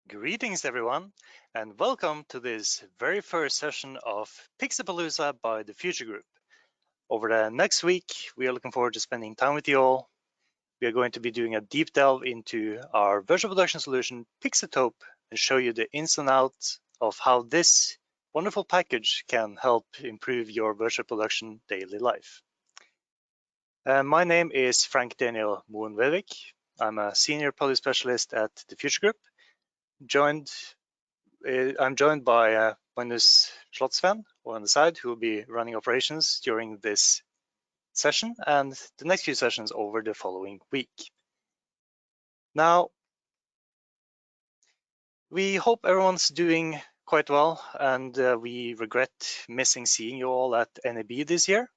Greetings everyone, and welcome to this very first session of Pixapalooza by the Future Group. Over the next week, we are looking forward to spending time with you all. We are going to be doing a deep delve into our virtual production solution, Pixatope, and show you the ins and outs of how this wonderful package can help improve your virtual production daily life. My name is Frank Daniel Moen-Vedvik. I'm a senior product specialist at the Future Group. I'm joined by Magnus Slottsven on the side, who will be running operations during this session and the next few sessions over the following week. Now, we hope everyone's doing quite well, and we regret missing seeing you all at NAB this year.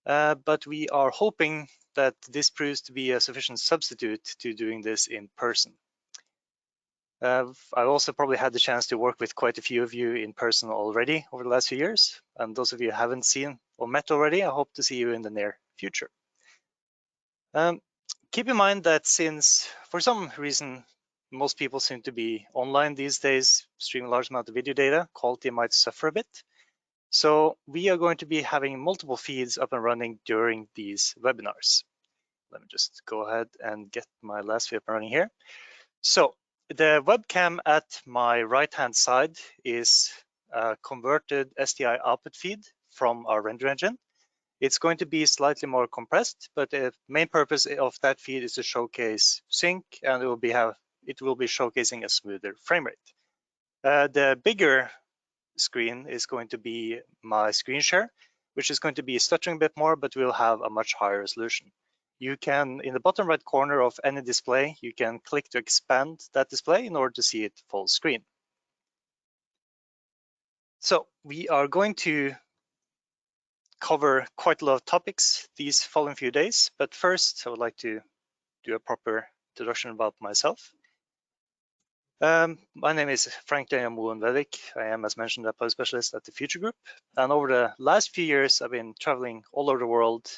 But we are hoping that this proves to be a sufficient substitute to doing this in person. I've also probably had the chance to work with quite a few of you in person already over the last few years. And those of you who haven't seen or met already, I hope to see you in the near future. Keep in mind that since for some reason, most people seem to be online these days, streaming a large amount of video data, quality might suffer a bit. So we are going to be having multiple feeds up and running during these webinars. Let me just go ahead and get my last feed up and running here. So the webcam at my right-hand side is a converted SDI output feed from our render engine. It's going to be slightly more compressed, but the main purpose of that feed is to showcase sync, and it will be showcasing a smoother frame rate. The bigger screen is going to be my screen share, which is going to be stuttering a bit more, but will have a much higher resolution. You can, in the bottom right corner of any display, you can click to expand that display in order to see it full screen. So we are going to cover quite a lot of topics these following few days, but first I would like to do a proper introduction about myself. My name is Frank Daniel Moen-Vedvik. I am, as mentioned, a product specialist at the Future Group, and over the last few years I've been traveling all over the world,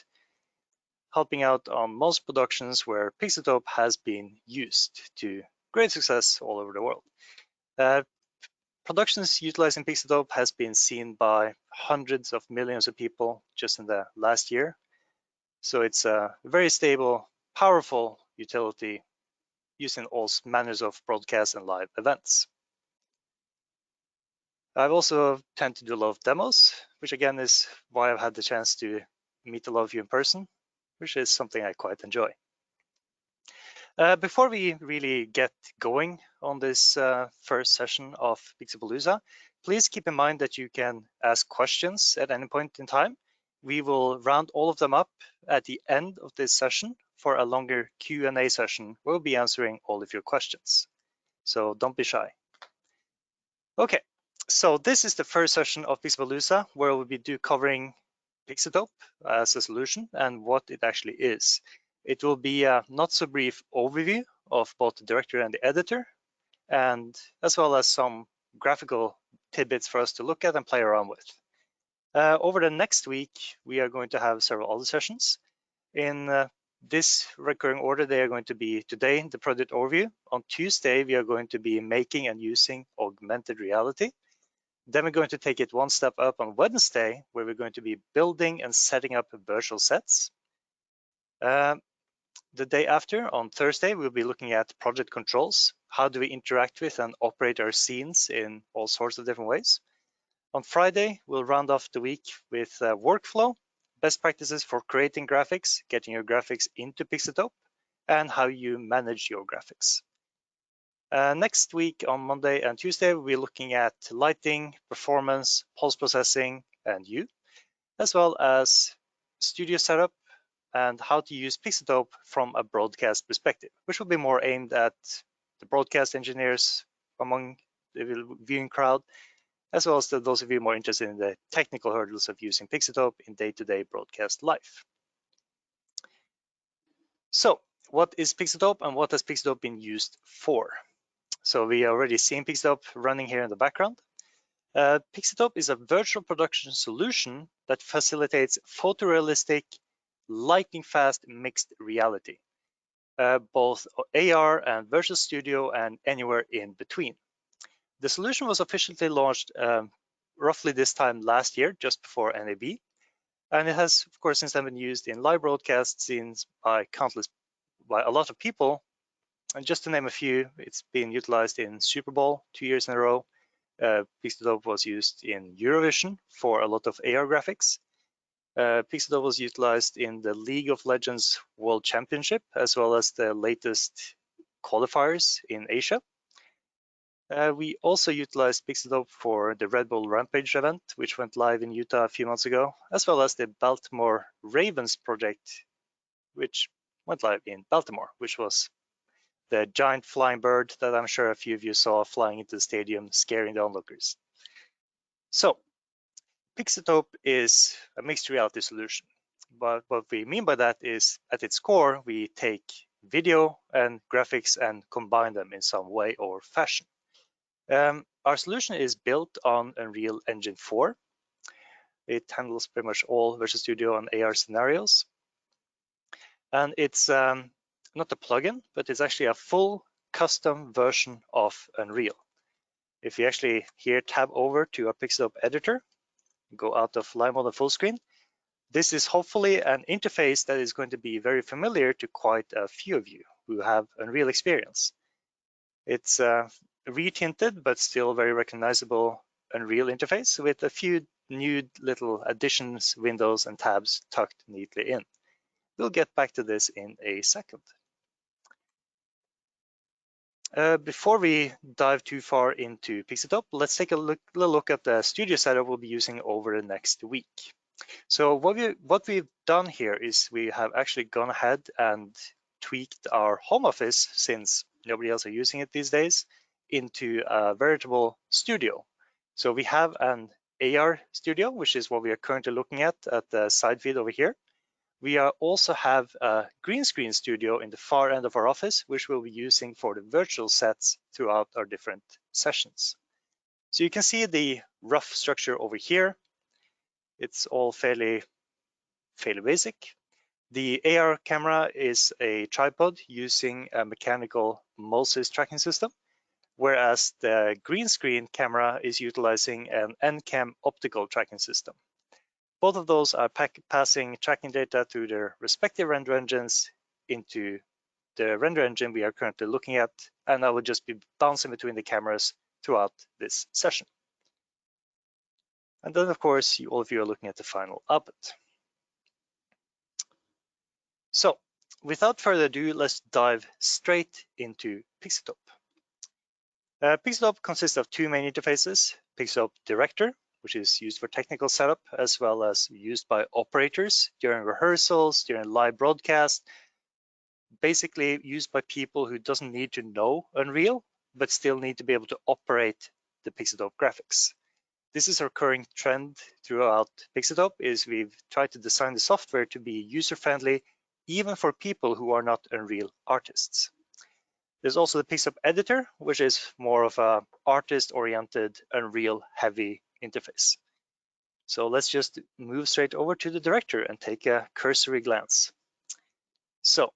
helping out on most productions where Pixatope has been used to great success all over the world. Productions utilizing Pixatope has been seen by hundreds of millions of people just in the last year. So it's a very stable, powerful utility used in all manners of broadcast and live events. I've also tend to do a lot of demos, which again is why I've had the chance to meet a lot of you in person, which is something I quite enjoy. Before we really get going on this first session of Pixapalooza, please keep in mind that you can ask questions at any point in time. We will round all of them up at the end of this session for a longer Q&A session. We'll be answering all of your questions, so don't be shy. Okay, so this is the first session of Pixapalooza where we'll be covering Pixatope as a solution and what it actually is. It will be a not so brief overview of both the director and the editor, and as well as some graphical tidbits for us to look at and play around with. Over the next week, we are going to have several other sessions. In this recurring order, they are going to be today, the product overview. On Tuesday, we are going to be making and using augmented reality. Then we're going to take it one step up on Wednesday, where we're going to be building and setting up virtual sets. The day after, on Thursday, we'll be looking at project controls. How do we interact with and operate our scenes in all sorts of different ways? On Friday, we'll round off the week with workflow, best practices for creating graphics, getting your graphics into Pixatope, and how you manage your graphics. Next week, on Monday and Tuesday, we'll be looking at lighting, performance, post-processing, and you, as well as studio setup, and how to use Pixatope from a broadcast perspective, which will be more aimed at the broadcast engineers among the viewing crowd, as well as those of you more interested in the technical hurdles of using Pixatope in day-to-day broadcast life. So what is Pixatope and what has Pixatope been used for? So we already seen Pixatope running here in the background. Pixatope is a virtual production solution that facilitates photorealistic, lightning-fast mixed reality. both AR and Virtual Studio and anywhere in between. The solution was officially launched roughly this time last year, just before NAB, and it has, of course, since then been used in live broadcast scenes by a lot of people. And just to name a few, it's been utilized in Super Bowl 2 years in a row. Pixeldope was used in Eurovision for a lot of AR graphics. Pixeldope was utilized in the League of Legends World Championship, as well as the latest qualifiers in Asia. We also utilized Pixeldope for the Red Bull Rampage event, which went live in Utah a few months ago, as well as the Baltimore Ravens project, which went live in Baltimore, which was the giant flying bird that I'm sure a few of you saw flying into the stadium, scaring the onlookers. So, Pixeldope is a mixed reality solution. But what we mean by that is, at its core, we take video and graphics and combine them in some way or fashion. Our solution is built on Unreal Engine 4. It handles pretty much all Visual Studio and AR scenarios. And it's not a plugin, but it's actually a full custom version of Unreal. If you actually here tab over to our Pixeldope editor, go out of live mode and full screen, this is hopefully an interface that is going to be very familiar to quite a few of you who have Unreal experience. It's retinted, but still very recognizable Unreal interface with a few new little additions, windows, and tabs tucked neatly in. We'll get back to this in a second. Before we dive too far into Pixeldope, let's take a little look at the studio setup we'll be using over the next week. So what we've done here is we have actually gone ahead and tweaked our home office, since nobody else are using it these days, into a veritable studio. So we have an AR studio, which is what we are currently looking at the side feed over here. We also have a green screen studio in the far end of our office, which we'll be using for the virtual sets throughout our different sessions. So you can see the rough structure over here. It's all fairly basic. The AR camera is a tripod using a mechanical Moses tracking system, whereas the green screen camera is utilizing an NCAM optical tracking system. Both of those are passing tracking data through their respective render engines into the render engine we are currently looking at, and I will just be bouncing between the cameras throughout this session. And then, of course, all of you are looking at the final output. So, without further ado, let's dive straight into Pixeldope. Pixeldope consists of two main interfaces: Pixeldope Director, which is used for technical setup, as well as used by operators during rehearsals, during live broadcast, basically used by people who doesn't need to know Unreal, but still need to be able to operate the Pixeldope graphics. This is a recurring trend throughout Pixeldope, is we've tried to design the software to be user-friendly, even for people who are not Unreal artists. There's also the Pixeldope editor, which is more of a artist-oriented, Unreal-heavy interface. So let's just move straight over to the director and take a cursory glance. So,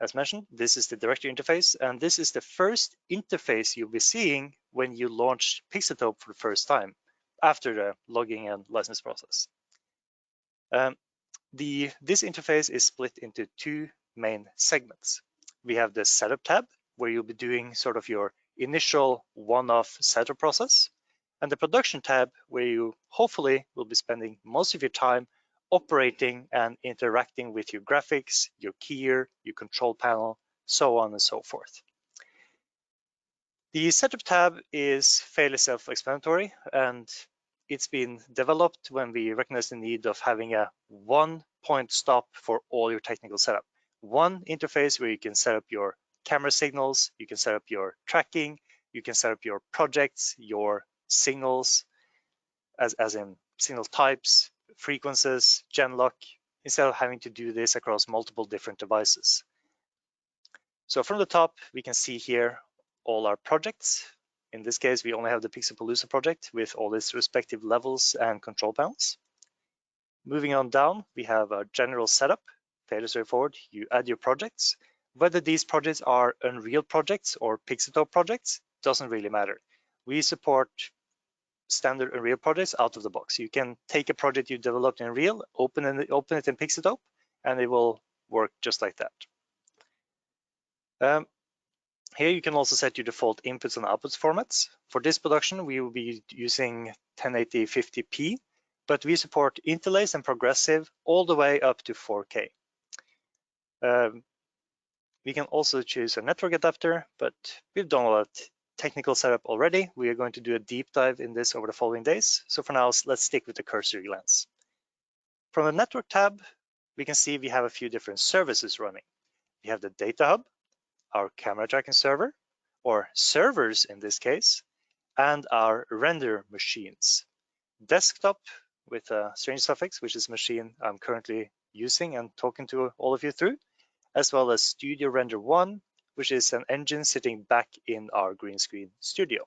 as mentioned, this is the director interface, and this is the first interface you'll be seeing when you launch Pixeldope for the first time, after the logging and license process. This interface is split into two main segments. We have the setup tab, where you'll be doing sort of your initial one-off setup process, and the production tab, where you hopefully will be spending most of your time operating and interacting with your graphics, your keyer, your control panel, so on and so forth. The setup tab is fairly self-explanatory, and it's been developed when we recognize the need of having a one-point stop for all your technical setup. One interface where you can set up your camera signals, you can set up your tracking, you can set up your projects, your signals, as in signal types, frequencies, genlock, instead of having to do this across multiple different devices. So from the top, we can see here all our projects. In this case, we only have the Pixelpalooza project with all its respective levels and control panels. Moving on down, we have a general setup, fairly straightforward. You add your projects. Whether these projects are Unreal projects or Pixeltope projects doesn't really matter. We support standard Unreal projects out of the box. You can take a project you developed in Unreal, open it in Pixeltope, and it will work just like that. Here you can also set your default inputs and outputs formats. For this production, we will be using 1080 50p, but we support interlace and progressive all the way up to 4K. We can also choose a network adapter, but we've done a lot technical setup already. We are going to do a deep dive in this over the following days. So for now, let's stick with the cursory glance. From the network tab, we can see we have a few different services running. We have the data hub, our camera tracking server, or servers in this case, and our render machines. Desktop with a strange suffix, which is a machine I'm currently using and talking to all of you through, as well as Studio Render 1, which is an engine sitting back in our green screen studio.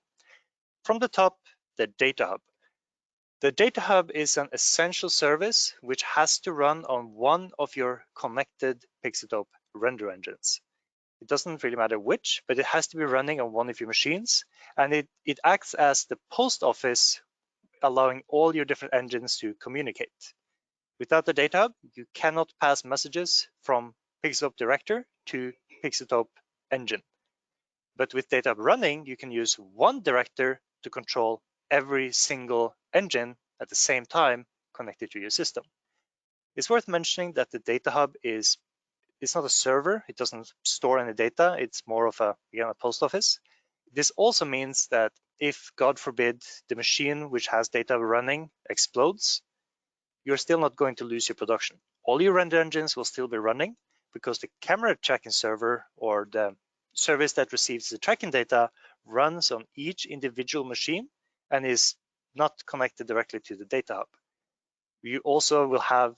From the top, the data hub. The data hub is an essential service which has to run on one of your connected Pixeltope render engines. It doesn't really matter which, but it has to be running on one of your machines, and it acts as the post office, allowing all your different engines to communicate. Without the data hub, you cannot pass messages from Pixeltope Director to Pixeltope Engine. But with data hub running, you can use one director to control every single engine at the same time connected to your system. It's worth mentioning that the data hub it's not a server. It doesn't store any data. It's more of a post office. This also means that if, God forbid, the machine which has data running explodes, you're still not going to lose your production. All your render engines will still be running because the camera tracking server, or the service that receives the tracking data, runs on each individual machine and is not connected directly to the data hub. You also will have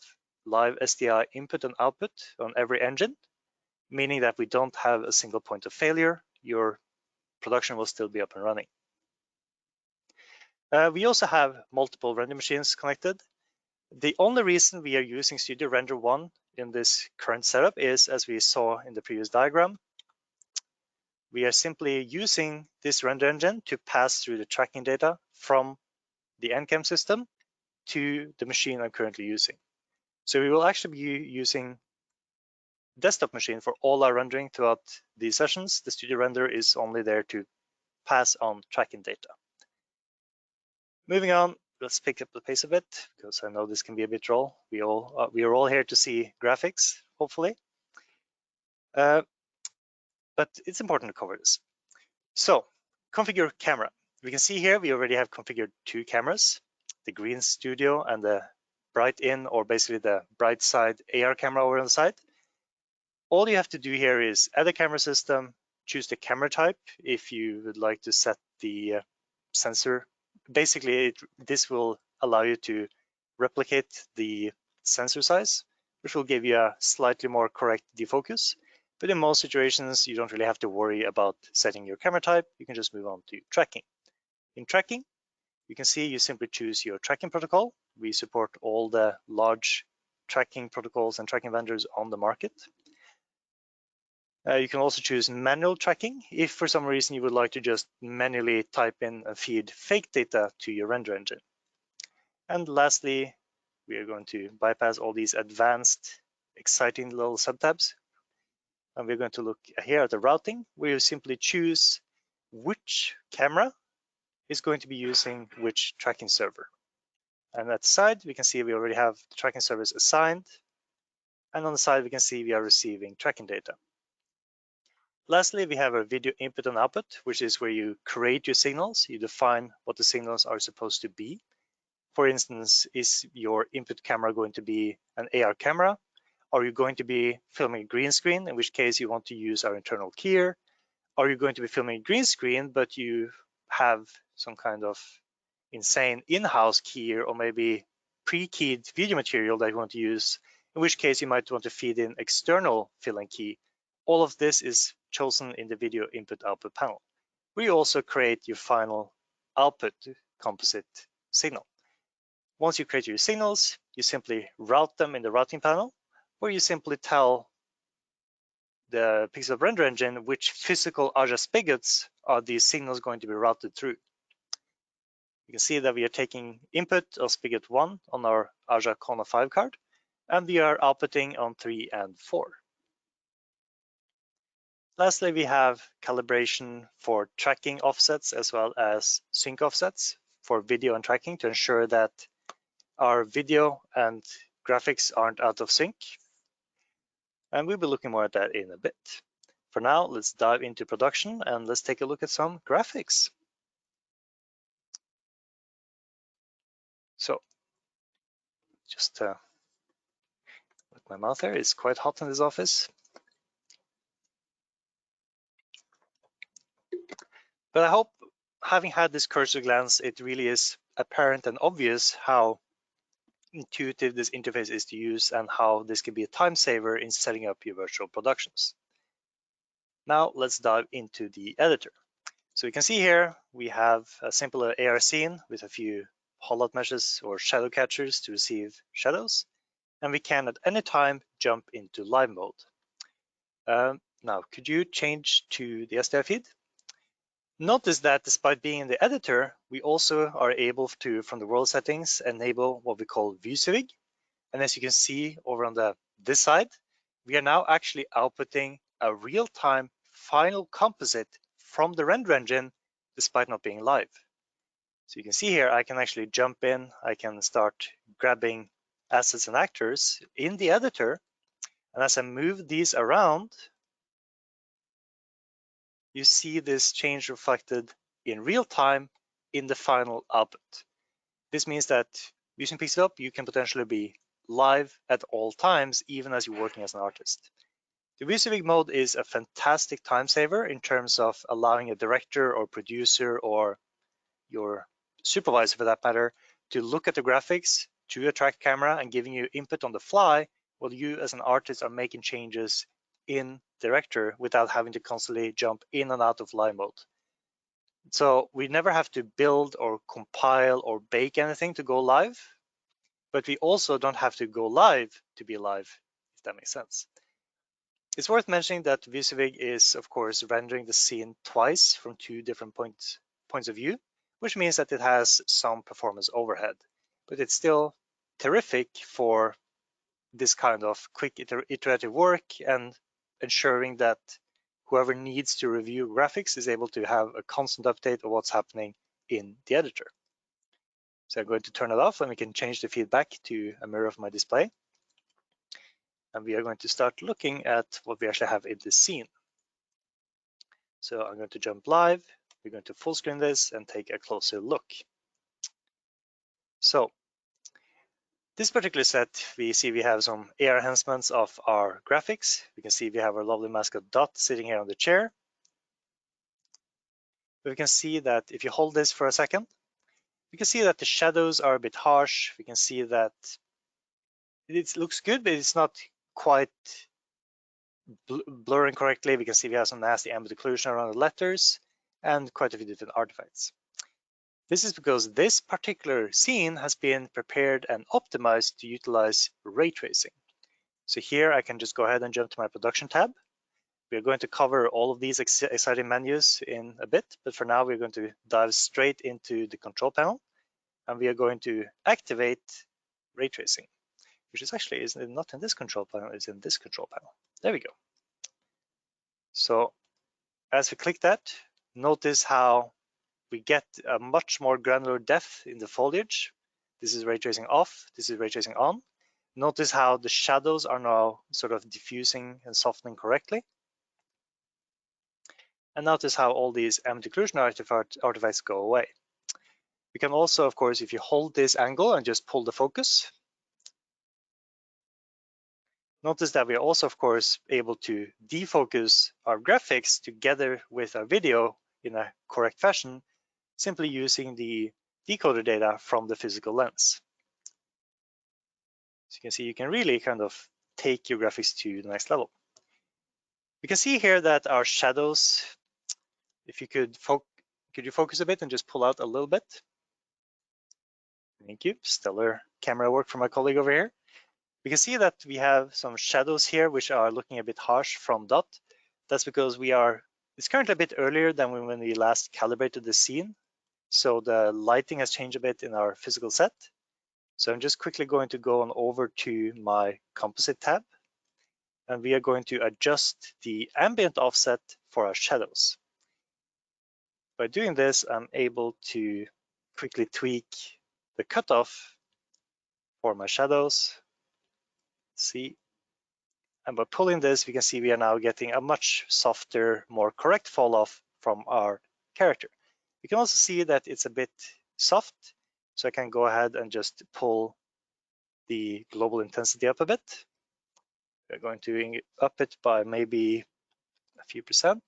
live SDI input and output on every engine, meaning that we don't have a single point of failure. Your production will still be up and running. We also have multiple render machines connected. The only reason we are using Studio Render 1 in this current setup is, as we saw in the previous diagram, we are simply using this render engine to pass through the tracking data from the NCAM system to the machine I'm currently using. So we will actually be using desktop machine for all our rendering throughout these sessions. The Studio Render is only there to pass on tracking data. Moving on, let's pick up the pace a bit, because I know this can be a bit dull. We are all here to see graphics, hopefully. But it's important to cover this. So, configure camera. We can see here we already have configured two cameras, the Green Studio and the Bright In, or basically the Bright Side AR camera over on the side. All you have to do here is add a camera system, choose the camera type if you would like to set the sensor. Basically, this will allow you to replicate the sensor size, which will give you a slightly more correct defocus. But in most situations, you don't really have to worry about setting your camera type. You can just move on to tracking. In tracking, you can see you simply choose your tracking protocol. We support all the large tracking protocols and tracking vendors on the market. You can also choose manual tracking if for some reason you would like to just manually type in and feed fake data to your render engine. And lastly, we are going to bypass all these advanced, exciting little subtabs. And we're going to look here at the routing, where you simply choose which camera is going to be using which tracking server. And at the side, we can see we already have the tracking service assigned. And on the side, we can see we are receiving tracking data. Lastly, we have a video input and output, which is where you create your signals. You define what the signals are supposed to be. For instance, is your input camera going to be an AR camera? Are you going to be filming a green screen, in which case you want to use our internal keyer? Are you going to be filming a green screen, but you have some kind of insane in-house keyer, or maybe pre-keyed video material that you want to use, in which case you might want to feed in external fill and key. All of this is chosen in the video input output panel, where you also create your final output composite signal. Once you create your signals, you simply route them in the routing panel, where you simply tell the Pixel render engine which physical Aja spigots are these signals going to be routed through. You can see that we are taking input of spigot 1 on our Aja Kona 5 card, and we are outputting on 3 and 4. Lastly, we have calibration for tracking offsets as well as sync offsets for video and tracking to ensure that our video and graphics aren't out of sync. And we'll be looking more at that in a bit. For now, let's dive into production and let's take a look at some graphics. So just with my mouth here, it's quite hot in this office. But I hope, having had this cursor glance, it really is apparent and obvious how intuitive this interface is to use and how this can be a time saver in setting up your virtual productions. Now let's dive into the editor. So you can see here we have a simple AR scene with a few hollout meshes or shadow catchers to receive shadows, and we can at any time jump into live mode. Now, could you change to the SDI feed? Notice that despite being in the editor, we also are able to, from the world settings, enable what we call ViewSwig. And as you can see over on this side, we are now actually outputting a real-time final composite from the render engine, despite not being live. So you can see here, I can actually jump in, I can start grabbing assets and actors in the editor. And as I move these around, you see this change reflected in real time in the final output. This means that using Pixel, you can potentially be live at all times, even as you're working as an artist. The ViewSwig mode is a fantastic time saver in terms of allowing a director or producer or your supervisor, for that matter, to look at the graphics to a track camera and giving you input on the fly, while you as an artist are making changes in director without having to constantly jump in and out of live mode. So we never have to build or compile or bake anything to go live, but we also don't have to go live to be live, if that makes sense. It's worth mentioning that ViewSwig is, of course, rendering the scene twice from 2 different points of view, which means that it has some performance overhead, but it's still terrific for this kind of quick iterative work and ensuring that whoever needs to review graphics is able to have a constant update of what's happening in the editor. So I'm going to turn it off and we can change the feedback to a mirror of my display. And we are going to start looking at what we actually have in this scene. So I'm going to jump live. We're going to full screen this and take a closer look. So this particular set, we see we have some AR enhancements of our graphics. We can see we have our lovely mascot Dot sitting here on the chair. We can see that if you hold this for a second, we can see that the shadows are a bit harsh. We can see that it looks good, but it's not quite blurring correctly. We can see we have some nasty ambient occlusion around the letters and quite a few different artifacts. This is because this particular scene has been prepared and optimized to utilize ray tracing. So here I can just go ahead and jump to my production tab. We're going to cover all of these exciting menus in a bit, but for now we're going to dive straight into the control panel and we are going to activate ray tracing, which is actually not in this control panel, it's in this control panel. There we go. So as we click that, notice how we get a much more granular depth in the foliage. This is ray tracing off, this is ray tracing on. Notice how the shadows are now sort of diffusing and softening correctly. And notice how all these ambient occlusion artifacts go away. We can also, of course, if you hold this angle and just pull the focus, notice that we are also, of course, able to defocus our graphics together with our video in a correct fashion, simply using the decoder data from the physical lens. So you can see you can really kind of take your graphics to the next level. We can see here that our shadows, if you could you focus a bit and just pull out a little bit? Thank you, stellar camera work from my colleague over here. We can see that we have some shadows here which are looking a bit harsh from dot. That's because it's currently a bit earlier than when we last calibrated the scene. So the lighting has changed a bit in our physical set. So I'm just quickly going to go on over to my composite tab, and we are going to adjust the ambient offset for our shadows. By doing this, I'm able to quickly tweak the cutoff for my shadows. See, and by pulling this, we can see we are now getting a much softer, more correct fall off from our character. You can also see that it's a bit soft, so I can go ahead and just pull the global intensity up a bit. We're going to up it by maybe a few percent.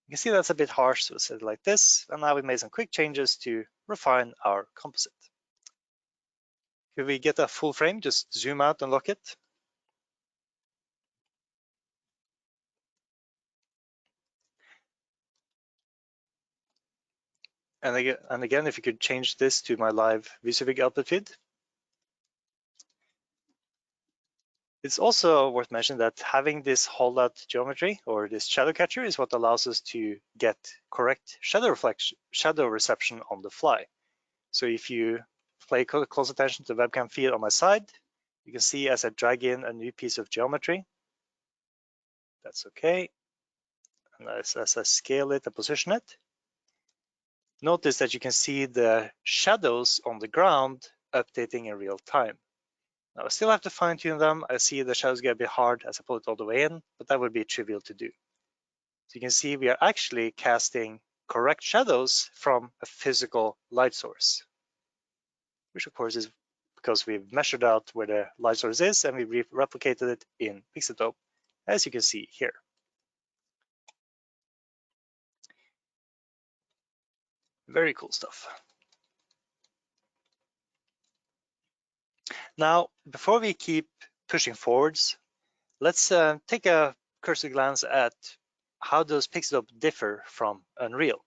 You can see that's a bit harsh, so set it like this. And now we made some quick changes to refine our composite. If we get a full frame, just zoom out and lock it. And again, if you could change this to my live VisuVig output feed. It's also worth mentioning that having this holdout geometry or this shadow catcher is what allows us to get correct shadow reception on the fly. So if you pay close attention to the webcam feed on my side, you can see as I drag in a new piece of geometry, that's okay. And as I scale it and position it, notice that you can see the shadows on the ground updating in real time. Now I still have to fine tune them. I see the shadows get a bit hard as I pull it all the way in, but that would be trivial to do. So you can see we are actually casting correct shadows from a physical light source, which of course is because we've measured out where the light source is and we replicated it in Pixeltope, as you can see here. Very cool stuff. Now, before we keep pushing forwards, let's take a cursory glance at how does Pixeltope differ from Unreal.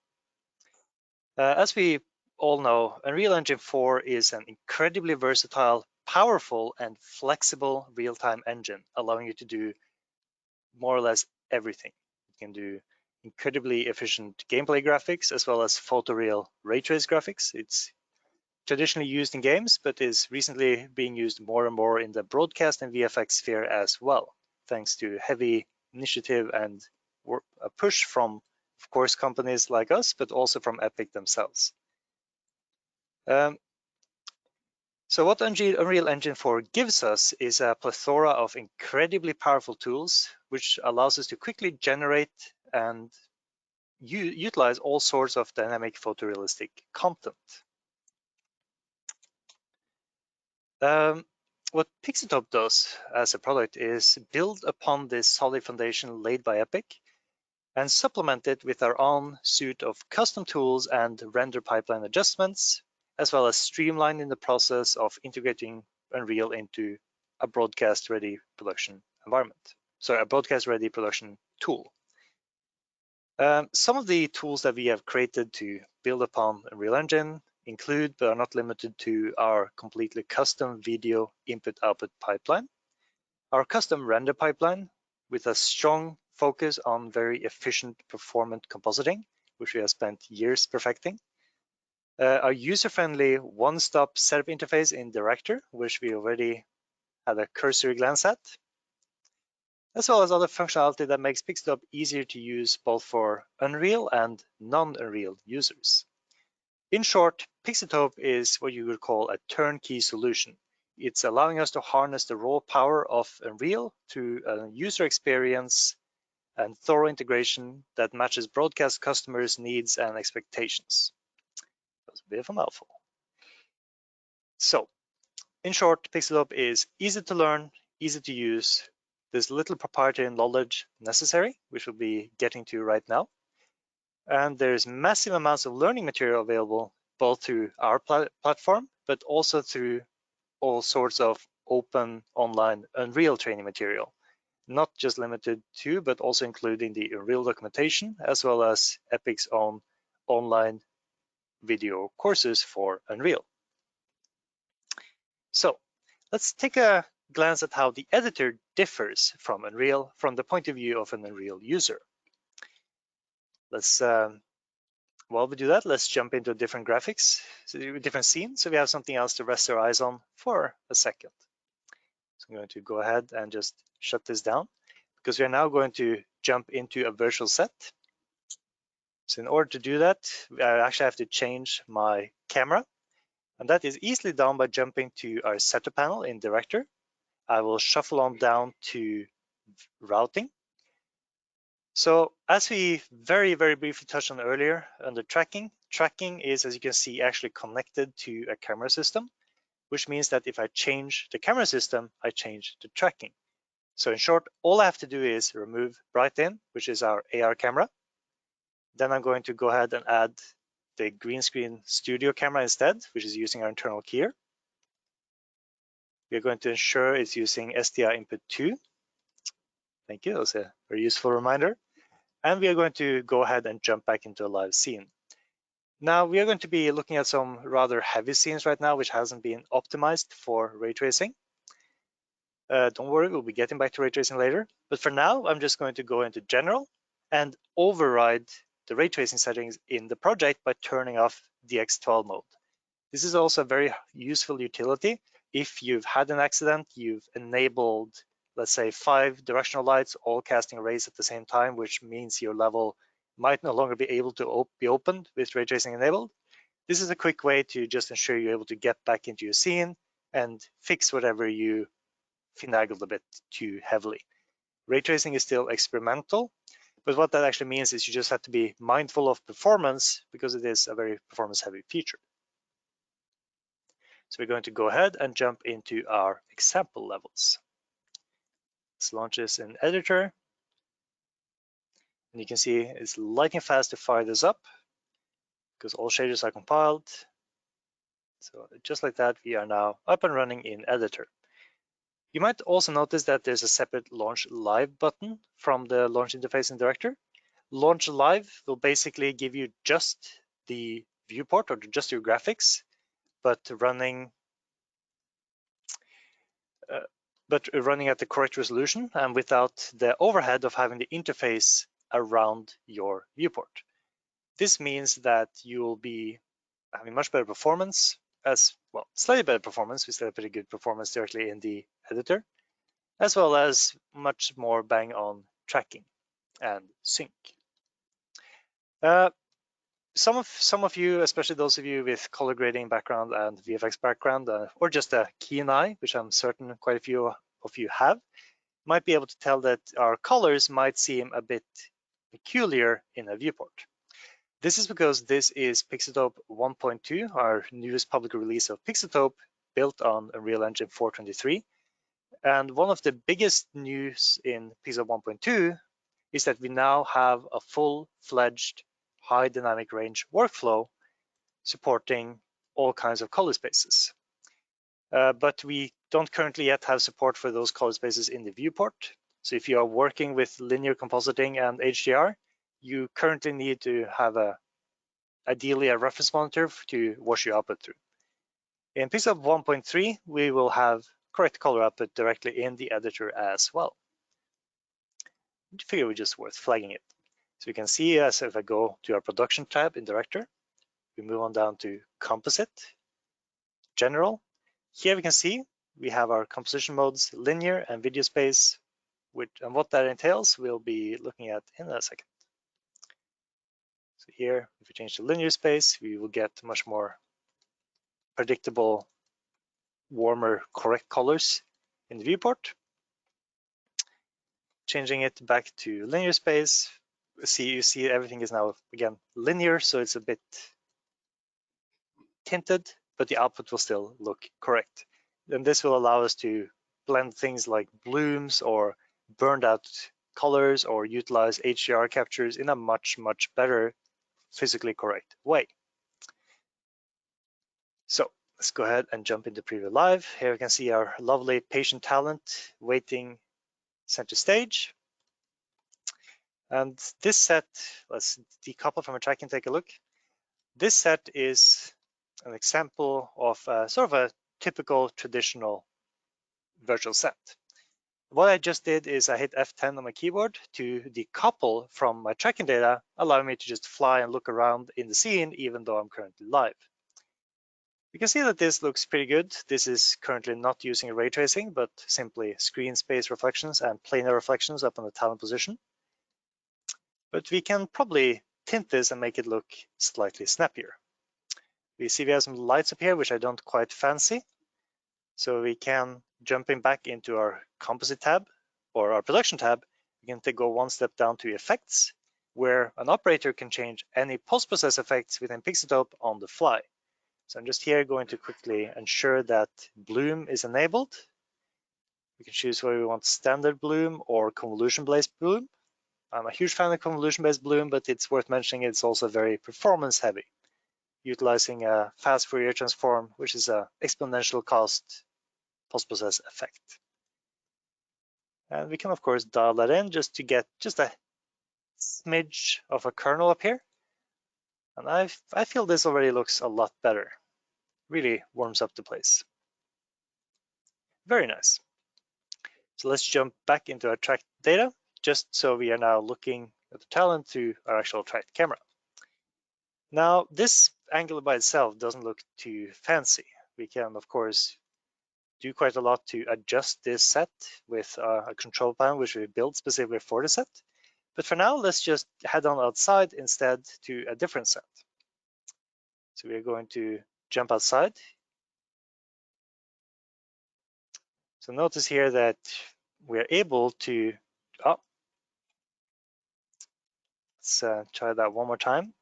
As we all know, Unreal Engine 4 is an incredibly versatile, powerful, and flexible real-time engine, allowing you to do more or less everything. You can do incredibly efficient gameplay graphics as well as photoreal ray trace graphics. It's traditionally used in games, but is recently being used more and more in the broadcast and VFX sphere as well, thanks to heavy initiative and a push from, of course, companies like us, but also from APAC themselves. So what Unreal Engine 4 gives us is a plethora of incredibly powerful tools, which allows us to quickly generate and utilize all sorts of dynamic photorealistic content. What Pixeltope does as a product is build upon this solid foundation laid by APAC and supplement it with our own suite of custom tools and render pipeline adjustments, as well as streamlining the process of integrating Unreal into a broadcast-ready production environment. So a broadcast-ready production tool. Some of the tools that we have created to build upon Unreal Engine include, but are not limited to, our completely custom video input-output pipeline, our custom render pipeline with a strong focus on very efficient performant compositing, which we have spent years perfecting, our user-friendly one-stop setup interface in Director, which we already had a cursory glance at, as well as other functionality that makes Pixeltope easier to use both for Unreal and non-Unreal users. In short, Pixeltope is what you would call a turnkey solution. It's allowing us to harness the raw power of Unreal to a user experience and thorough integration that matches broadcast customers' needs and expectations. That was a bit of a mouthful. So, in short, Pixeltope is easy to learn, easy to use. There's little proprietary knowledge necessary, which we'll be getting to right now. And there's massive amounts of learning material available, both through our platform, but also through all sorts of open online Unreal training material, not just limited to, but also including the Unreal documentation, as well as APAC's own online video courses for Unreal. So let's take a glance at how the editor differs from Unreal from the point of view of an Unreal user. Let's, while we do that, let's jump into different graphics, so different scenes, so we have something else to rest our eyes on for a second. So I'm going to go ahead and just shut this down because we are now going to jump into a virtual set. So in order to do that, I actually have to change my camera, and that is easily done by jumping to our setup panel in Director. I will shuffle on down to routing. So as we very briefly touched on earlier under tracking is, as you can see, actually connected to a camera system, which means that if I change the camera system, I change the tracking. So in short, all I have to do is remove Bright-In, which is our AR camera. Then I'm going to go ahead and add the green screen studio camera instead, which is using our internal keyer. We're going to ensure it's using SDI input 2. Thank you, that was a very useful reminder. And we are going to go ahead and jump back into a live scene. Now we are going to be looking at some rather heavy scenes right now, which hasn't been optimized for ray tracing. Don't worry, we'll be getting back to ray tracing later. But for now, I'm just going to go into general and override the ray tracing settings in the project by turning off DX12 mode. This is also a very useful utility. If you've had an accident, you've enabled, let's say, 5 directional lights all casting rays at the same time, which means your level might no longer be able to be opened with ray tracing enabled. This is a quick way to just ensure you're able to get back into your scene and fix whatever you finagled a bit too heavily. Ray tracing is still experimental, but what that actually means is you just have to be mindful of performance because it is a very performance heavy feature. So we're going to go ahead and jump into our example levels. Let's launch this in editor. And you can see it's lightning fast to fire this up because all shaders are compiled. So just like that, we are now up and running in editor. You might also notice that there's a separate Launch Live button from the launch interface in Director. Launch Live will basically give you just the viewport or just your graphics, but running at the correct resolution and without the overhead of having the interface around your viewport. This means that you will be having much better performance, slightly better performance. We still have pretty good performance directly in the editor, as well as much more bang on tracking and sync. Some of you, especially those of you with color grading background and VFX background, or just a keen eye, which I'm certain quite a few of you have, might be able to tell that our colors might seem a bit peculiar in a viewport. This is because this is Pixeltope 1.2, our newest public release of Pixeltope, built on Unreal Engine 423. And one of the biggest news in Pixeltope 1.2 is that we now have a full-fledged high dynamic range workflow supporting all kinds of color spaces. But we don't currently yet have support for those color spaces in the viewport. So if you are working with linear compositing and HDR, you currently need to have ideally a reference monitor to wash your output through. In Pixeltope 1.3, we will have correct color output directly in the editor as well. I figure it's just worth flagging it. So you can see as if I go to our production tab in Director, we move on down to Composite, General. Here we can see we have our composition modes, linear and video space, and what that entails we'll be looking at in a second. So here, if we change to linear space, we will get much more predictable, warmer, correct colors in the viewport. Changing it back to linear space, you see everything is now again linear, so it's a bit tinted, but the output will still look correct. And this will allow us to blend things like blooms or burned out colors or utilize HDR captures in a much better physically correct way. So let's go ahead and jump into Preview Live. Here we can see our lovely patient talent waiting center stage. And this set, let's decouple from a track and take a look. This set is an example of sort of a typical traditional virtual set. What I just did is I hit F10 on my keyboard to decouple from my tracking data, allowing me to just fly and look around in the scene, even though I'm currently live. You can see that this looks pretty good. This is currently not using ray tracing, but simply screen space reflections and planar reflections up on the talent position. But we can probably tint this and make it look slightly snappier. We see we have some lights up here, which I don't quite fancy. So we can, jumping back into our composite tab or our production tab, we can go one step down to effects, where an operator can change any post-process effects within Pixeldope on the fly. So I'm just here going to quickly ensure that bloom is enabled. We can choose whether we want standard bloom or convolution-based bloom. I'm a huge fan of convolution-based bloom, but it's worth mentioning it's also very performance-heavy, utilizing a fast Fourier transform, which is an exponential cost post-process effect. And we can, of course, dial that in just to get just a smidge of a kernel up here. And I feel this already looks a lot better. Really warms up the place. Very nice. So let's jump back into our tracked data, just so we are now looking at the talent through our actual tracked camera. Now, this angle by itself doesn't look too fancy. We can, of course, do quite a lot to adjust this set with a control panel, which we built specifically for the set. But for now, let's just head on outside instead to a different set. So we're going to jump outside. So notice here that we're able to, let's try that one more time.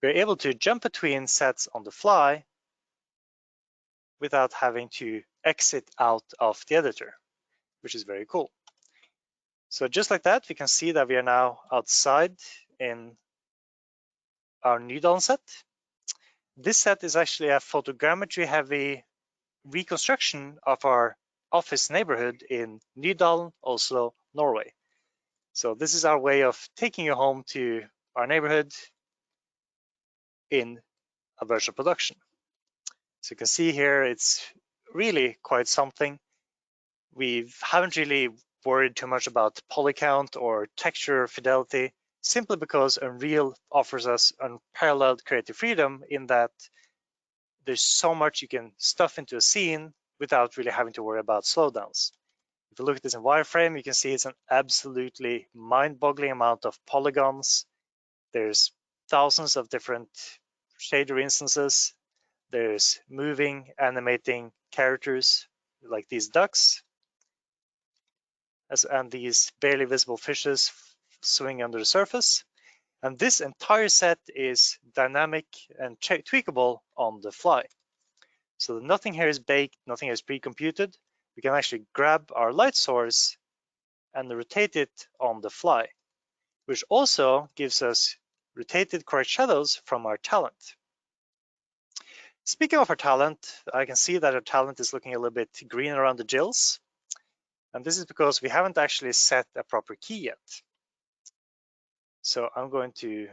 We're able to jump between sets on the fly without having to exit out of the editor, which is very cool. So just like that, we can see that we are now outside in our Nydalen set. This set is actually a photogrammetry heavy reconstruction of our office neighborhood in Nydalen, Oslo, Norway. So this is our way of taking you home to our neighborhood in a virtual production. So you can see here, it's really quite something. We haven't really worried too much about poly count or texture fidelity, simply because Unreal offers us unparalleled creative freedom in that there's so much you can stuff into a scene without really having to worry about slowdowns. If you look at this in wireframe, you can see it's an absolutely mind-boggling amount of polygons. There's thousands of different shader instances. There's moving, animating characters like these ducks, and these barely visible fishes swimming under the surface. And this entire set is dynamic and tweakable on the fly. So nothing here is baked, nothing is pre-computed. We can actually grab our light source and rotate it on the fly, which also gives us rotated correct shadows from our talent. Speaking of our talent, I can see that our talent is looking a little bit green around the gills. And this is because we haven't actually set a proper key yet. So I'm going to,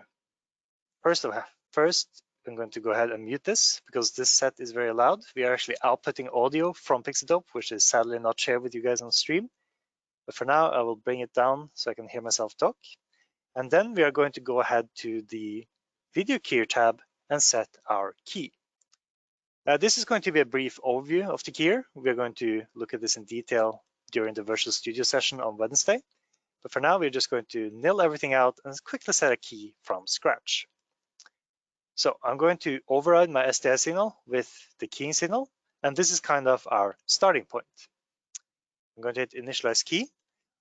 first, I'm going to go ahead and mute this because this set is very loud. We are actually outputting audio from Pixeldope, which is sadly not shared with you guys on stream. But for now, I will bring it down so I can hear myself talk. And then we are going to go ahead to the video keyer tab and set our key. This is going to be a brief overview of the keyer. We're going to look at this in detail during the Virtual Studio session on Wednesday. But for now, we're just going to nil everything out and quickly set a key from scratch. So I'm going to override my SDI signal with the keying signal. And this is kind of our starting point. I'm going to hit initialize key.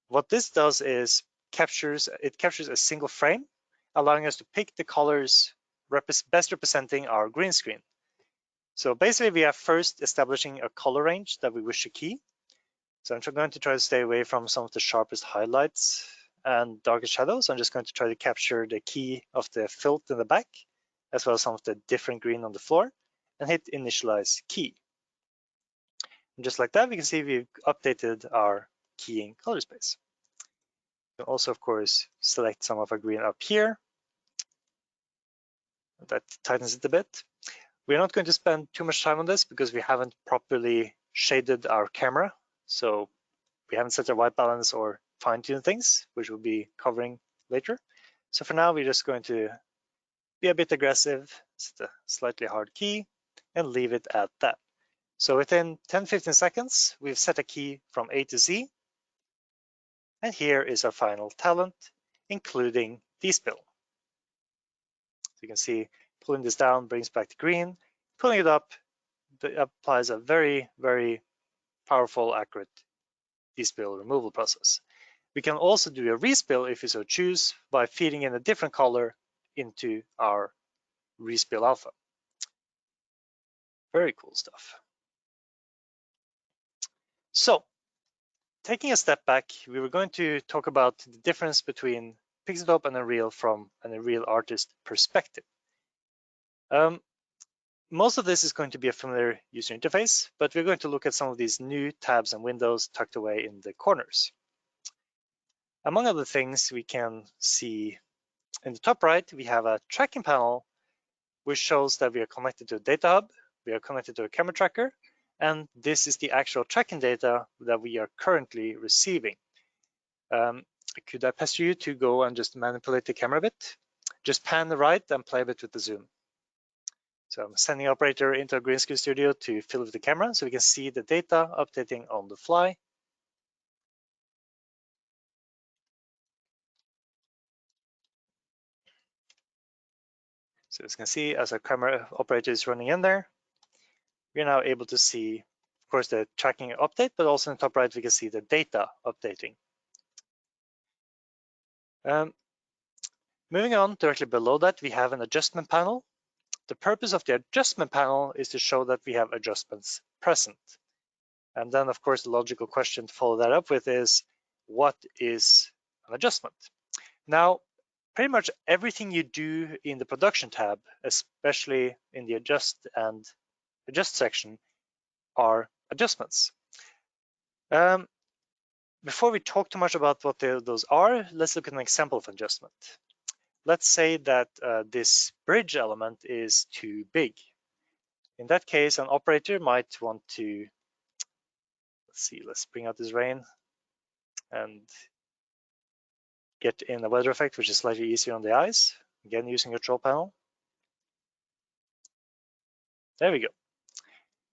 What this does is captures a single frame, allowing us to pick the colors best representing our green screen. So basically, we are first establishing a color range that we wish to key. So I'm going to try to stay away from some of the sharpest highlights and darkest shadows. I'm just going to try to capture the key of the filth in the back, as well as some of the different green on the floor, and hit initialize key. And just like that, we can see we've updated our keying color space. You can also, of course, select some of our green up here. That tightens it a bit. We're not going to spend too much time on this because we haven't properly shaded our camera, so we haven't set our white balance or fine-tuned things, which we'll be covering later. So for now, we're just going to be a bit aggressive, set a slightly hard key, and leave it at that. So within 10-15 seconds, we've set a key from A to Z, and here is our final talent, including despill. So you can see pulling this down brings back the green, pulling it up applies a very, very powerful, accurate despill removal process. We can also do a respill if we so choose by feeding in a different color into our respill alpha. Very cool stuff. So taking a step back, we were going to talk about the difference between Pixeldope and Unreal from an Unreal artist perspective. Most of this is going to be a familiar user interface, but we're going to look at some of these new tabs and windows tucked away in the corners. Among other things, we can see in the top right, we have a tracking panel, which shows that we are connected to a data hub, we are connected to a camera tracker, and this is the actual tracking data that we are currently receiving. Could I pester you to go and just manipulate the camera a bit? Just pan the right and play a bit with the zoom. So I'm sending operator into a green screen studio to fill with the camera so we can see the data updating on the fly. So as you can see, as our camera operator is running in there, we're now able to see, of course, the tracking update, but also in the top right, we can see the data updating. Moving on, directly below that, we have an adjustment panel. The purpose of the adjustment panel is to show that we have adjustments present. And then, of course, the logical question to follow that up with is, what is an adjustment? Now, pretty much everything you do in the production tab, especially in the adjust and adjust section, are adjustments. Before we talk too much about what those are, let's look at an example of adjustment. Let's say that this bridge element is too big. In that case, an operator might want to, let's bring out this rain and get in a weather effect, which is slightly easier on the eyes. Again, using control panel. There we go.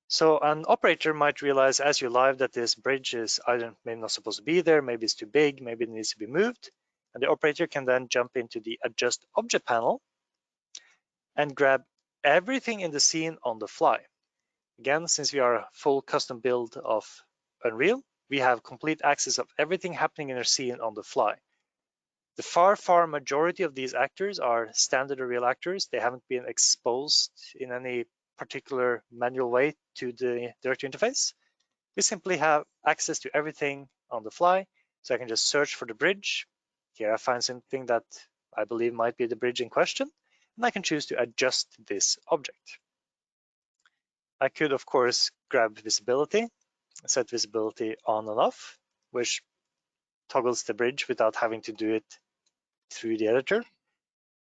So an operator might realize as you're live that this bridge is either maybe not supposed to be there, maybe it's too big, maybe it needs to be moved. And the operator can then jump into the adjust object panel and grab everything in the scene on the fly. Again, since we are a full custom build of Unreal, we have complete access of everything happening in our scene on the fly. The far majority of these actors are standard Unreal actors. They haven't been exposed in any particular manual way to the director interface. We simply have access to everything on the fly. So I can just search for the bridge. Here I find something that I believe might be the bridge in question, and I can choose to adjust this object. I could, of course, grab visibility, set visibility on and off, which toggles the bridge without having to do it through the editor.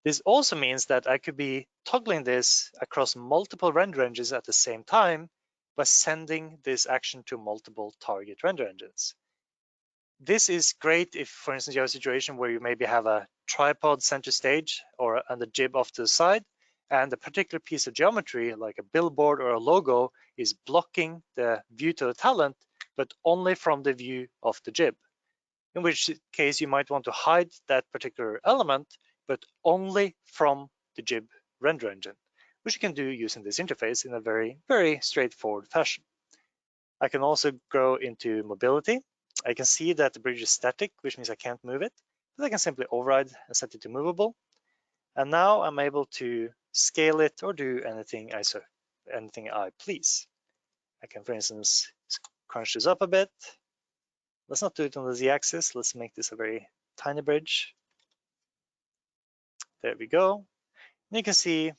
This also means that I could be toggling this across multiple render engines at the same time by sending this action to multiple target render engines. This is great if, for instance, you have a situation where you maybe have a tripod center stage or on the jib off to the side, and a particular piece of geometry like a billboard or a logo is blocking the view to the talent, but only from the view of the jib. In which case you might want to hide that particular element, but only from the jib render engine, which you can do using this interface in a very straightforward fashion. I can also go into mobility. I can see that the bridge is static, which means I can't move it, but I can simply override and set it to movable. And now I'm able to scale it or do anything I please. I can, for instance, crunch this up a bit. Let's not do it on the z-axis. Let's make this a very tiny bridge. There we go. And you can see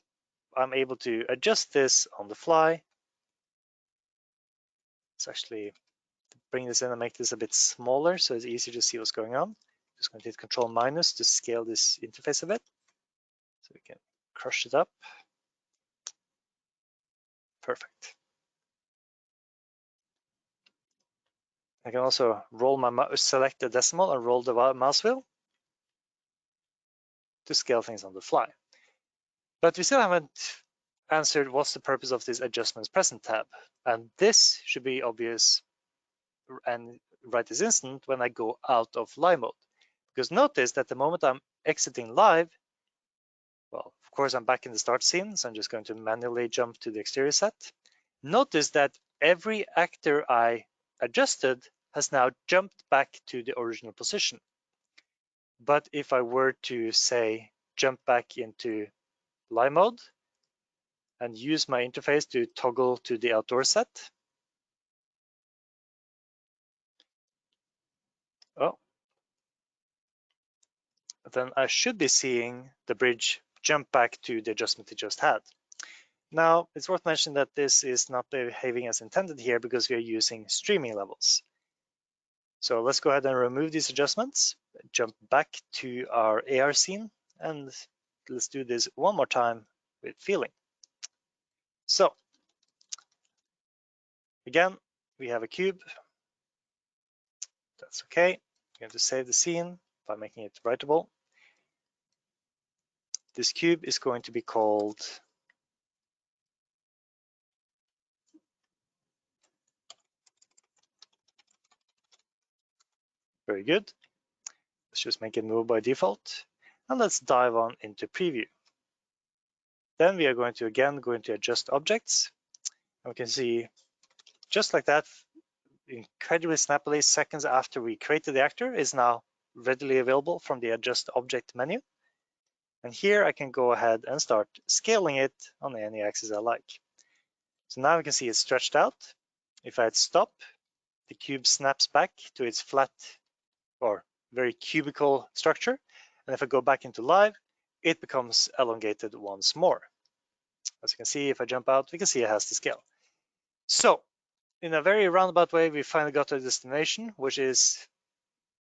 I'm able to adjust this on the fly. Let's actually bring this in and make this a bit smaller so it's easier to see what's going on. Just going to hit Control minus to scale this interface a bit. So we can crush it up. Perfect. I can also roll select the decimal and roll the mouse wheel to scale things on the fly. But we still haven't answered what's the purpose of this adjustments present tab. And this should be obvious and right this instant when I go out of live mode. Because notice that the moment I'm exiting live, well, of course, I'm back in the start scene, so I'm just going to manually jump to the exterior set. Notice that every actor I adjusted has now jumped back to the original position. But if I were to say jump back into live mode and use my interface to toggle to the outdoor set, then I should be seeing the bridge jump back to the adjustment it just had. Now, it's worth mentioning that this is not behaving as intended here because we are using streaming levels. So let's go ahead and remove these adjustments, jump back to our AR scene, and let's do this one more time with feeling. So again, we have a cube. That's okay. I'm going to save the scene by making it writable. This cube is going to be called very good. Let's just make it move by default. And let's dive on into preview. Then we are going to again go into adjust objects. And we can see just like that, incredibly snappily, seconds after we created the actor is now readily available from the adjust object menu. And here I can go ahead and start scaling it on any axis I like. So now we can see it's stretched out. If I hit stop, the cube snaps back to its flat or very cubical structure. And if I go back into live, it becomes elongated once more. As you can see, if I jump out, we can see it has the scale. So in a very roundabout way, we finally got to a destination, which is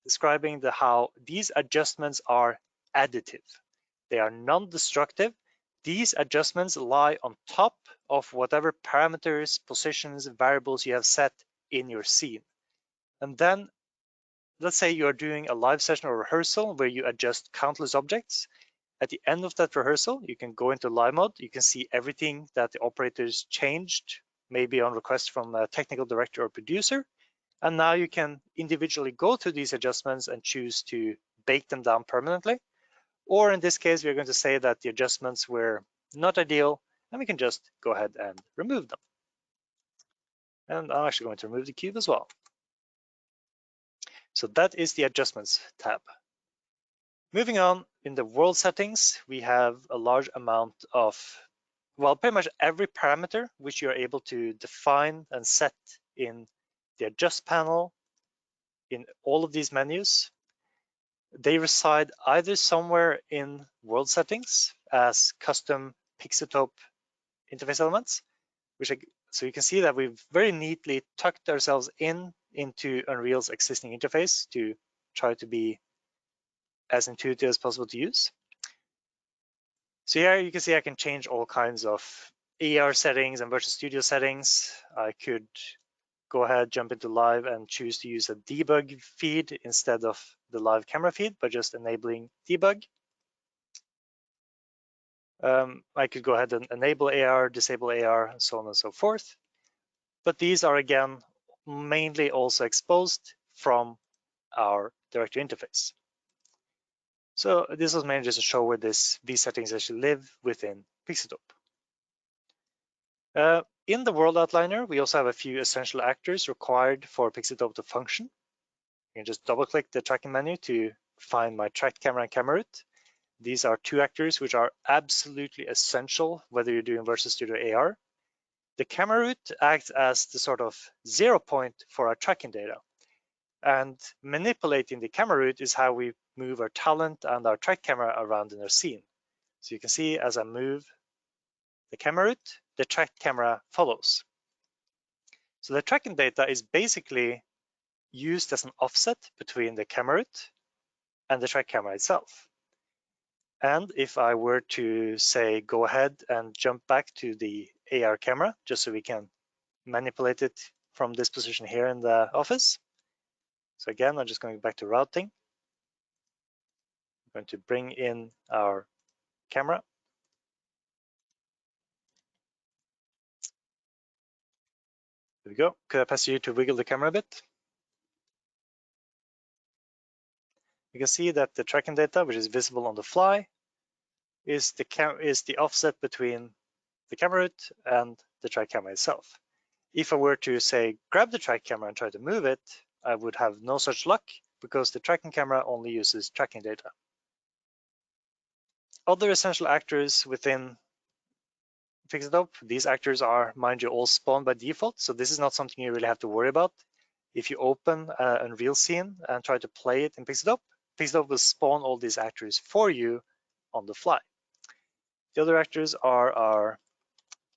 describing how these adjustments are additive. They are non-destructive. These adjustments lie on top of whatever parameters, positions, variables you have set in your scene. And then let's say you're doing a live session or rehearsal where you adjust countless objects. At the end of that rehearsal, you can go into live mode. You can see everything that the operators changed, maybe on request from a technical director or producer. And now you can individually go through these adjustments and choose to bake them down permanently. Or in this case, we're going to say that the adjustments were not ideal, and we can just go ahead and remove them. And I'm actually going to remove the cube as well. So that is the adjustments tab. Moving on, in the world settings, we have a large amount of, well, pretty much every parameter which you're able to define and set in the adjust panel in all of these menus. They reside either somewhere in world settings as custom Pixitope interface elements, so you can see that we've very neatly tucked ourselves into Unreal's existing interface to try to be as intuitive as possible to use. So here you can see I can change all kinds of AR settings and Virtual Studio settings. I could go ahead, jump into live and choose to use a debug feed instead of the live camera feed by just enabling debug. I could go ahead and enable AR, disable AR, and so on and so forth. But these are, again, mainly also exposed from our directory interface. So this was mainly just to show where these settings actually live within Pixitope. In the world outliner, we also have a few essential actors required for Pixitope to function. You can just double click the tracking menu to find my tracked camera and camera root. These are two actors which are absolutely essential whether you're doing Virtual Studio AR. The camera root acts as the sort of 0 point for our tracking data. And manipulating the camera root is how we move our talent and our track camera around in our scene. So you can see as I move the camera root, the track camera follows. So the tracking data is basically used as an offset between the camera root and the track camera itself. And if I were to say, go ahead and jump back to the AR camera, just so we can manipulate it from this position here in the office, So again, I'm just going back to routing. I'm going to bring in our camera. There we go. Could I pass you to wiggle the camera a bit? You can see that the tracking data, which is visible on the fly, is the offset between the camera root and the track camera itself. If I were to say grab the track camera and try to move it, I would have no such luck because the tracking camera only uses tracking data. Other essential actors within Pixeldope, these actors are, mind you, all spawned by default, so this is not something you really have to worry about. If you open an Unreal scene and try to play it in Pixeldope, Pixeldope will spawn all these actors for you on the fly. The other actors are our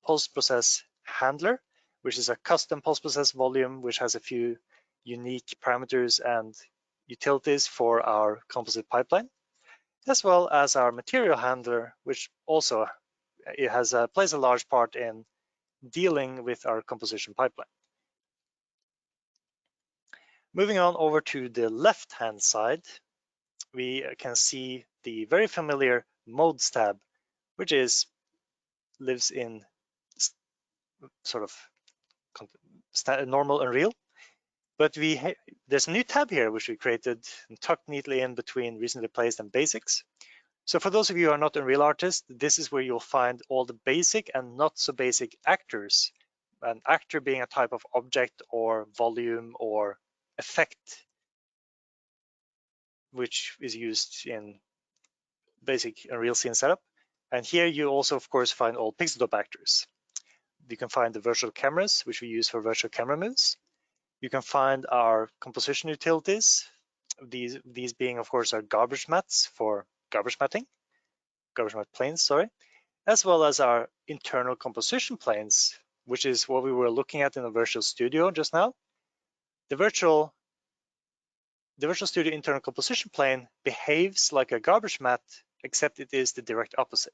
post-process handler, which is a custom post-process volume, which has a few unique parameters and utilities for our composite pipeline, as well as our material handler, which also plays a large part in dealing with our composition pipeline. Moving on over to the left-hand side, we can see the very familiar modes tab, which lives in sort of normal Unreal. But there's a new tab here which we created and tucked neatly in between recently placed and basics. So for those of you who are not Unreal artists, this is where you'll find all the basic and not so basic actors. An actor being a type of object or volume or effect, which is used in basic Unreal scene setup. And here you also, of course, find all Pixeldope actors. You can find the virtual cameras, which we use for virtual camera moves. You can find our composition utilities, these being, of course, our garbage mats for garbage mat planes, sorry, as well as our internal composition planes, which is what we were looking at in the Virtual Studio just now. The Virtual Studio internal composition plane behaves like a garbage mat, except it is the direct opposite.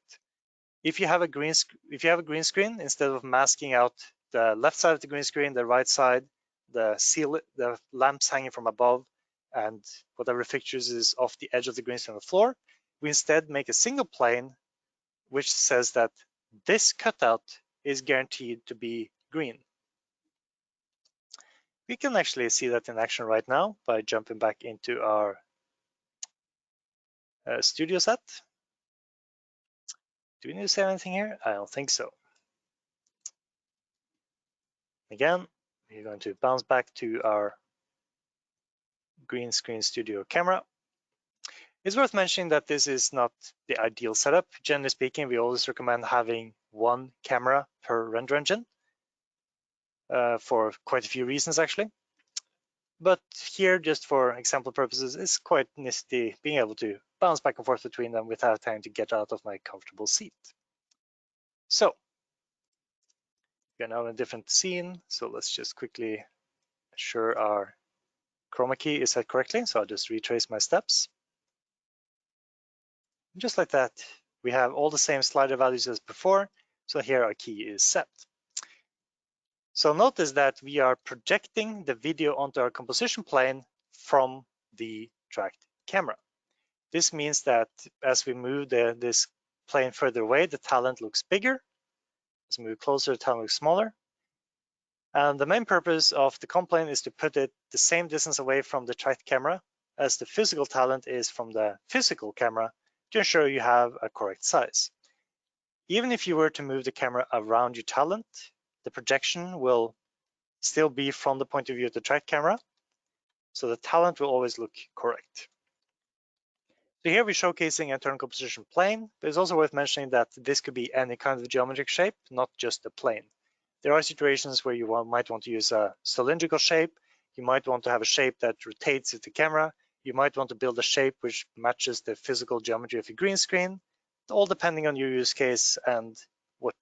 If you have a green screen, instead of masking out the left side of the green screen, the right side, the lamps hanging from above, and whatever fixtures is off the edge of the green screen on the floor, we instead make a single plane which says that this cutout is guaranteed to be green. We can actually see that in action right now by jumping back into our studio set. Do we need to say anything here? I don't think so. Again, we're going to bounce back to our green screen studio camera. It's worth mentioning that this is not the ideal setup. Generally speaking, we always recommend having one camera per render engine for quite a few reasons, actually. But here, just for example purposes, it's quite nifty being able to bounce back and forth between them without having to get out of my comfortable seat. So we're now in a different scene. So let's just quickly ensure our chroma key is set correctly. So I'll just retrace my steps. And just like that, we have all the same slider values as before. So here our key is set. So notice that we are projecting the video onto our composition plane from the tracked camera. This means that as we move this plane further away, the talent looks bigger. As we move closer, the talent looks smaller. And the main purpose of the comp plane is to put it the same distance away from the tracked camera as the physical talent is from the physical camera to ensure you have a correct size. Even if you were to move the camera around your talent, the projection will still be from the point of view of the tracked camera. So the talent will always look correct. So here we're showcasing an internal composition plane, but it's also worth mentioning that this could be any kind of geometric shape, not just a plane. There are situations where you might want to use a cylindrical shape. You might want to have a shape that rotates with the camera. You might want to build a shape which matches the physical geometry of your green screen, all depending on your use case and what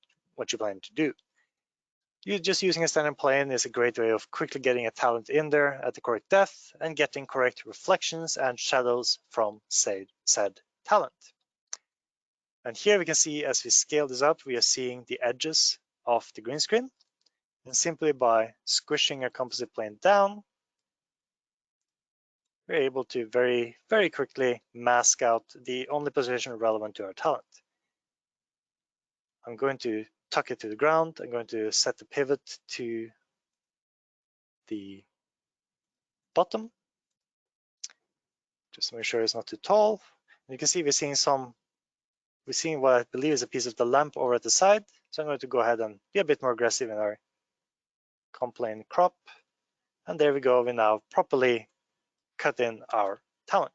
you plan to do. Just using a standard plane is a great way of quickly getting a talent in there at the correct depth and getting correct reflections and shadows from said talent. And here we can see as we scale this up, we are seeing the edges of the green screen. And simply by squishing a composite plane down, we're able to very, very quickly mask out the only position relevant to our talent. I'm going to tuck it to the ground. I'm going to set the pivot to the bottom, just to make sure it's not too tall. And you can see we're seeing what I believe is a piece of the lamp over at the side. So I'm going to go ahead and be a bit more aggressive in our comp plane crop. And there we go, we now properly cut in our talent.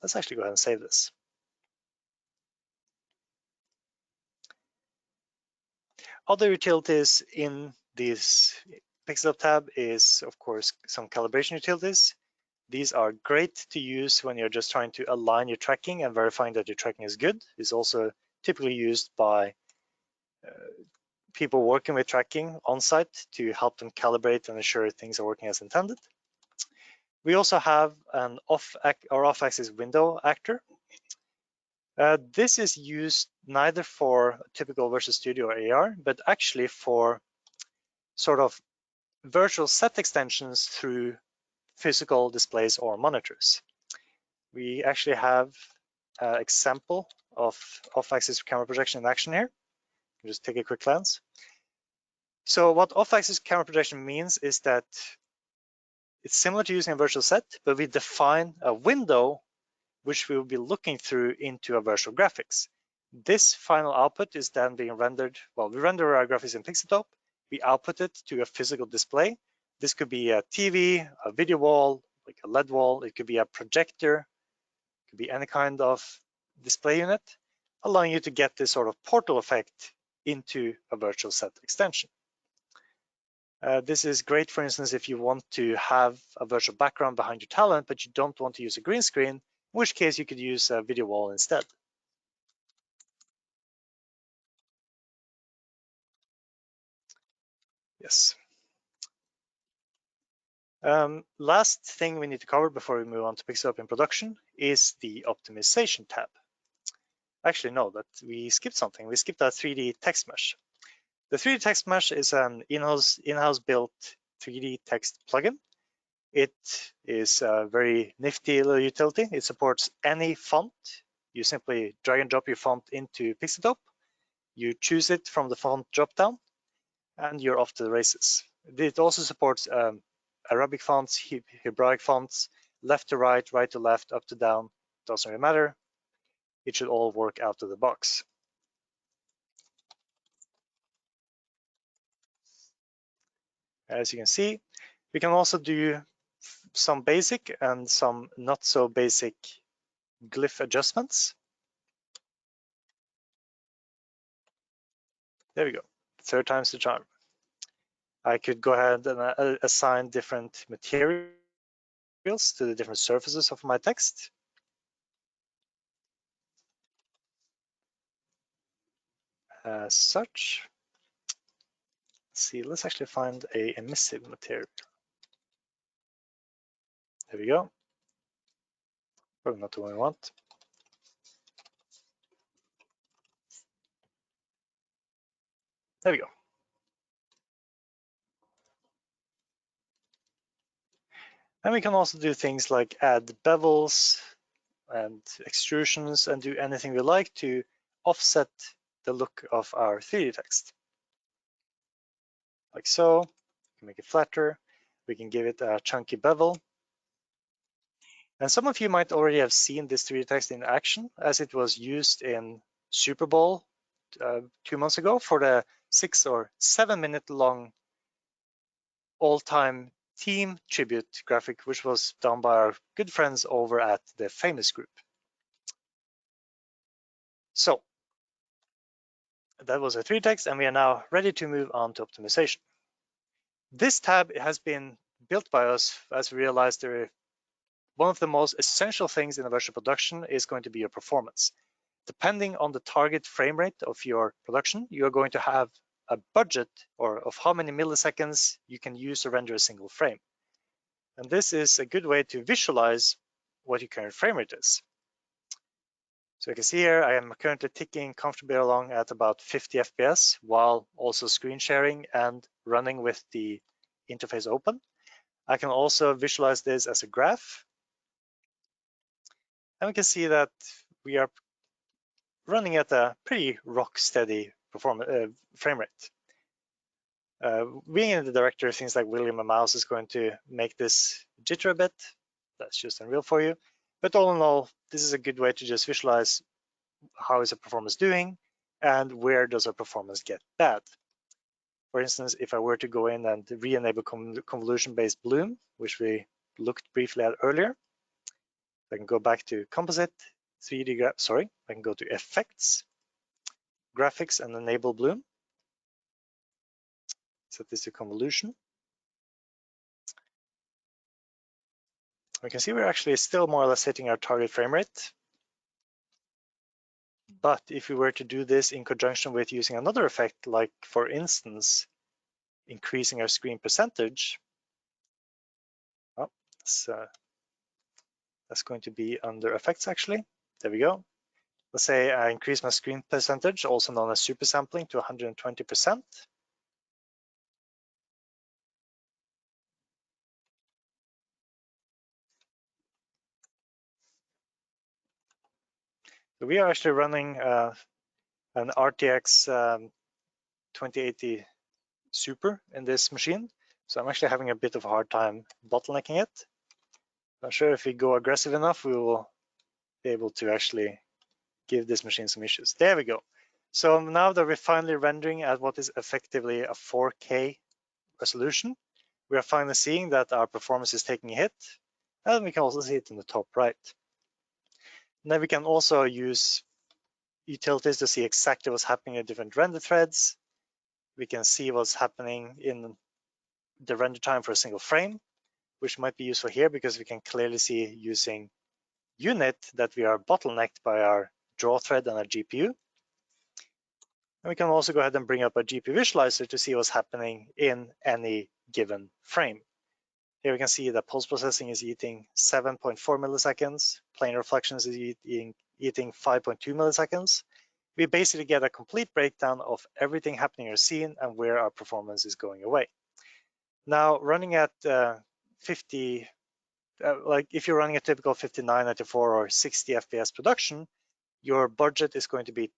Let's actually go ahead and save this. Other utilities in this Pixel tab is, of course, some calibration utilities. These are great to use when you're just trying to align your tracking and verifying that your tracking is good. It's also typically used by people working with tracking on site to help them calibrate and ensure things are working as intended. We also have an off-axis window actor. This is used neither for typical Visual Studio or AR, but actually for sort of virtual set extensions through physical displays or monitors. We actually have an example of off-axis camera projection in action here. Just take a quick glance. So what off-axis camera projection means is that it's similar to using a virtual set, but we define a window which we will be looking through into a virtual graphics. This final output is then being rendered, well, we render our graphics in Pixeltope, we output it to a physical display. This could be a TV, a video wall, like a LED wall, it could be a projector, it could be any kind of display unit, allowing you to get this sort of portal effect into a virtual set extension. This is great, for instance, if you want to have a virtual background behind your talent, but you don't want to use a green screen, in which case you could use a video wall instead. Yes. Last thing we need to cover before we move on to Pixeltope in production is the optimization tab. Actually, no, that we skipped something. We skipped our 3D text mesh. The 3D text mesh is an in-house built 3D text plugin. It is a very nifty little utility. It supports any font. You simply drag and drop your font into Pixeltope. You choose it from the font dropdown, and you're off to the races. It also supports Arabic fonts, Hebraic fonts, left to right, right to left, up to down. Doesn't really matter. It should all work out of the box. As you can see, we can also do some basic and some not so basic glyph adjustments. There we go, third time's the charm. I could go ahead and assign different materials to the different surfaces of my text. As such, let's see, let's actually find a emissive material. There we go. Probably not the one we want. There we go. And we can also do things like add bevels and extrusions and do anything we like to offset the look of our 3D text. Like so, we can make it flatter. We can give it a chunky bevel. And some of you might already have seen this 3D text in action as it was used in Super Bowl 2 months ago for the 6 or 7 minute long all-time team tribute graphic, which was done by our good friends over at the Famous Group. So that was a 3D text, and we are now ready to move on to optimization. This tab has been built by us as we realized one of the most essential things in a virtual production is going to be your performance. Depending on the target frame rate of your production, you are going to have a budget or of how many milliseconds you can use to render a single frame. And this is a good way to visualize what your current frame rate is. So you can see here, I am currently ticking comfortably along at about 50 FPS while also screen sharing and running with the interface open. I can also visualize this as a graph. And we can see that we are running at a pretty rock steady frame rate. Being in the directory, things like William and Mouse is going to make this jitter a bit. That's just Unreal for you. But all in all, this is a good way to just visualize how is the performance doing and where does our performance get bad. For instance, if I were to go in and re-enable convolution-based bloom, which we looked briefly at earlier, I can go back to composite, 3D, I can go to effects, graphics, and enable bloom. Set this to convolution. We can see we're actually still more or less hitting our target frame rate. But if we were to do this in conjunction with using another effect, like for instance, increasing our screen percentage, oh, that's going to be under effects actually. There we go. Let's say I increase my screen percentage, also known as super sampling, to 120%. So we are actually running an RTX 2080 Super in this machine. So I'm actually having a bit of a hard time bottlenecking it. Not sure if we go aggressive enough, we will be able to actually give this machine some issues. There we go. So now that we're finally rendering at what is effectively a 4K resolution, we are finally seeing that our performance is taking a hit. And we can also see it in the top right. And then we can also use utilities to see exactly what's happening in different render threads. We can see what's happening in the render time for a single frame, which might be useful here because we can clearly see using unit that we are bottlenecked by our draw thread and our GPU. And we can also go ahead and bring up a GPU visualizer to see what's happening in any given frame. Here we can see that post-processing is eating 7.4 milliseconds, plane reflections is eating 5.2 milliseconds. We basically get a complete breakdown of everything happening in our scene and where our performance is going away. Now, running at 50, like if you're running a typical 59, 94, or 60 FPS production, your budget is going to be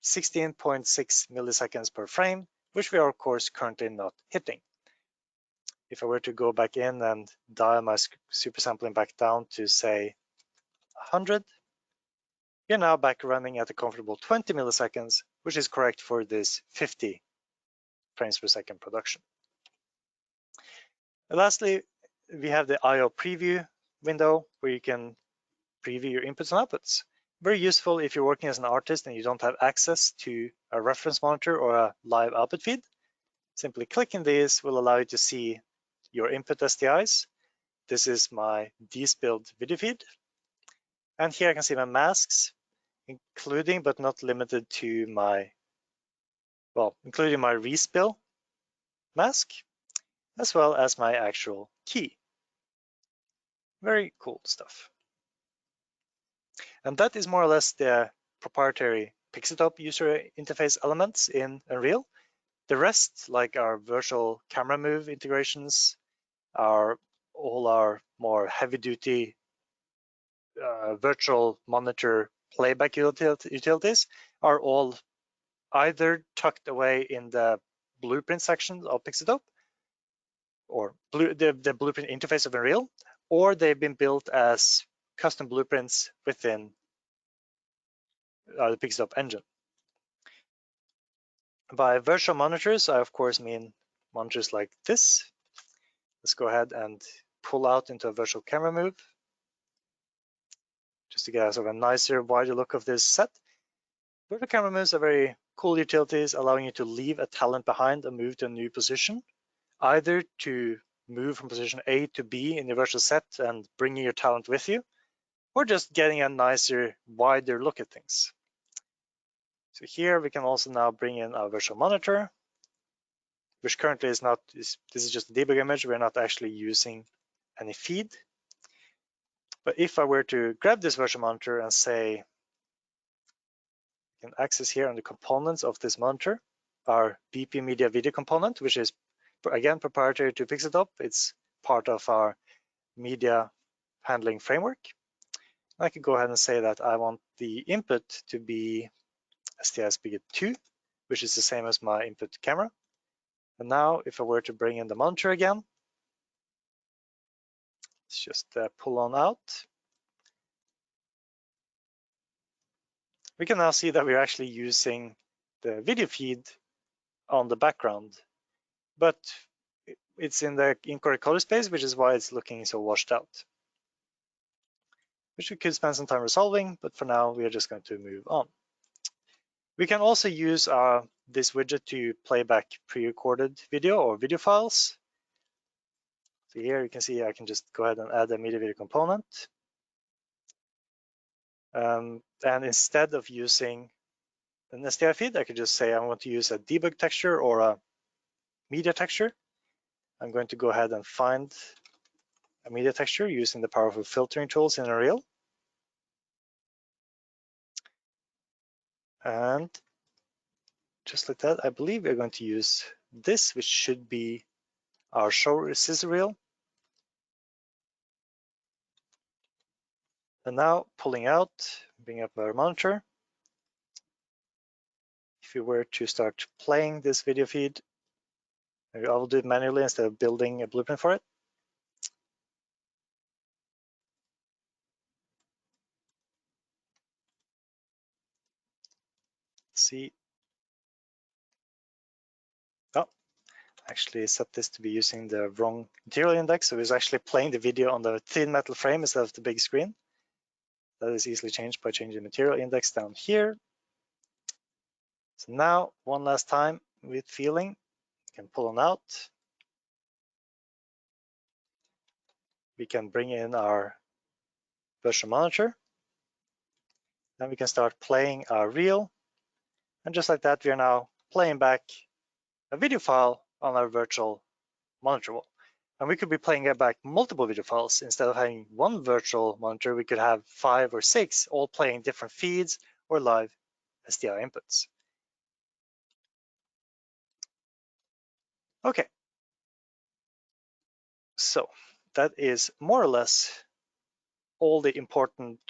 16.6 milliseconds per frame, which we are of course currently not hitting. If I were to go back in and dial my super sampling back down to say 100, you're now back running at a comfortable 20 milliseconds, which is correct for this 50 frames per second production. And lastly, we have the IO preview window where you can preview your inputs and outputs. Very useful if you're working as an artist and you don't have access to a reference monitor or a live output feed. Simply clicking these will allow you to see your input SDIs. This is my despilled video feed. And here I can see my masks, including but not limited to my, including my respill mask, as well as my actual key. Very cool stuff. And that is more or less the proprietary Pixeltop user interface elements in Unreal. The rest, like our virtual camera move integrations, all our more heavy-duty virtual monitor playback utilities, are all either tucked away in the blueprint section of Pixeltop, or the blueprint interface of Unreal, or they've been built as custom blueprints within the Pixeltop engine. By virtual monitors, I of course mean monitors like this. Let's go ahead and pull out into a virtual camera move, just to get a sort of a nicer, wider look of this set. Virtual camera moves are very cool utilities, allowing you to leave a talent behind and move to a new position, either to move from position A to B in your virtual set and bringing your talent with you, or just getting a nicer, wider look at things. So here we can also now bring in our virtual monitor, which currently is not, this is just a debug image. We're not actually using any feed. But if I were to grab this virtual monitor and say, can access here on the components of this monitor, our BP Media Video component, which is again proprietary to Pixeltop. It's part of our media handling framework. I could go ahead and say that I want the input to be STI spigot 2, which is the same as my input camera. And now if I were to bring in the monitor again, let's just pull on out. We can now see that we're actually using the video feed on the background, but it's in the incorrect color space, which is why it's looking so washed out, which we could spend some time resolving, but for now we are just going to move on. We can also use this widget to play back pre-recorded video or video files. So here you can see I can just go ahead and add a media video component. And instead of using an STI feed, I could just say I want to use a debug texture or a media texture. I'm going to go ahead and find a media texture using the powerful filtering tools in Unreal. And just like that, I believe we're going to use this, which should be our show scissor reel. And now pulling out, bring up our monitor. If you were to start playing this video feed, I will do it manually instead of building a blueprint for it. See. Oh, actually set this to be using the wrong material index. So it's actually playing the video on the thin metal frame instead of the big screen. That is easily changed by changing the material index down here. So now, one last time with feeling, we can pull on out. We can bring in our virtual monitor. Then we can start playing our reel. And just like that, we are now playing back a video file on our virtual monitor wall. And we could be playing back multiple video files. Instead of having one virtual monitor, we could have 5 or 6 all playing different feeds or live SDI inputs. Okay. So that is more or less all the important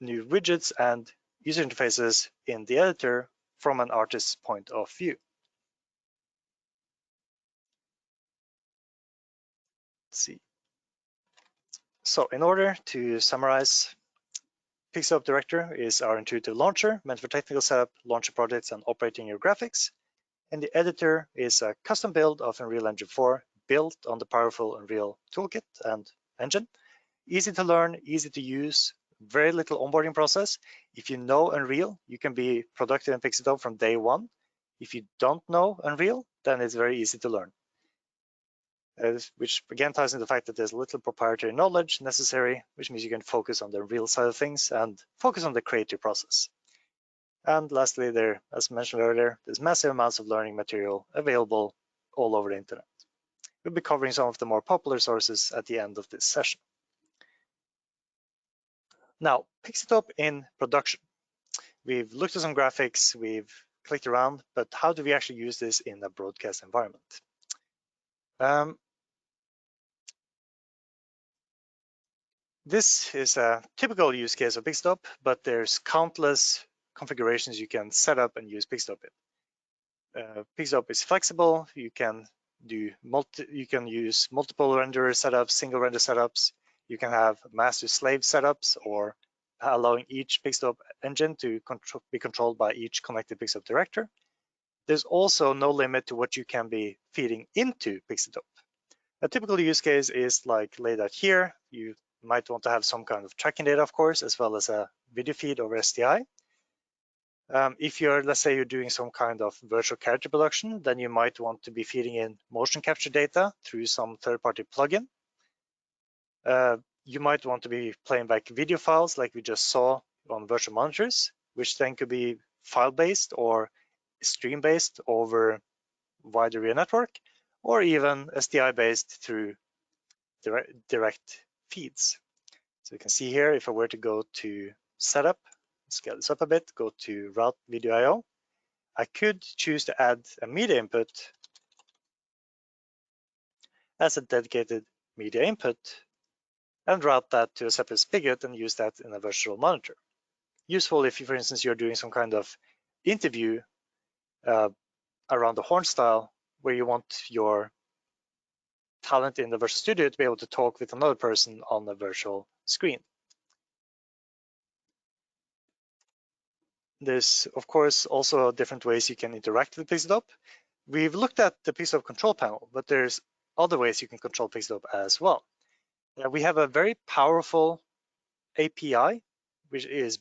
new widgets and user interfaces in the editor from an artist's point of view. Let's see. So in order to summarize, Pixel Director is our intuitive launcher meant for technical setup, launching projects, and operating your graphics. And the editor is a custom build of Unreal Engine 4 built on the powerful Unreal toolkit and engine. Easy to learn, easy to use, very little onboarding process. If you know Unreal, you can be productive in Pixel from day one. If you don't know Unreal, then it's very easy to learn. Which again ties into the fact that there's little proprietary knowledge necessary, which means you can focus on the real side of things and focus on the creative process. And lastly, there, as mentioned earlier, there's massive amounts of learning material available all over the internet. We'll be covering some of the more popular sources at the end of this session. Now, Pixeltop in production. We've looked at some graphics, we've clicked around, but how do we actually use this in a broadcast environment? This is a typical use case of Pixeltop, but there's countless configurations you can set up and use Pixeltop in. Pixeltop is flexible. You can use multiple renderer setups, single render setups. You can have master-slave setups, or allowing each Pixeltop engine to be controlled by each connected Pixeltop director. There's also no limit to what you can be feeding into Pixeltop. A typical use case is like laid out here. You might want to have some kind of tracking data, of course, as well as a video feed over STI. If let's say you're doing some kind of virtual character production, then you might want to be feeding in motion capture data through some third-party plugin. You might want to be playing back video files like we just saw on virtual monitors, which then could be file-based or stream-based over wide area network, or even STI-based through direct feeds. So you can see here, if I were to go to setup, scale this up a bit, go to route video IO, I could choose to add a media input as a dedicated media input, and route that to a separate spigot and use that in a virtual monitor. Useful if, for instance, you're doing some kind of interview around the horn style where you want your talent in the virtual studio to be able to talk with another person on the virtual screen. There's, of course, also different ways you can interact with Pixelop. We've looked at the Pixelop control panel, but there's other ways you can control Pixelop as well. We have a very powerful API, which is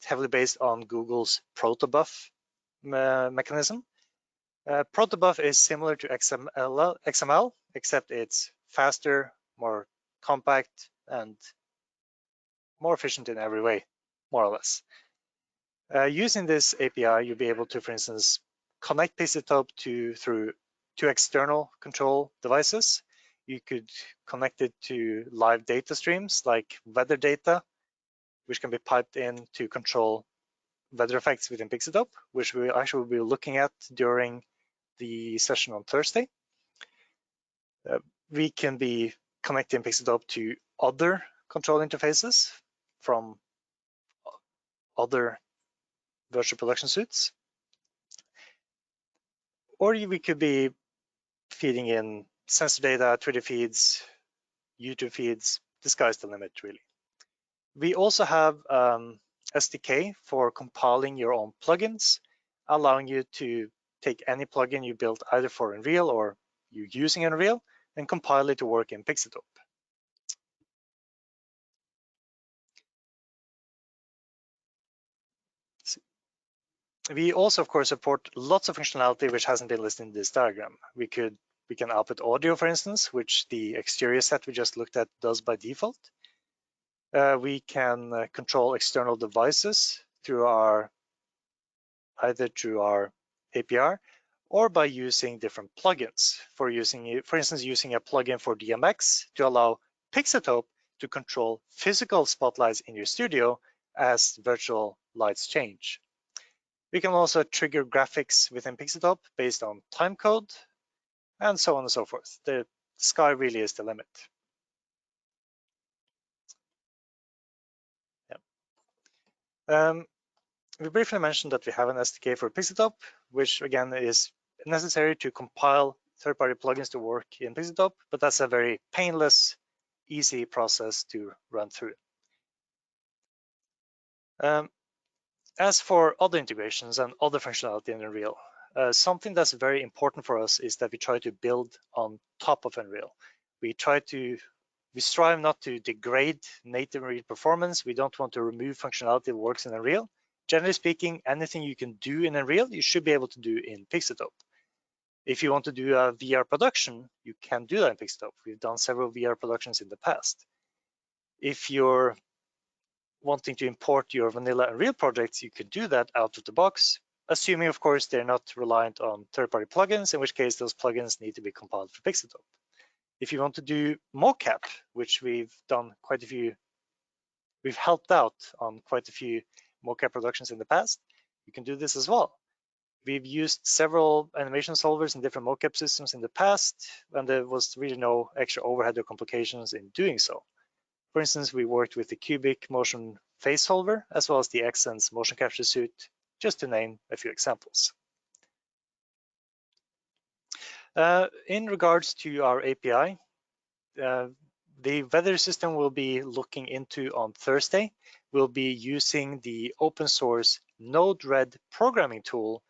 heavily based on Google's protobuf mechanism. Protobuf is similar to XML, except it's faster, more compact, and more efficient in every way, more or less. Using this API, you'll be able to, for instance, connect Pixelop through two external control devices. You could connect it to live data streams like weather data, which can be piped in to control weather effects within Pixelop, which we actually will be looking at during the session on Thursday. We can be connecting Pixelop to other control interfaces from other virtual production suites. Or we could be feeding in sensor data, Twitter feeds, YouTube feeds. The sky's the limit, really. We also have SDK for compiling your own plugins, allowing you to take any plugin you built either for Unreal or you're using Unreal and compile it to work in Pixelop. We also, of course, support lots of functionality which hasn't been listed in this diagram. We can output audio, for instance, which the exterior set we just looked at does by default. We can control external devices either through our API or by using different plugins. For instance, using a plugin for DMX to allow Pixelop to control physical spotlights in your studio as virtual lights change. We can also trigger graphics within Pixelop based on timecode and so on and so forth. The sky really is the limit. Yeah. We briefly mentioned that we have an SDK for Pixelop, which again is necessary to compile third-party plugins to work in Pixelop, but that's a very painless, easy process to run through. As for other integrations and other functionality in Unreal, something that's very important for us is that we try to build on top of Unreal. We strive not to degrade native Unreal performance. We don't want to remove functionality that works in Unreal. Generally speaking, anything you can do in Unreal, you should be able to do in Pixelop. If you want to do a VR production, you can do that in Pixelop. We've done several VR productions in the past. If you're wanting to import your vanilla Unreal projects, you could do that out of the box, assuming, of course, they're not reliant on third-party plugins, in which case those plugins need to be compiled for Pixelop. If you want to do mocap, which we've helped out on quite a few mocap productions in the past, you can do this as well. We've used several animation solvers in different mocap systems in the past, and there was really no extra overhead or complications in doing so. For instance, we worked with the Cubic motion face solver, as well as the Xsense motion capture suite, just to name a few examples. In regards to our API, the weather system we'll be looking into on Thursday will be using the open source Node-RED programming tool,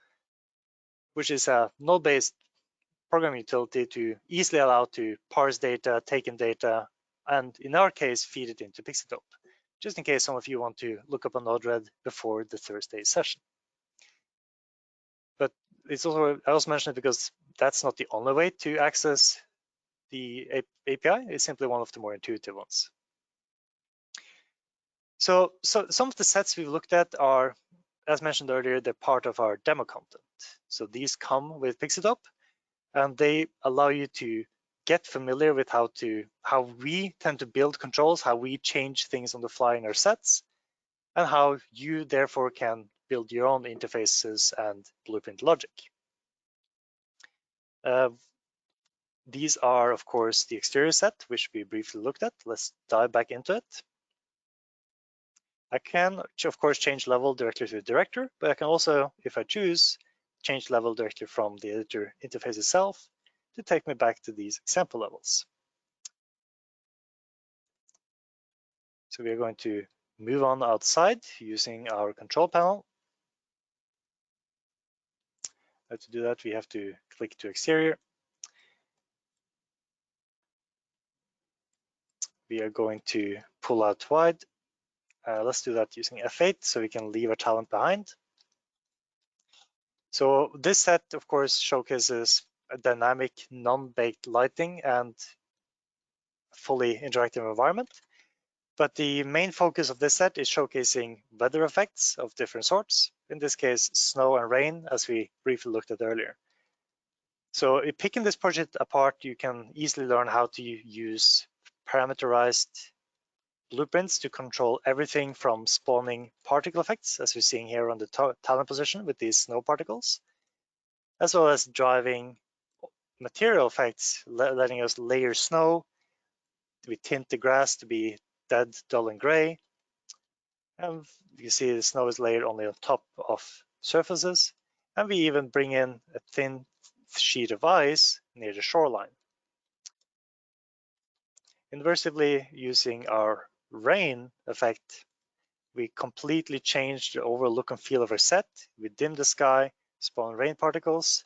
which is a node-based programming utility to easily allow to parse data, take in data, and in our case, feed it into Pixelop, just in case some of you want to look up on Node-RED before the Thursday session. But I also mentioned it because that's not the only way to access the API. It's simply one of the more intuitive ones. So some of the sets we've looked at are, as mentioned earlier, they're part of our demo content. So these come with Pixelop, and they allow you to get familiar with how we tend to build controls, how we change things on the fly in our sets, and how you therefore can build your own interfaces and blueprint logic. These are, of course, the exterior set, which we briefly looked at. Let's dive back into it. I can, of course, change level directly to the director, but I can also, if I choose, change level directly from the editor interface itself to take me back to these example levels. So we are going to move on outside using our control panel. To do that, we have to click to exterior. We are going to pull out wide. Let's do that using F8 so we can leave our talent behind. So this set, of course, showcases a dynamic, non-baked lighting and fully interactive environment. But the main focus of this set is showcasing weather effects of different sorts, in this case, snow and rain, as we briefly looked at earlier. So picking this project apart, you can easily learn how to use parameterized blueprints to control everything from spawning particle effects, as we're seeing here on the talent position with these snow particles, as well as driving material effects, letting us layer snow. We tint the grass to be dead, dull, and gray. And you see the snow is layered only on top of surfaces. And we even bring in a thin sheet of ice near the shoreline. Inversely, using our rain effect, we completely change the overall look and feel of our set. We dim the sky, spawn rain particles,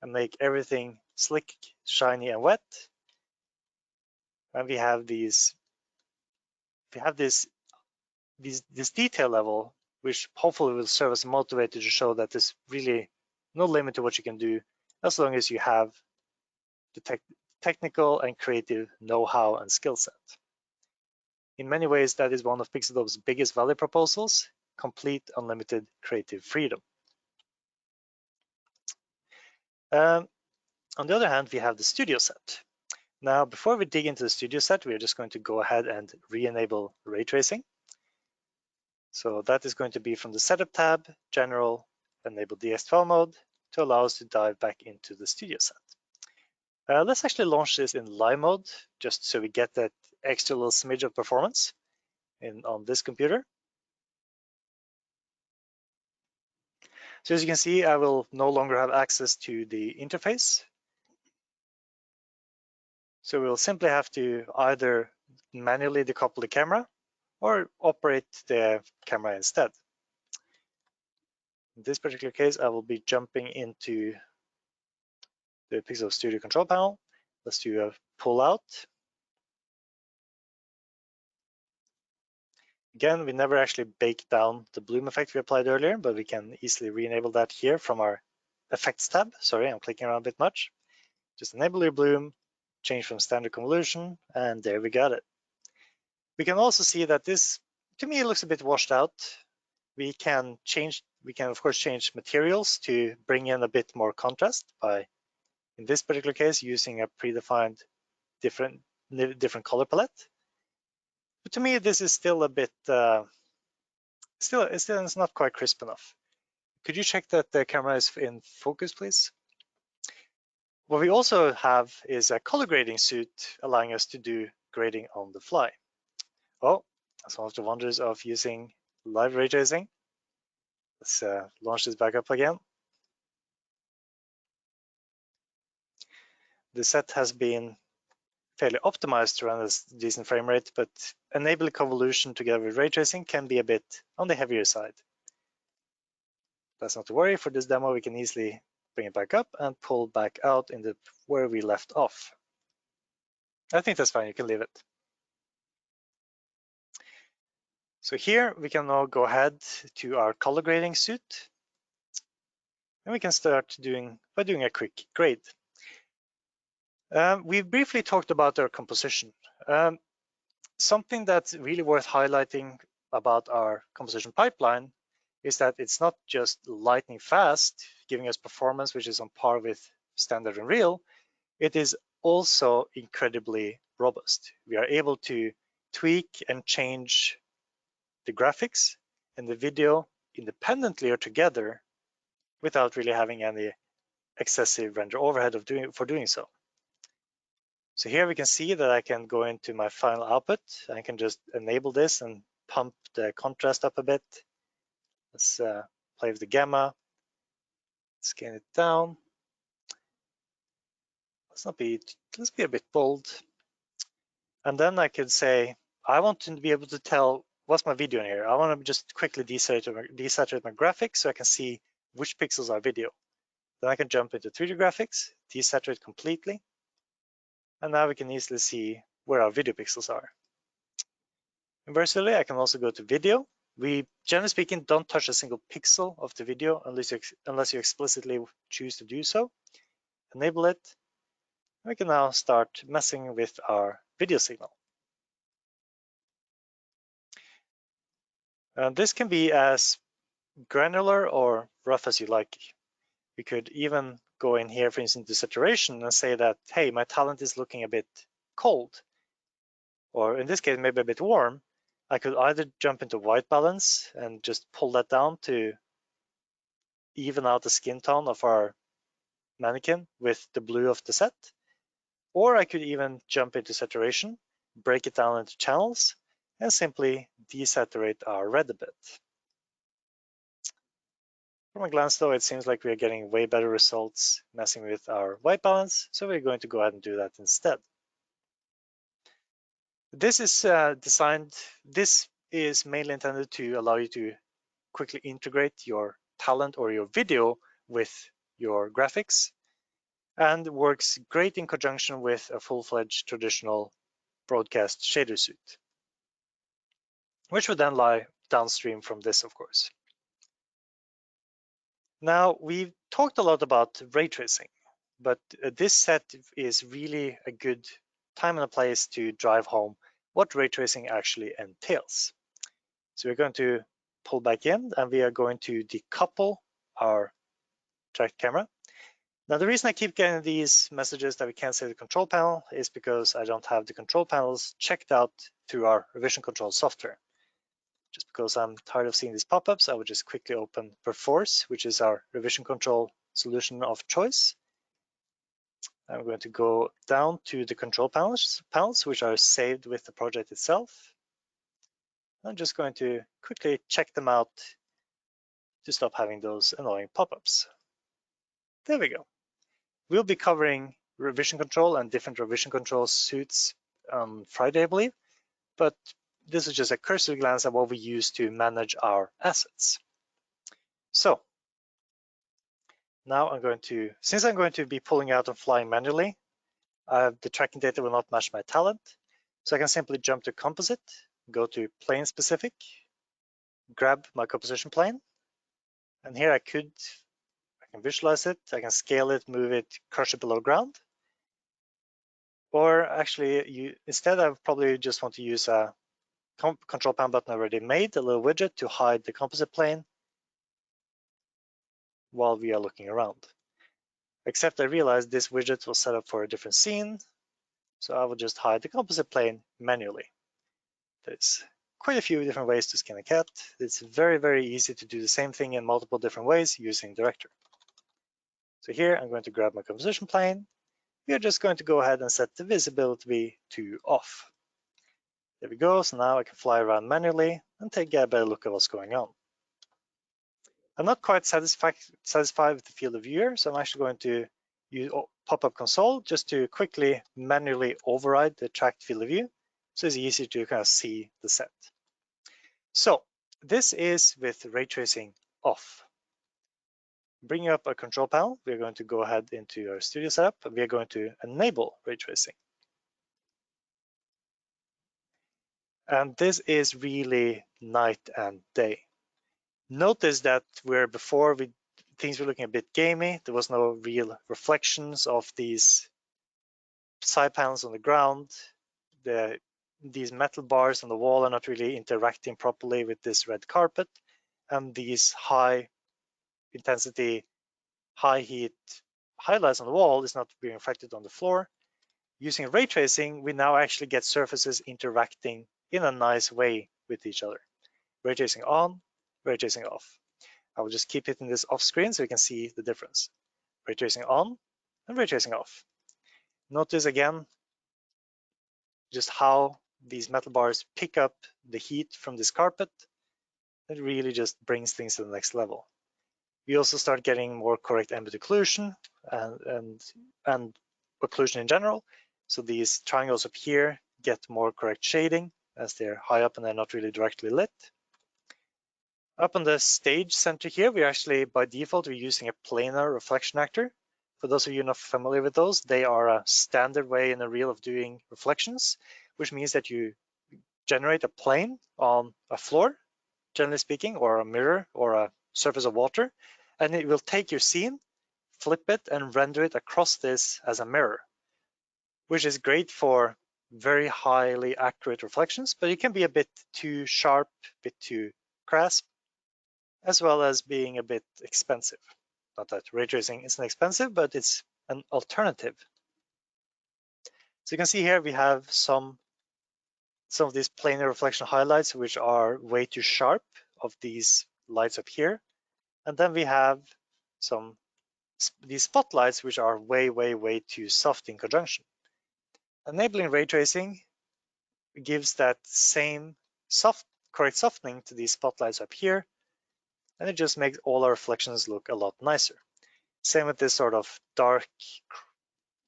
and make everything slick, shiny, and wet. And we have this detail level, which hopefully will serve as a motivator to show that there's really no limit to what you can do as long as you have the technical and creative know-how and skill set. In many ways, that is one of Pixeldope's biggest value proposals: complete unlimited creative freedom. On the other hand, we have the studio set. Now, before we dig into the studio set, we are just going to go ahead and re-enable ray tracing. So that is going to be from the Setup tab, General, Enable DX12 mode to allow us to dive back into the studio set. Let's actually launch this in live mode, just so we get that extra little smidge of performance on this computer. So as you can see, I will no longer have access to the interface. So we'll simply have to either manually decouple the camera or operate the camera instead. In this particular case, I will be jumping into the Pixel Studio control panel. Let's do a pull out. Again, we never actually baked down the bloom effect we applied earlier, but we can easily re-enable that here from our effects tab. Sorry, I'm clicking around a bit much. Just enable your bloom, change from standard convolution, and there we got it. We can also see that this, to me, it looks a bit washed out. We can of course change materials to bring in a bit more contrast by, in this particular case, using a predefined different color palette. But to me, this is still a bit, it's not quite crisp enough. Could you check that the camera is in focus, please? What we also have is a color grading suite allowing us to do grading on the fly. Oh, that's one of the wonders of using live ray tracing. Let's launch this back up again. The set has been fairly optimized to run at a decent frame rate, but enabling convolution together with ray tracing can be a bit on the heavier side. That's not to worry. For this demo, we can easily bring it back up and pull back out in where we left off. I think that's fine. You can leave it. So here we can now go ahead to our color grading suite, and we can start by doing a quick grade. We briefly talked about our composition. Something that's really worth highlighting about our composition pipeline is that it's not just lightning fast, giving us performance which is on par with standard and real. It is also incredibly robust. We are able to tweak and change the graphics and the video independently or together without really having any excessive render overhead for doing so. So here we can see that I can go into my final output. I can just enable this and pump the contrast up a bit. Let's play with the gamma, scan it down. Let's be a bit bold. And then I could say, I want to be able to tell what's my video in here. I want to just quickly desaturate my graphics so I can see which pixels are video. Then I can jump into 3D graphics, desaturate completely. And now we can easily see where our video pixels are. Inversely, I can also go to video. We, generally speaking, don't touch a single pixel of the video unless you explicitly choose to do so. Enable it. We can now start messing with our video signal. This can be as granular or rough as you like. We could even go in here, for instance, to saturation and say that, hey, my talent is looking a bit cold, or in this case, maybe a bit warm. I could either jump into white balance and just pull that down to even out the skin tone of our mannequin with the blue of the set, or I could even jump into saturation, break it down into channels, and simply desaturate our red a bit. From a glance though, it seems like we're getting way better results messing with our white balance, so we're going to go ahead and do that instead. This is this is mainly intended to allow you to quickly integrate your talent or your video with your graphics, and works great in conjunction with a full-fledged traditional broadcast shader suite, which would then lie downstream from this, of course. Now, we've talked a lot about ray tracing, but this set is really a good time and a place to drive home what ray tracing actually entails. So we're going to pull back in and we are going to decouple our tracked camera. Now, the reason I keep getting these messages that we can't see the control panel is because I don't have the control panels checked out through our revision control software. Just because I'm tired of seeing these pop-ups, I would just quickly open Perforce, which is our revision control solution of choice. I'm going to go down to the control panels which are saved with the project itself. I'm just going to quickly check them out to stop having those annoying pop-ups. There we go. We'll be covering revision control and different revision control suites on Friday, I believe, but this is just a cursory glance at what we use to manage our assets. So now since I'm going to be pulling out and flying manually, the tracking data will not match my talent. So I can simply jump to composite, go to plane specific, grab my composition plane, and here I can visualize it, I can scale it, move it, crush it below ground. Or actually, instead I probably just want to use a control panel button already made, a little widget to hide the composite plane while we are looking around. Except I realized this widget was set up for a different scene, so I will just hide the composite plane manually. There's quite a few different ways to skin a cat. It's very, very easy to do the same thing in multiple different ways using Director. So here I'm going to grab my composition plane. We are just going to go ahead and set the visibility to off. There we go. So now I can fly around manually and get a better look at what's going on. I'm not quite satisfied with the field of view, so I'm actually going to use pop-up console just to quickly manually override the tracked field of view, so it's easy to kind of see the set. So this is with ray tracing off. Bringing up our control panel, we're going to go ahead into our studio setup and we're going to enable ray tracing. And this is really night and day. Notice that where before things were looking a bit gamey, there was no real reflections of these side panels on the ground. These metal bars on the wall are not really interacting properly with this red carpet, and these high intensity, high heat highlights on the wall is not being reflected on the floor. Using ray tracing, we now actually get surfaces interacting in a nice way with each other. Ray tracing on, ray tracing off. I will just keep hitting this off screen so you can see the difference. Ray tracing on and ray tracing off. Notice again, just how these metal bars pick up the heat from this carpet. It really just brings things to the next level. We also start getting more correct ambient occlusion and occlusion in general. So these triangles up here get more correct shading as they're high up and they're not really directly lit. Up on the stage center here, we're actually, by default, we're using a planar reflection actor. For those of you not familiar with those, they are a standard way in a reel of doing reflections, which means that you generate a plane on a floor, generally speaking, or a mirror or a surface of water, and it will take your scene, flip it, and render it across this as a mirror, which is great for very highly accurate reflections, but it can be a bit too sharp, a bit too crass, as well as being a bit expensive. Not that ray tracing isn't expensive, but it's an alternative. So you can see here we have some of these planar reflection highlights, which are way too sharp of these lights up here. And then we have these spotlights, which are way too soft in conjunction. Enabling ray tracing gives that same correct softening to these spotlights up here, and it just makes all our reflections look a lot nicer. Same with this sort of dark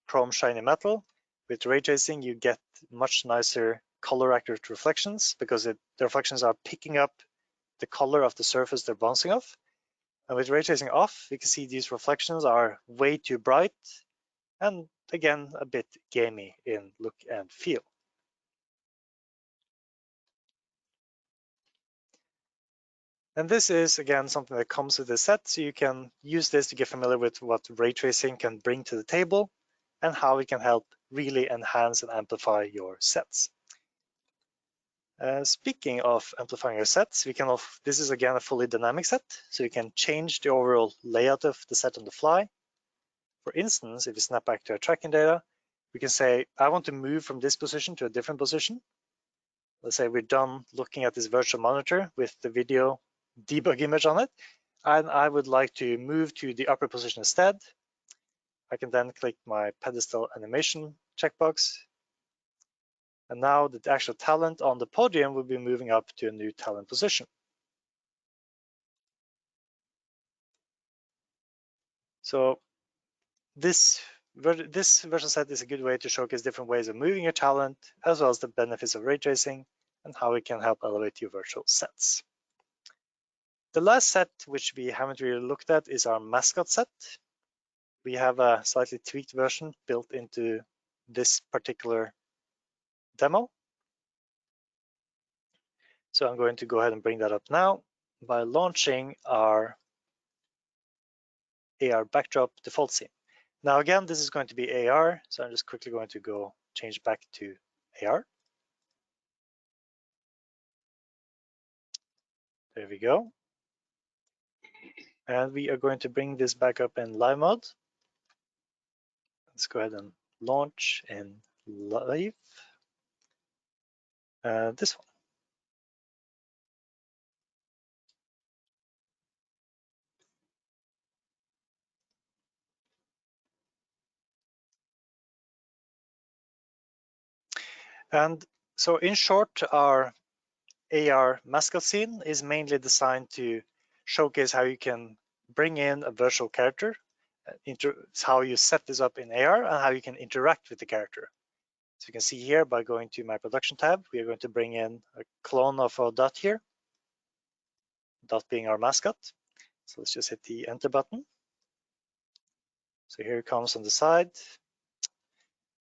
chrome shiny metal. With ray tracing, you get much nicer color accurate reflections because the reflections are picking up the color of the surface they're bouncing off. And with ray tracing off, you can see these reflections are way too bright and again, a bit gamey in look and feel. And this is, again, something that comes with the set, so you can use this to get familiar with what ray tracing can bring to the table and how it can help really enhance and amplify your sets. Speaking of amplifying your sets, this is again a fully dynamic set, so you can change the overall layout of the set on the fly. For instance, if you snap back to our tracking data, we can say, I want to move from this position to a different position. Let's say we're done looking at this virtual monitor with the video debug image on it, and I would like to move to the upper position instead. I can then click my pedestal animation checkbox. And now the actual talent on the podium will be moving up to a new talent position. So this virtual set is a good way to showcase different ways of moving your talent, as well as the benefits of ray tracing and how it can help elevate your virtual sets. The last set, which we haven't really looked at, is our mascot set. We have a slightly tweaked version built into this particular demo. So I'm going to go ahead and bring that up now by launching our AR backdrop default scene. Now again, this is going to be AR, so I'm just quickly going to go change back to AR. There we go. And we are going to bring this back up in live mode. Let's go ahead and launch in live. This one. And so in short, our AR mascot scene is mainly designed to showcase how you can bring in a virtual character, how you set this up in AR, and how you can interact with the character. So you can see here by going to my production tab, we are going to bring in a clone of a dot here, dot being our mascot. So let's just hit the enter button. So here it comes on the side.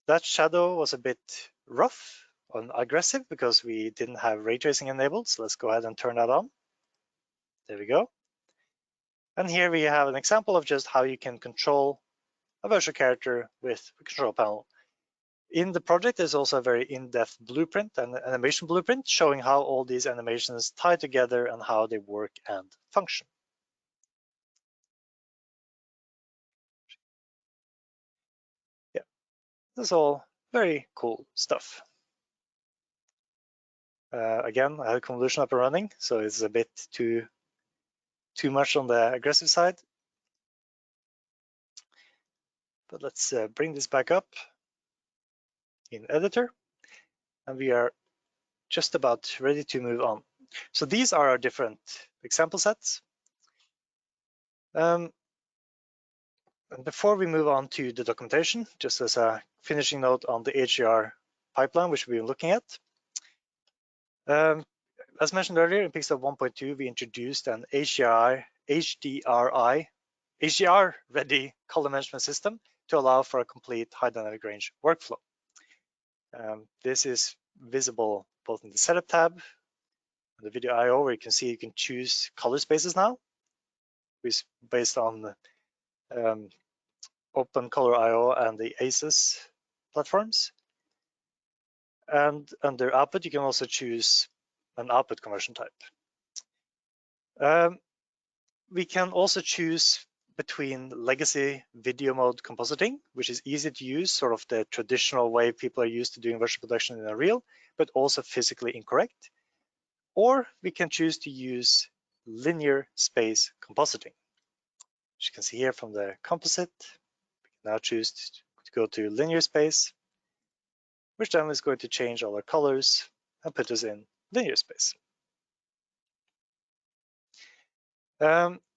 That shadow was a bit rough and aggressive because we didn't have ray tracing enabled. So let's go ahead and turn that on. There we go. And here we have an example of just how you can control a virtual character with a control panel. In the project, there's also a very in-depth blueprint, an animation blueprint, showing how all these animations tie together and how they work and function. Yeah, this is all very cool stuff. Again, I have convolution up and running, so it's a bit too much on the aggressive side. But let's bring this back up in editor. and we are just about ready to move on. So these are our different example sets. And before we move on to the documentation, just as a finishing note on the HDR pipeline, which we've been looking at. As mentioned earlier, in Pixel 1.2, we introduced an HDR-ready color management system to allow for a complete high dynamic range workflow. This is visible both in the setup tab, the video I/O, where you can see you can choose color spaces now, which is based on Open Color I/O and the ACES platforms. And under output, you can also choose an output conversion type. We can also choose between legacy video mode compositing, which is easy to use, sort of the traditional way people are used to doing virtual production in Unreal, but also physically incorrect. Or we can choose to use linear space compositing. As you can see here from the composite, we can now choose to go to linear space, which then is going to change all our colors and put us in linear space.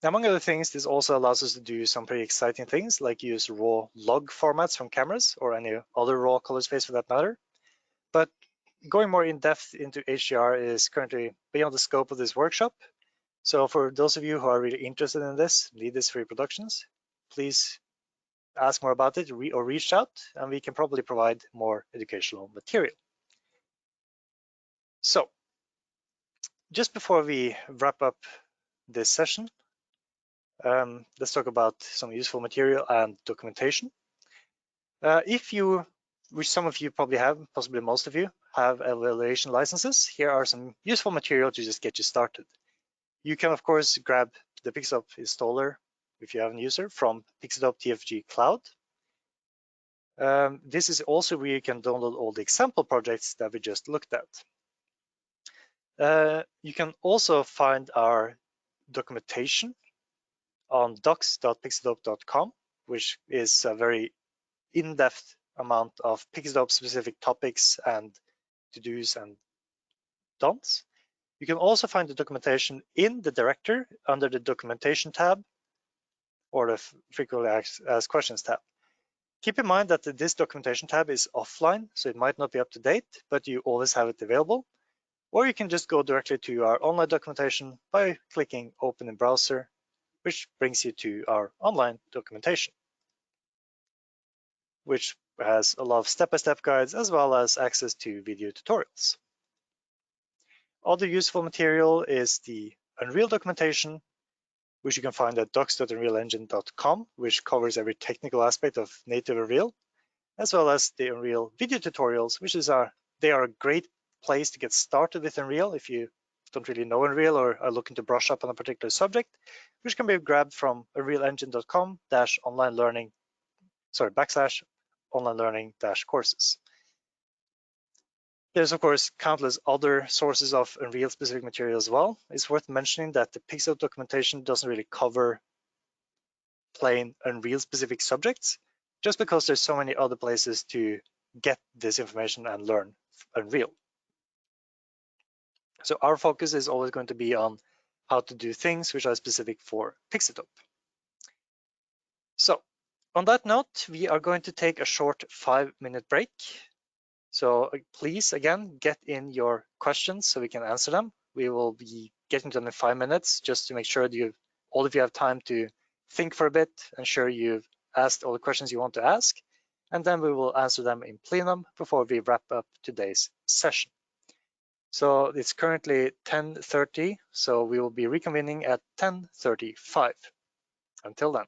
Among other things, this also allows us to do some pretty exciting things, like use raw log formats from cameras or any other raw color space for that matter. But going more in depth into HDR is currently beyond the scope of this workshop. So for those of you who are really interested in this, need this for your productions, please ask more about it or reach out, and we can probably provide more educational material. So just before we wrap up this session, let's talk about some useful material and documentation. If you, which some of you probably have, possibly most of you, have evaluation licenses, here are some useful material to just get you started. You can, of course, grab the Pixeldoc installer if you have a user from Pixeldoc TFG Cloud. This is also where you can download all the example projects that we just looked at. You can also find our documentation on docs.pixeldoc.com, which is a very in-depth amount of Pixeldoc specific topics and to-dos and don'ts. You can also find the documentation in the director under the documentation tab or the frequently asked questions tab. Keep in mind that this documentation tab is offline, so it might not be up to date, but you always have it available. Or you can just go directly to our online documentation by clicking open in browser, which brings you to our online documentation, which has a lot of step-by-step guides as well as access to video tutorials. Other useful material is the Unreal documentation, which you can find at docs.unrealengine.com, which covers every technical aspect of native Unreal, as well as the Unreal video tutorials, which is they are a great place to get started with Unreal if you don't really know Unreal or are looking to brush up on a particular subject, which can be grabbed from unrealengine.com/online learning, /online learning-courses. There's, of course, countless other sources of Unreal specific material as well. It's worth mentioning that the Pixel documentation doesn't really cover plain Unreal specific subjects, just because there's so many other places to get this information and learn Unreal. So our focus is always going to be on how to do things which are specific for Pixeldoc. So on that note, we are going to take a short 5-minute break. So please, again, get in your questions so we can answer them. We will be getting to them in 5 minutes just to make sure that all of you have time to think for a bit, ensure you've asked all the questions you want to ask, and then we will answer them in plenum before we wrap up today's session. So it's currently 10:30, so we will be reconvening at 10:35. Until then.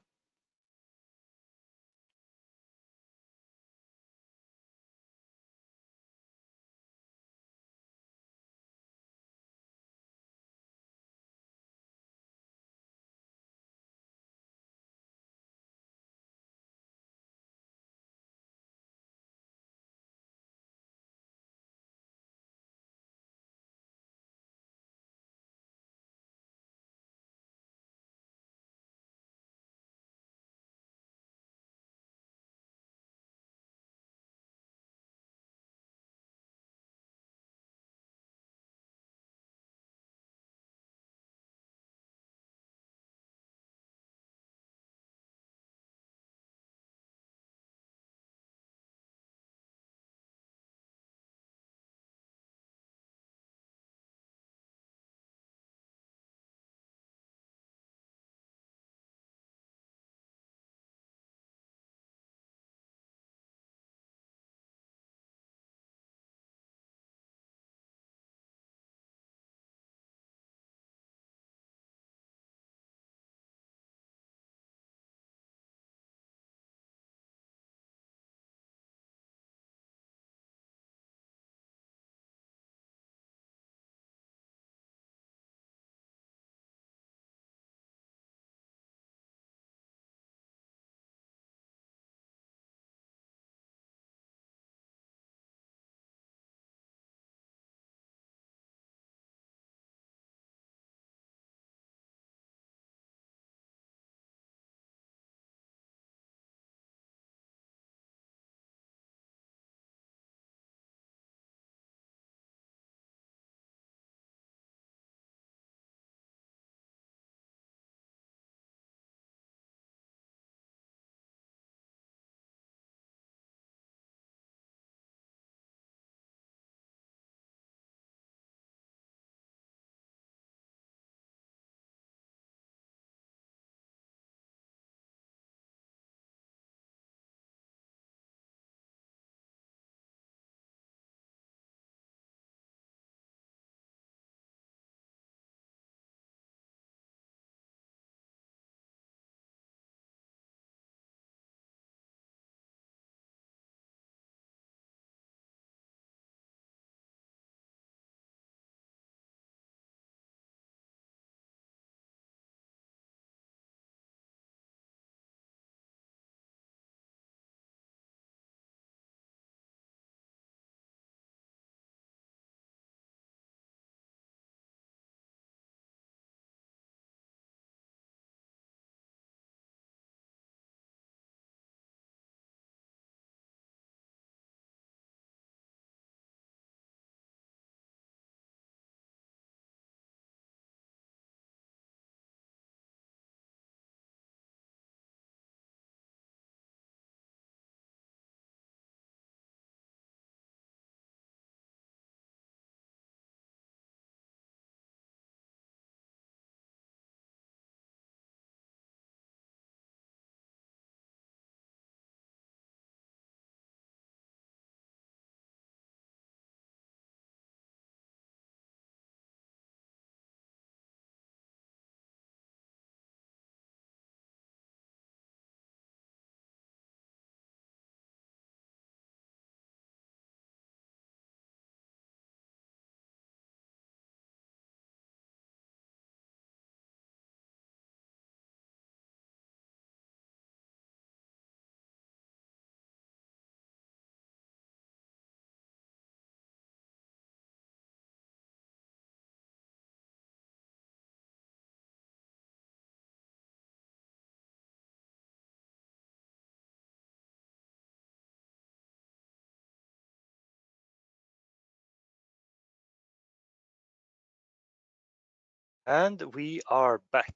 And we are back.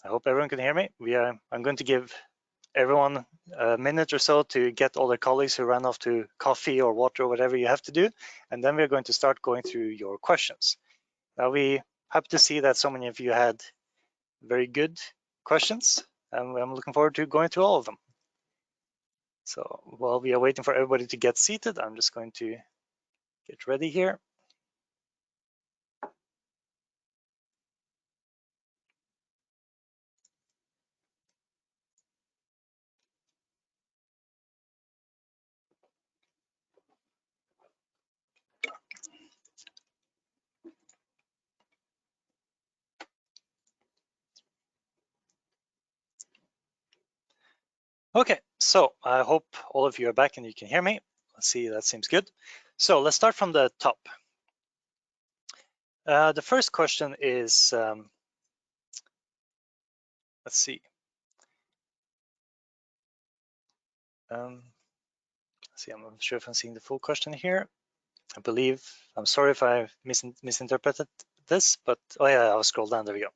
I hope everyone can hear me. I'm going to give everyone a minute or so to get all their colleagues who ran off to coffee or water or whatever you have to do. And then we're going to start going through your questions. Now, we happy to see that so many of you had very good questions, and I'm looking forward to going through all of them. So while we are waiting for everybody to get seated, I'm just going to get ready here. Okay, so I hope all of you are back and you can hear me. Let's see, that seems good. So let's start from the top. The first question is, let's see. I'm not sure if I'm seeing the full question here. I believe, I'm sorry if I misinterpreted this, but oh yeah, I'll scroll down, there we go.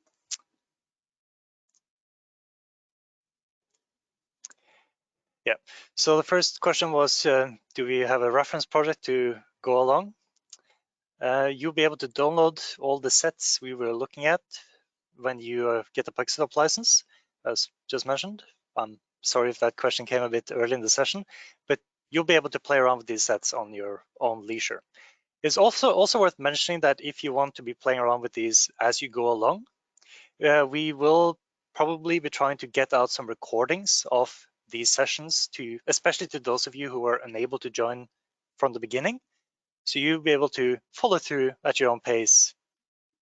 Yeah, so the first question was, do we have a reference project to go along? You'll be able to download all the sets we were looking at when you get the Pixelop license, as just mentioned. I'm sorry if that question came a bit early in the session, but you'll be able to play around with these sets on your own leisure. It's also worth mentioning that if you want to be playing around with these as you go along, we will probably be trying to get out some recordings of these sessions to, especially to those of you who are unable to join from the beginning. So you'll be able to follow through at your own pace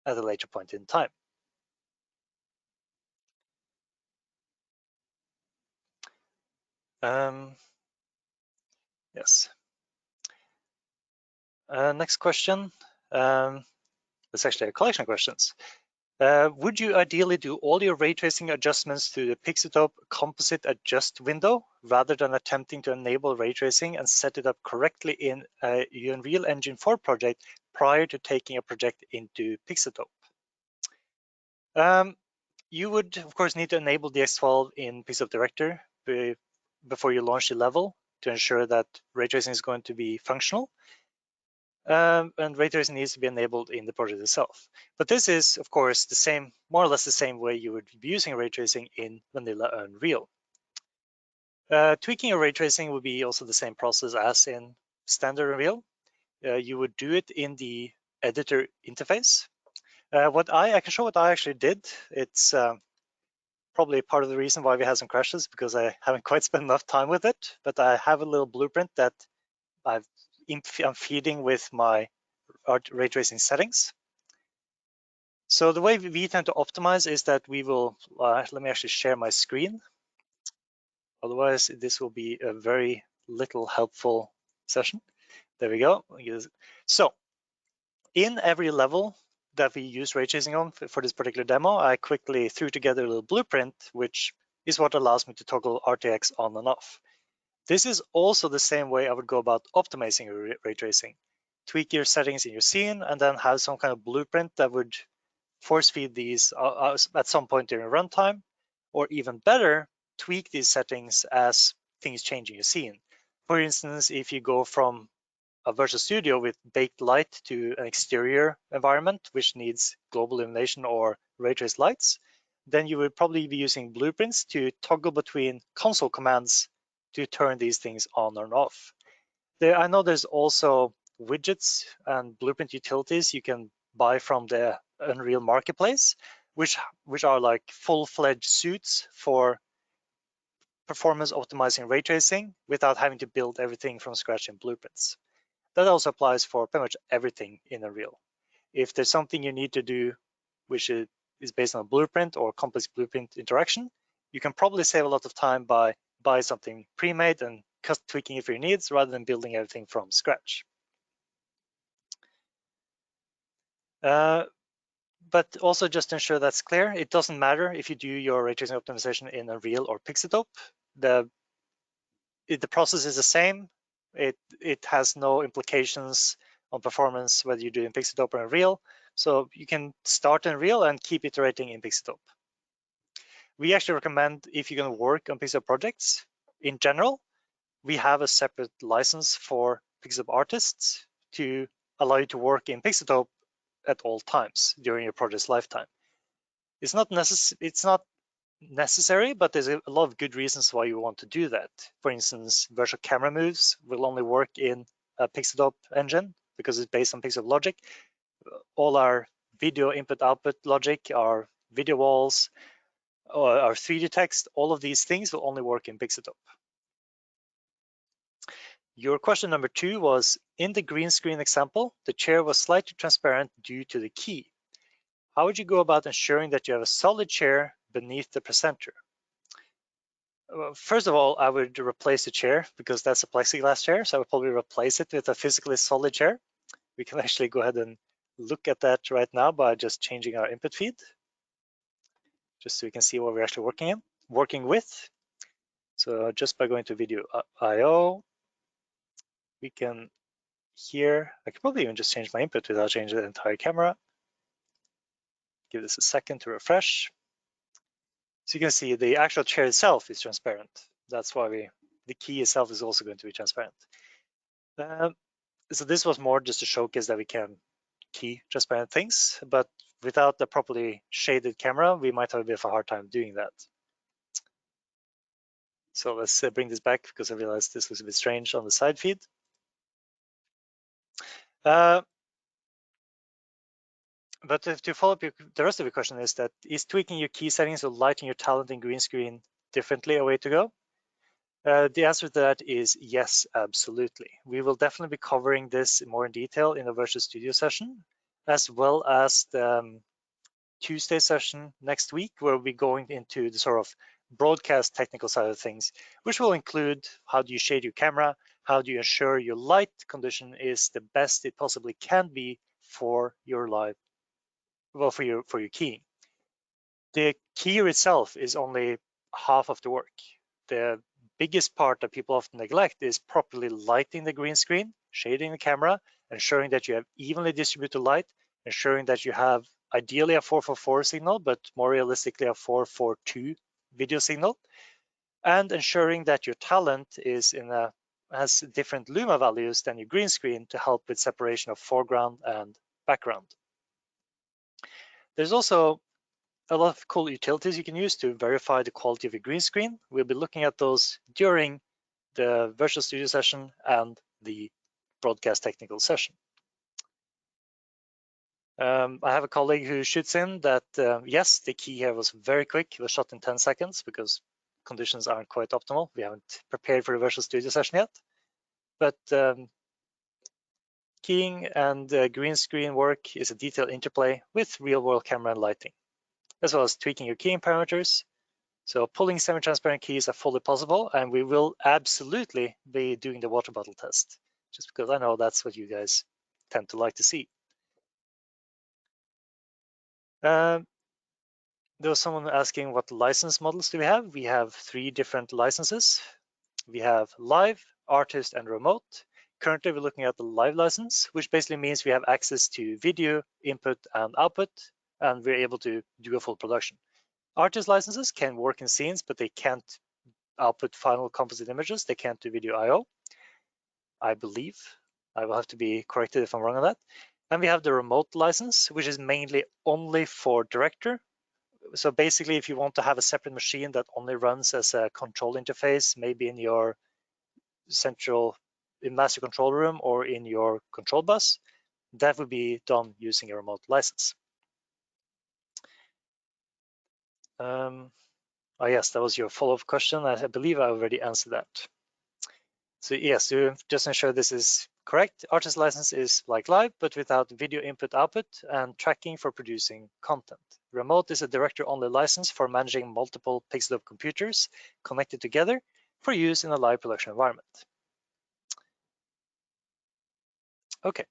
at a later point in time. Yes. Next question. It's actually a collection of questions. Would you ideally do all your ray tracing adjustments to the Pixelop composite adjust window rather than attempting to enable ray tracing and set it up correctly in a Unreal Engine 4 project prior to taking a project into Pixelop? You would, of course, need to enable DX12 in Pixelop Director before you launch the level to ensure that ray tracing is going to be functional. And ray tracing needs to be enabled in the project itself. But this is, of course, the same, more or less the same way you would be using ray tracing in vanilla Unreal. Tweaking your ray tracing would be also the same process as in standard Unreal. You would do it in the editor interface. I can show what I actually did. It's probably part of the reason why we had some crashes, because I haven't quite spent enough time with it, but I have a little blueprint that I'm feeding with my ray tracing settings. So the way we tend to optimize is that we will, let me actually share my screen. Otherwise, this will be a very little helpful session. There we go. So in every level that we use ray tracing on for this particular demo, I quickly threw together a little blueprint, which is what allows me to toggle RTX on and off. This is also the same way I would go about optimizing your ray tracing. Tweak your settings in your scene and then have some kind of blueprint that would force feed these at some point during runtime, or even better, tweak these settings as things change in your scene. For instance, if you go from a virtual studio with baked light to an exterior environment which needs global illumination or ray traced lights, then you would probably be using blueprints to toggle between console commands to turn these things on and off. I know there's also widgets and blueprint utilities you can buy from the Unreal Marketplace, which are like full-fledged suits for performance optimizing ray tracing without having to build everything from scratch in blueprints. That also applies for pretty much everything in Unreal. If there's something you need to do which is based on a blueprint or complex blueprint interaction, you can probably save a lot of time by buying something pre-made and tweaking it for your needs rather than building everything from scratch. But also just to ensure that's clear, it doesn't matter if you do your ray tracing optimization in Unreal or Pixelop. The process is the same. It has no implications on performance whether you do it in Pixelop or Unreal. So you can start in Real and keep iterating in Pixeltope. We actually recommend, if you're going to work on Pixeltope projects in general, we have a separate license for Pixeltope artists to allow you to work in Pixeltope at all times during your project's lifetime. It's not necessary, but there's a lot of good reasons why you want to do that. For instance, virtual camera moves will only work in a Pixeltope engine because it's based on Pixeltope logic. All our video input-output logic, our video walls, or our 3D text, all of these things will only work in Pixeltope. Your question number 2 was, in the green screen example, the chair was slightly transparent due to the key. How would you go about ensuring that you have a solid chair beneath the presenter? Well, first of all, I would replace the chair because that's a plexiglass chair, so I would probably replace it with a physically solid chair. We can actually go ahead and look at that right now by just changing our input feed, just so you can see what we're actually working with. So just by going to video IO, we can here, I could probably even just change my input without changing the entire camera. Give this a second to refresh. So you can see the actual chair itself is transparent. That's why the key itself is also going to be transparent. So this was more just to showcase that we can key transparent things, but without the properly shaded camera, we might have a bit of a hard time doing that. So let's bring this back because I realized this was a bit strange on the side feed. But to follow up the rest of your question is tweaking your key settings or lighting your talent in green screen differently a way to go? The answer to that is yes, absolutely. We will definitely be covering this more in detail in the Virtual Studio session, as well as the Tuesday session next week, where we'll be going into the sort of broadcast technical side of things, which will include how do you shade your camera, how do you ensure your light condition is the best it possibly can be for your live, well, for your keying. The keyer itself is only half of the work. The biggest part that people often neglect is properly lighting the green screen, shading the camera, ensuring that you have evenly distributed light, ensuring that you have ideally a 444 signal, but more realistically a 442 video signal, and ensuring that your talent is has different luma values than your green screen to help with separation of foreground and background. There's also a lot of cool utilities you can use to verify the quality of your green screen. We'll be looking at those during the Virtual Studio session and the broadcast technical session. I have a colleague who shoots in that, yes, the key here was very quick. It was shot in 10 seconds because conditions aren't quite optimal. We haven't prepared for the Virtual Studio session yet. But keying and green screen work is a detailed interplay with real-world camera and lighting, as well as tweaking your keying parameters. So pulling semi-transparent keys are fully possible, and we will absolutely be doing the water bottle test, just because I know that's what you guys tend to like to see. There was someone asking what license models do we have? We have 3 different licenses. We have live, artist, and remote. Currently, we're looking at the live license, which basically means we have access to video, input, and output, and we're able to do a full production. Artist licenses can work in scenes, but they can't output final composite images. They can't do video IO, I believe. I will have to be corrected if I'm wrong on that. And we have the remote license, which is mainly only for director. So basically, if you want to have a separate machine that only runs as a control interface, maybe in your central master control room or in your control bus, that would be done using a remote license. Oh yes, that was your follow-up question. I believe I already answered that. So yes, to just ensure this is correct, artist license is like live, but without video input output and tracking for producing content. Remote is a director-only license for managing multiple Pixeltope computers connected together for use in a live production environment. Okay,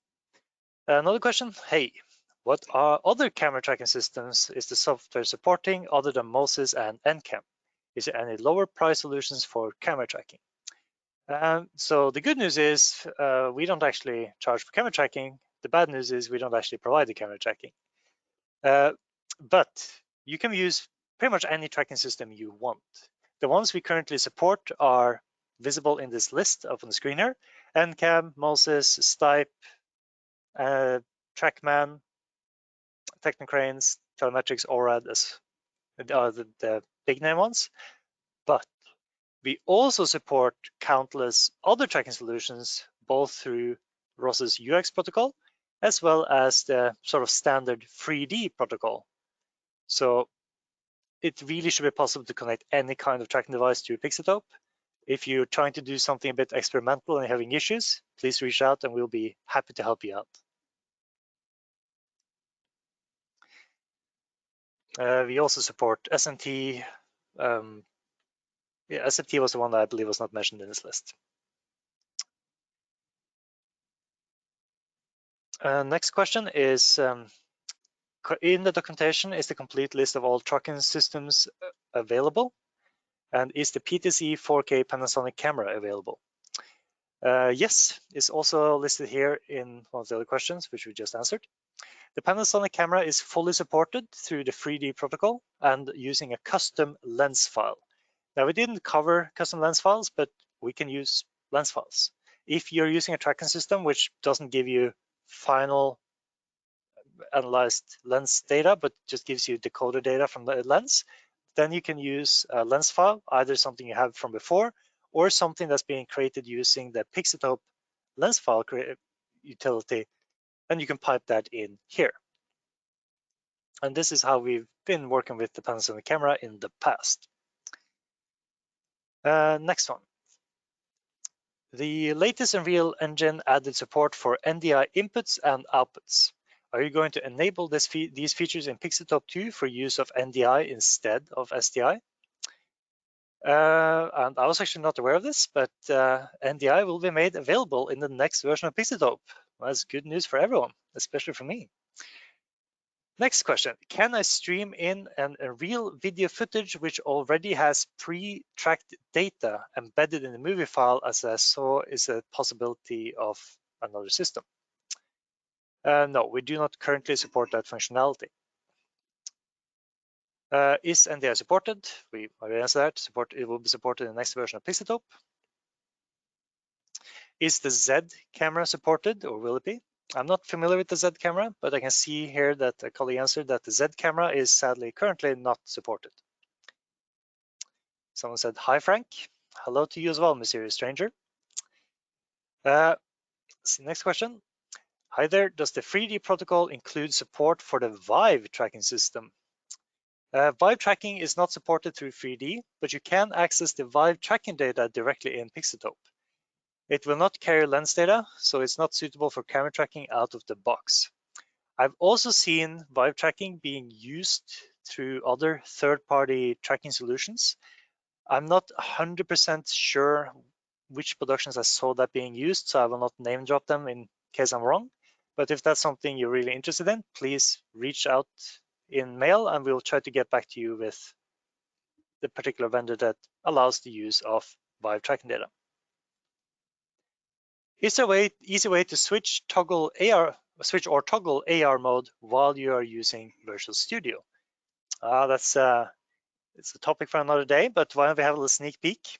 another question. Hey, what are other camera tracking systems is the software supporting other than Moses and NCAM? Is there any lower price solutions for camera tracking? So the good news is we don't actually charge for camera tracking, The bad news is we don't actually provide the camera tracking. But you can use pretty much any tracking system you want. The ones we currently support are visible in this list up on the screen here: NCAM, Moses, Stipe, TrackMan, Technocranes, Telemetrics, ORAD as the big name ones. But we also support countless other tracking solutions, both through ROS's UX protocol, as well as the sort of standard 3D protocol. So it really should be possible to connect any kind of tracking device to Pixitope. If you're trying to do something a bit experimental and having issues, please reach out and we'll be happy to help you out. We also support SMT. Yeah, SMT was the one that I believe was not mentioned in this list. Next question is, in the documentation, is the complete list of all tracking systems available? And is the PTZ 4K Panasonic camera available? Yes, it's also listed here in one of the other questions, which we just answered. The Panasonic camera is fully supported through the 3D protocol and using a custom lens file. Now, we didn't cover custom lens files, but we can use lens files. If you're using a tracking system which doesn't give you final analyzed lens data, but just gives you decoder data from the lens, then you can use a lens file, either something you have from before or something that's being created using the Pixitope lens file utility, and you can pipe that in here. And this is how we've been working with the Panasonic camera in the past. Next one. The latest Unreal Engine added support for NDI inputs and outputs. Are you going to enable these features in Pixitope 2 for use of NDI instead of SDI? And I was actually not aware of this, but NDI will be made available in the next version of Pixitope. That's good news for everyone, especially for me. Next question, can I stream in a real video footage which already has pre-tracked data embedded in the movie file, as I saw is a possibility of another system? No, we do not currently support that functionality. Is NDI supported? We already answered that. It will be supported in the next version of Pixitope. Is the Z camera supported, or will it be? I'm not familiar with the Z camera, but I can see here that a colleague answered that the Z camera is sadly currently not supported. Someone said, hi, Frank. Hello to you as well, mysterious stranger. Next question. Hi there, does the 3D protocol include support for the Vive tracking system? Vive tracking is not supported through 3D, but you can access the Vive tracking data directly in Pixitope. It will not carry lens data, so it's not suitable for camera tracking out of the box. I've also seen Vive tracking being used through other third-party tracking solutions. I'm not 100% sure which productions I saw that being used, so I will not name drop them in case I'm wrong. But if that's something you're really interested in, please reach out in mail and we'll try to get back to you with the particular vendor that allows the use of Vive tracking data. Is there an easy way to switch or toggle AR mode while you are using Visual Studio? It's a topic for another day, but why don't we have a little sneak peek?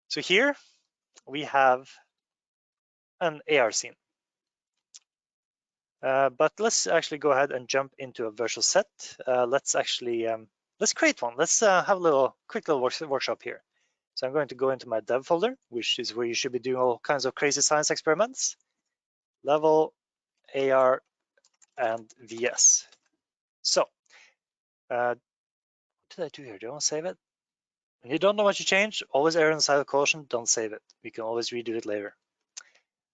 So here we have an AR scene. But let's actually go ahead and jump into a virtual set. Let's create one. Let's have a quick little workshop here. So I'm going to go into my dev folder, which is where you should be doing all kinds of crazy science experiments. Level, AR, and VS. So, what did I do here? Do I want to save it? When you don't know what you change, always err on the side of caution, don't save it. We can always redo it later.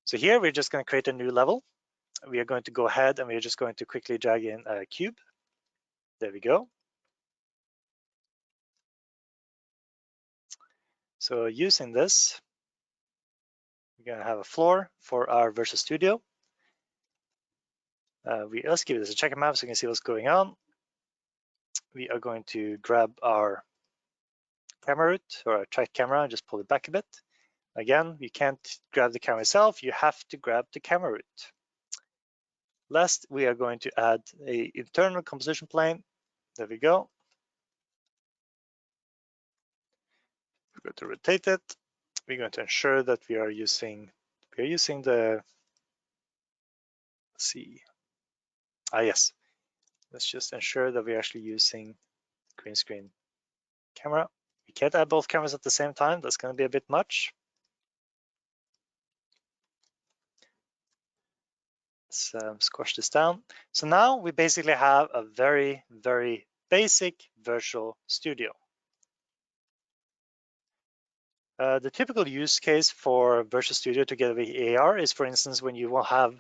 So here, we're just going to create a new level. We are going to go ahead and we're just going to quickly drag in a cube. There we go. So using this, we're going to have a floor for our Visual Studio. Let's give this a checker map so you can see what's going on. We are going to grab our camera root or our track camera and just pull it back a bit. Again, you can't grab the camera itself, you have to grab the camera root. Last, we are going to add a internal composition plane. There we go. We're going to rotate it. We're going to ensure that we are using the, let's see. Yes. Let's just ensure that we're actually using green screen camera. We can't add both cameras at the same time. That's going to be a bit much. Let's squash this down. So now we basically have a very, very basic virtual studio. The typical use case for virtual studio together with AR is, for instance, when you will have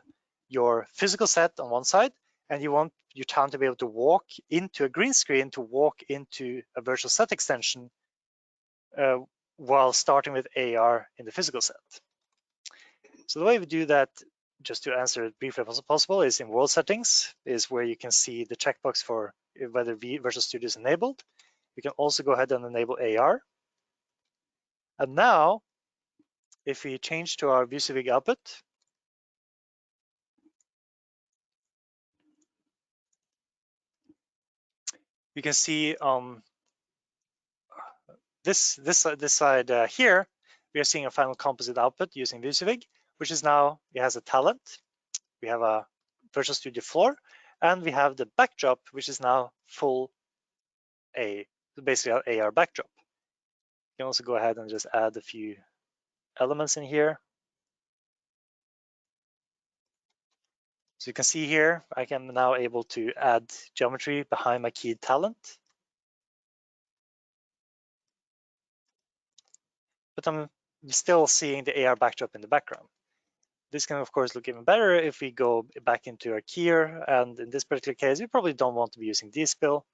your physical set on one side and you want your town to be able to walk into a green screen to walk into a virtual set extension while starting with AR in the physical set. So the way we do that, just to answer it briefly as possible, is in world settings, is where you can see the checkbox for whether Virtual Studio is enabled. You can also go ahead and enable AR. And now, if we change to our ViewSeek output, you can see on this side here, we are seeing a final composite output using ViewSeek, which is now, it has a talent. We have a Virtual Studio floor, and we have the backdrop, which is now full basically an AR backdrop. You can also go ahead and just add a few elements in here. So you can see here, I am now able to add geometry behind my keyed talent. But I'm still seeing the AR backdrop in the background. This can, of course, look even better if we go back into our keyer. And in this particular case, we probably don't want to be using D-spill.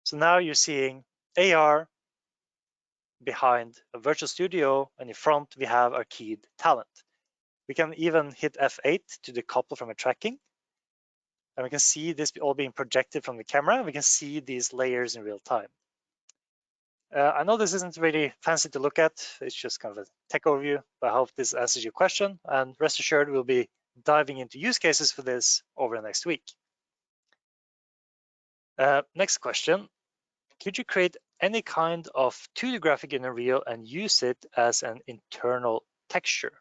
So now you're seeing AR behind a virtual studio, and in front, we have our keyed talent. We can even hit F8 to decouple from a tracking. And we can see this all being projected from the camera. We can see these layers in real time. I know this isn't really fancy to look at. It's just kind of a tech overview, but I hope this answers your question. And rest assured, we'll be diving into use cases for this over the next week. Next question. Could you create any kind of 2D graphic in Unreal and use it as an internal texture?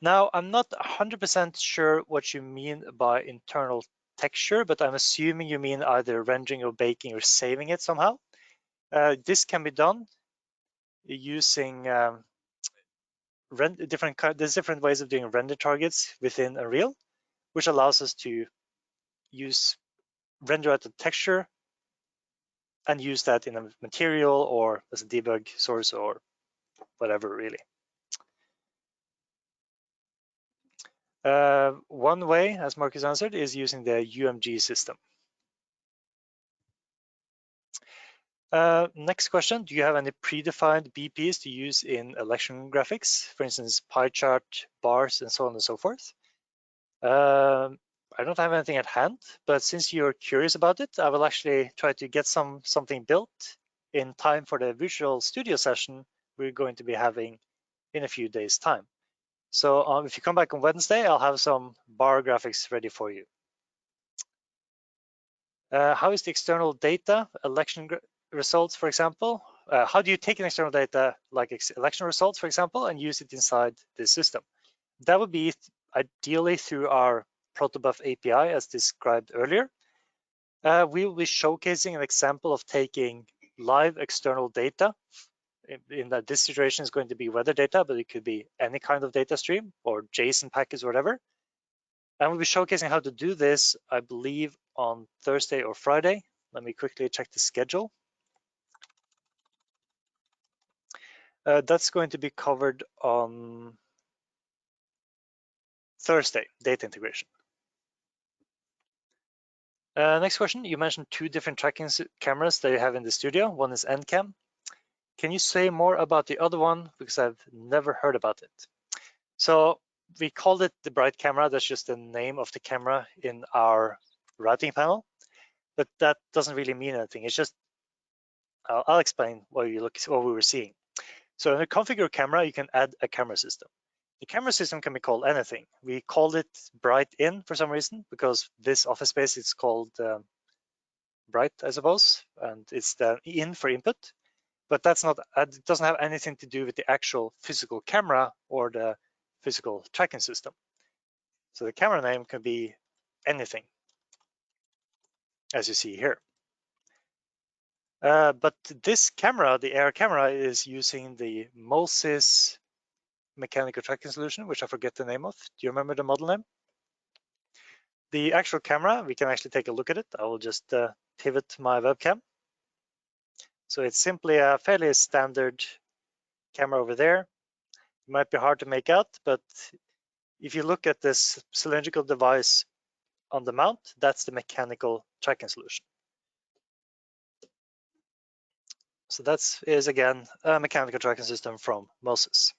Now, I'm not 100% sure what you mean by internal texture, but I'm assuming you mean either rendering or baking or saving it somehow. This can be done using there's different ways of doing render targets within Unreal, which allows us to use render out the texture and use that in a material or as a debug source or whatever, really. One way, as Marcus answered, is using the UMG system. Next question, do you have any predefined BPs to use in election graphics? For instance, pie chart, bars, and so on and so forth. I don't have anything at hand, but since you're curious about it, I will actually try to get something built in time for the Visual Studio session we're going to be having in a few days' time. So if you come back on Wednesday, I'll have some bar graphics ready for you. How is the external data, election results, for example? How do you take an external data like election results, for example, and use it inside this system? That would be ideally through our protobuf API as described earlier. We will be showcasing an example of taking live external data. In that this situation is going to be weather data, but it could be any kind of data stream or JSON package or whatever. And we'll be showcasing how to do this, I believe, on Thursday or Friday. Let me quickly check the schedule. That's going to be covered on Thursday, data integration. Next question, you mentioned 2 different tracking cameras that you have in the studio. One is NCAM. Can you say more about the other one? Because I've never heard about it. So we called it the bright camera. That's just the name of the camera in our routing panel, but that doesn't really mean anything. It's just, I'll explain what we were seeing. So in a configure camera, you can add a camera system. The camera system can be called anything. We called it Bright In for some reason because this office space is called Bright, I suppose, and it's the in for input. But that's not, it doesn't have anything to do with the actual physical camera or the physical tracking system. So the camera name can be anything, as you see here. But this camera, the AR camera, is using the Moses mechanical tracking solution, which I forget the name of. Do you remember the model name? The actual camera, we can actually take a look at it. I will just pivot my webcam. So it's simply a fairly standard camera over there. It might be hard to make out, but if you look at this cylindrical device on the mount, that's the mechanical tracking solution. So that is again a mechanical tracking system from Moses.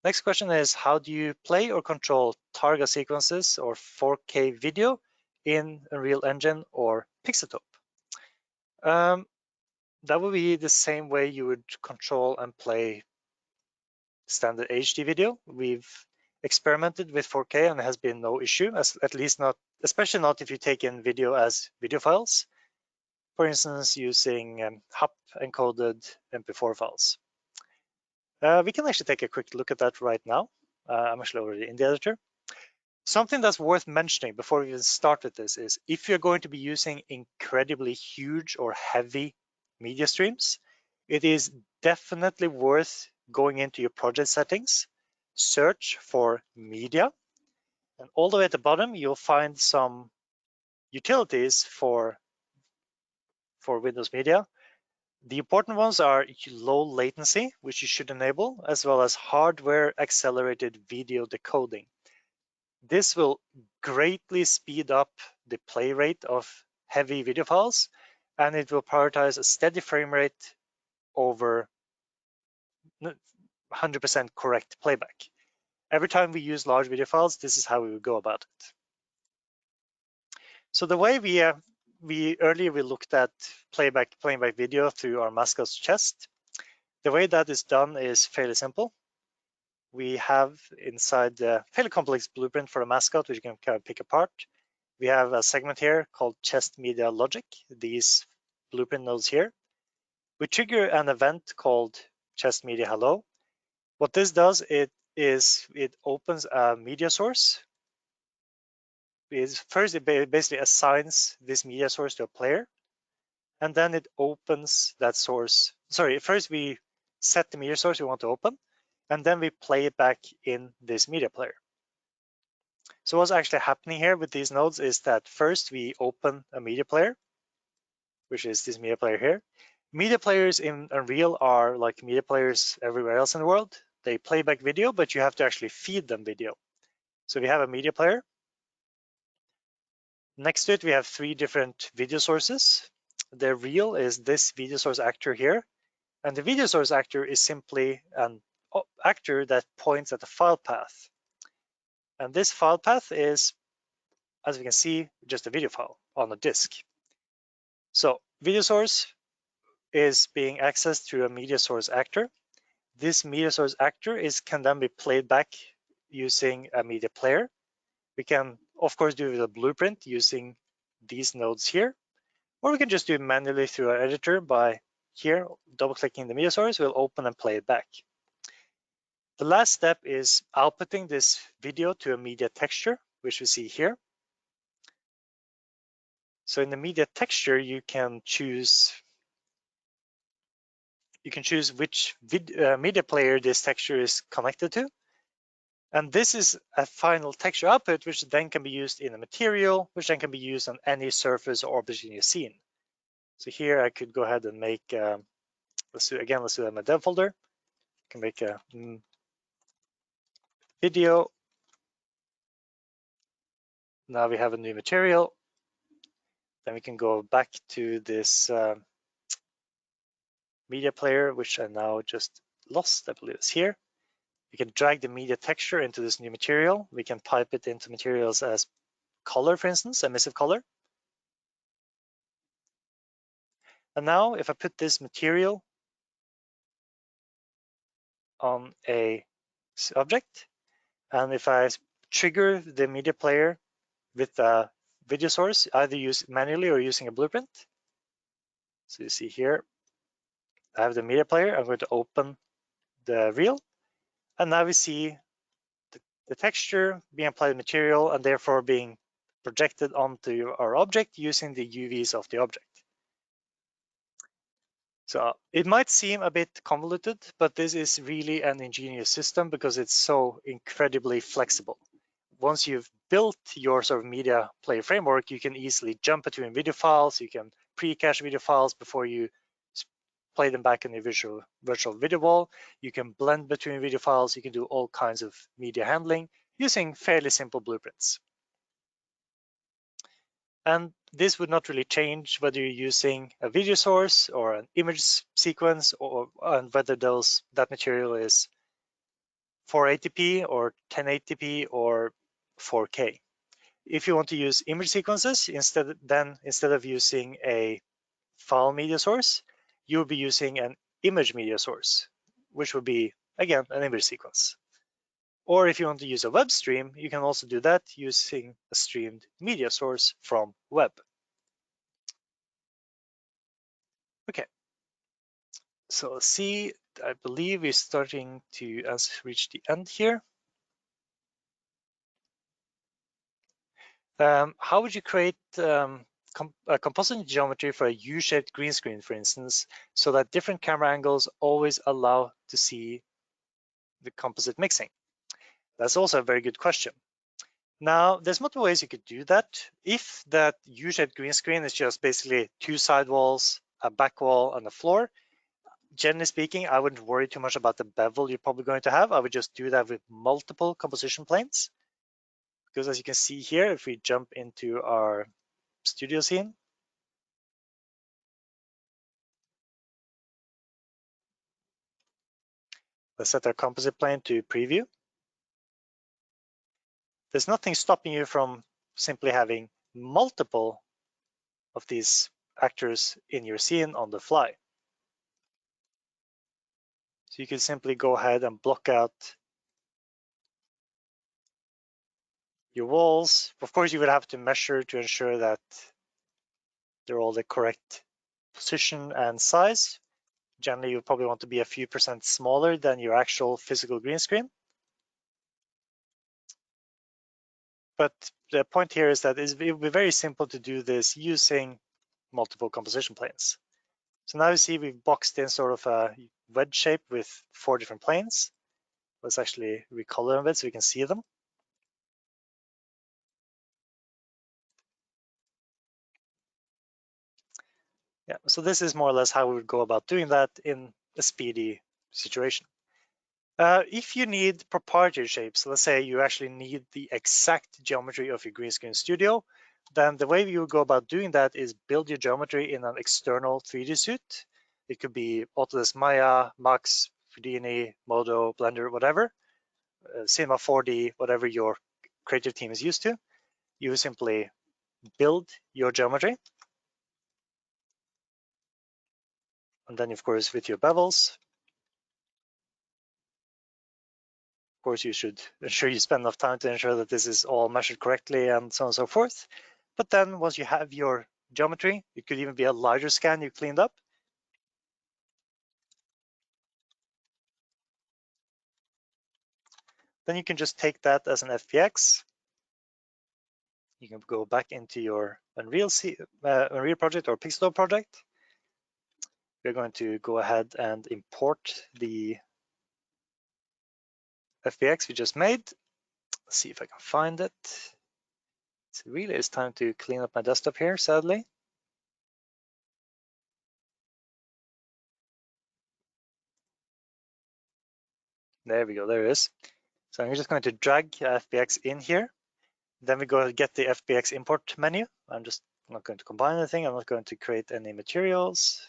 Next question is, how do you play or control Targa sequences or 4K video in Unreal Engine or Pixeltope? That would be the same way you would control and play standard HD video. We've experimented with 4K and there has been no issue, at least not, especially not if you take in video as video files. For instance, using HAP encoded MP4 files. We can actually take a quick look at that right now. I'm actually already in the editor. Something that's worth mentioning before we even start with this is if you're going to be using incredibly huge or heavy media streams, it is definitely worth going into your project settings, search for media, and all the way at the bottom, you'll find some utilities for Windows Media. The important ones are low latency, which you should enable, as well as hardware accelerated video decoding. This will greatly speed up the play rate of heavy video files, and it will prioritize a steady frame rate over 100% correct playback. Every time we use large video files, this is how we would go about it. So the way we earlier looked at playing back video through our mascot's chest. The way that is done is fairly simple. We have inside the fairly complex blueprint for a mascot, which you can kind of pick apart. We have a segment here called chest media logic, these blueprint nodes here. We trigger an event called chest media hello. What this does, it opens a media source. First, it basically assigns this media source to a player, and then it opens that source. Sorry, first we set the media source we want to open, and then we play it back in this media player. So what's actually happening here with these nodes is that first we open a media player, which is this media player here. Media players in Unreal are like media players everywhere else in the world. They play back video, but you have to actually feed them video. So we have a media player. Next to it, we have 3 different video sources. The real is this video source actor here. And the video source actor is simply an actor that points at the file path. And this file path is, as we can see, just a video file on a disk. So video source is being accessed through a media source actor. This media source actor can then be played back using a media player. We can, of course, do it with a blueprint using these nodes here, or we can just do it manually through our editor by here, double-clicking the media source, we'll open and play it back. The last step is outputting this video to a media texture, which we see here. So in the media texture, you can choose which media player this texture is connected to. And this is a final texture output, which then can be used in a material, which then can be used on any surface or object in your scene. So here I could go ahead and make, let's do that in my dev folder. I can make a video. Now we have a new material. Then we can go back to this media player, which I now just lost, I believe it's here. We can drag the media texture into this new material. We can pipe it into materials as color, for instance, emissive color. And now if I put this material on a object. And if I trigger the media player with a video source, either use manually or using a blueprint. So you see here, I have the media player. I'm going to open the reel. And now we see the texture being applied material and therefore being projected onto our object using the UVs of the object. So it might seem a bit convoluted, but this is really an ingenious system because it's so incredibly flexible. Once you've built your sort of media player framework, you can easily jump between video files. You can pre-cache video files before you play them back in the virtual video wall. You can blend between video files. You can do all kinds of media handling using fairly simple blueprints. And this would not really change whether you're using a video source or an image sequence, or and whether that material is 480p or 1080p or 4K. If you want to use image sequences, instead of using a file media source, you'll be using an image media source, which would be, again, an image sequence. Or if you want to use a web stream, you can also do that using a streamed media source from web. Okay, so see, I believe we're starting to reach the end here. How would you create a composite geometry for a U-shaped green screen, for instance, so that different camera angles always allow to see the composite mixing? That's also a very good question. Now, there's multiple ways you could do that. If that U-shaped green screen is just basically two side walls, a back wall, and a floor, generally speaking, I wouldn't worry too much about the bevel you're probably going to have. I would just do that with multiple composition planes. Because as you can see here, if we jump into our studio scene, let's set our composite plane to preview. There's nothing stopping you from simply having multiple of these actors in your scene on the fly. So you can simply go ahead and block out your walls. Of course, you would have to measure to ensure that they're all the correct position and size. Generally, you probably want to be a few % smaller than your actual physical green screen. But the point here is that it will be very simple to do this using multiple composition planes. So now you see we've boxed in sort of a wedge shape with 4 different planes. Let's actually recolor them a bit so we can see them. Yeah, so this is more or less how we would go about doing that in a speedy situation. If you need proprietary shapes, let's say you actually need the exact geometry of your green screen studio, then the way you would go about doing that is build your geometry in an external 3D suite. It could be Autodesk Maya, Max, Houdini, Modo, Blender, whatever, Cinema 4D, whatever your creative team is used to. You simply build your geometry. And then, of course, with your bevels, of course, you should ensure you spend enough time to ensure that this is all measured correctly and so on and so forth. But then once you have your geometry, it could even be a larger scan you cleaned up. Then you can just take that as an FBX. You can go back into your Unreal project or Pixel project. We're going to go ahead and import the FBX we just made. Let's see if I can find it. It really is time to clean up my desktop here, sadly. There we go, there it is. So I'm just going to drag FBX in here. Then we go get the FBX import menu. I'm not going to combine anything. I'm not going to create any materials.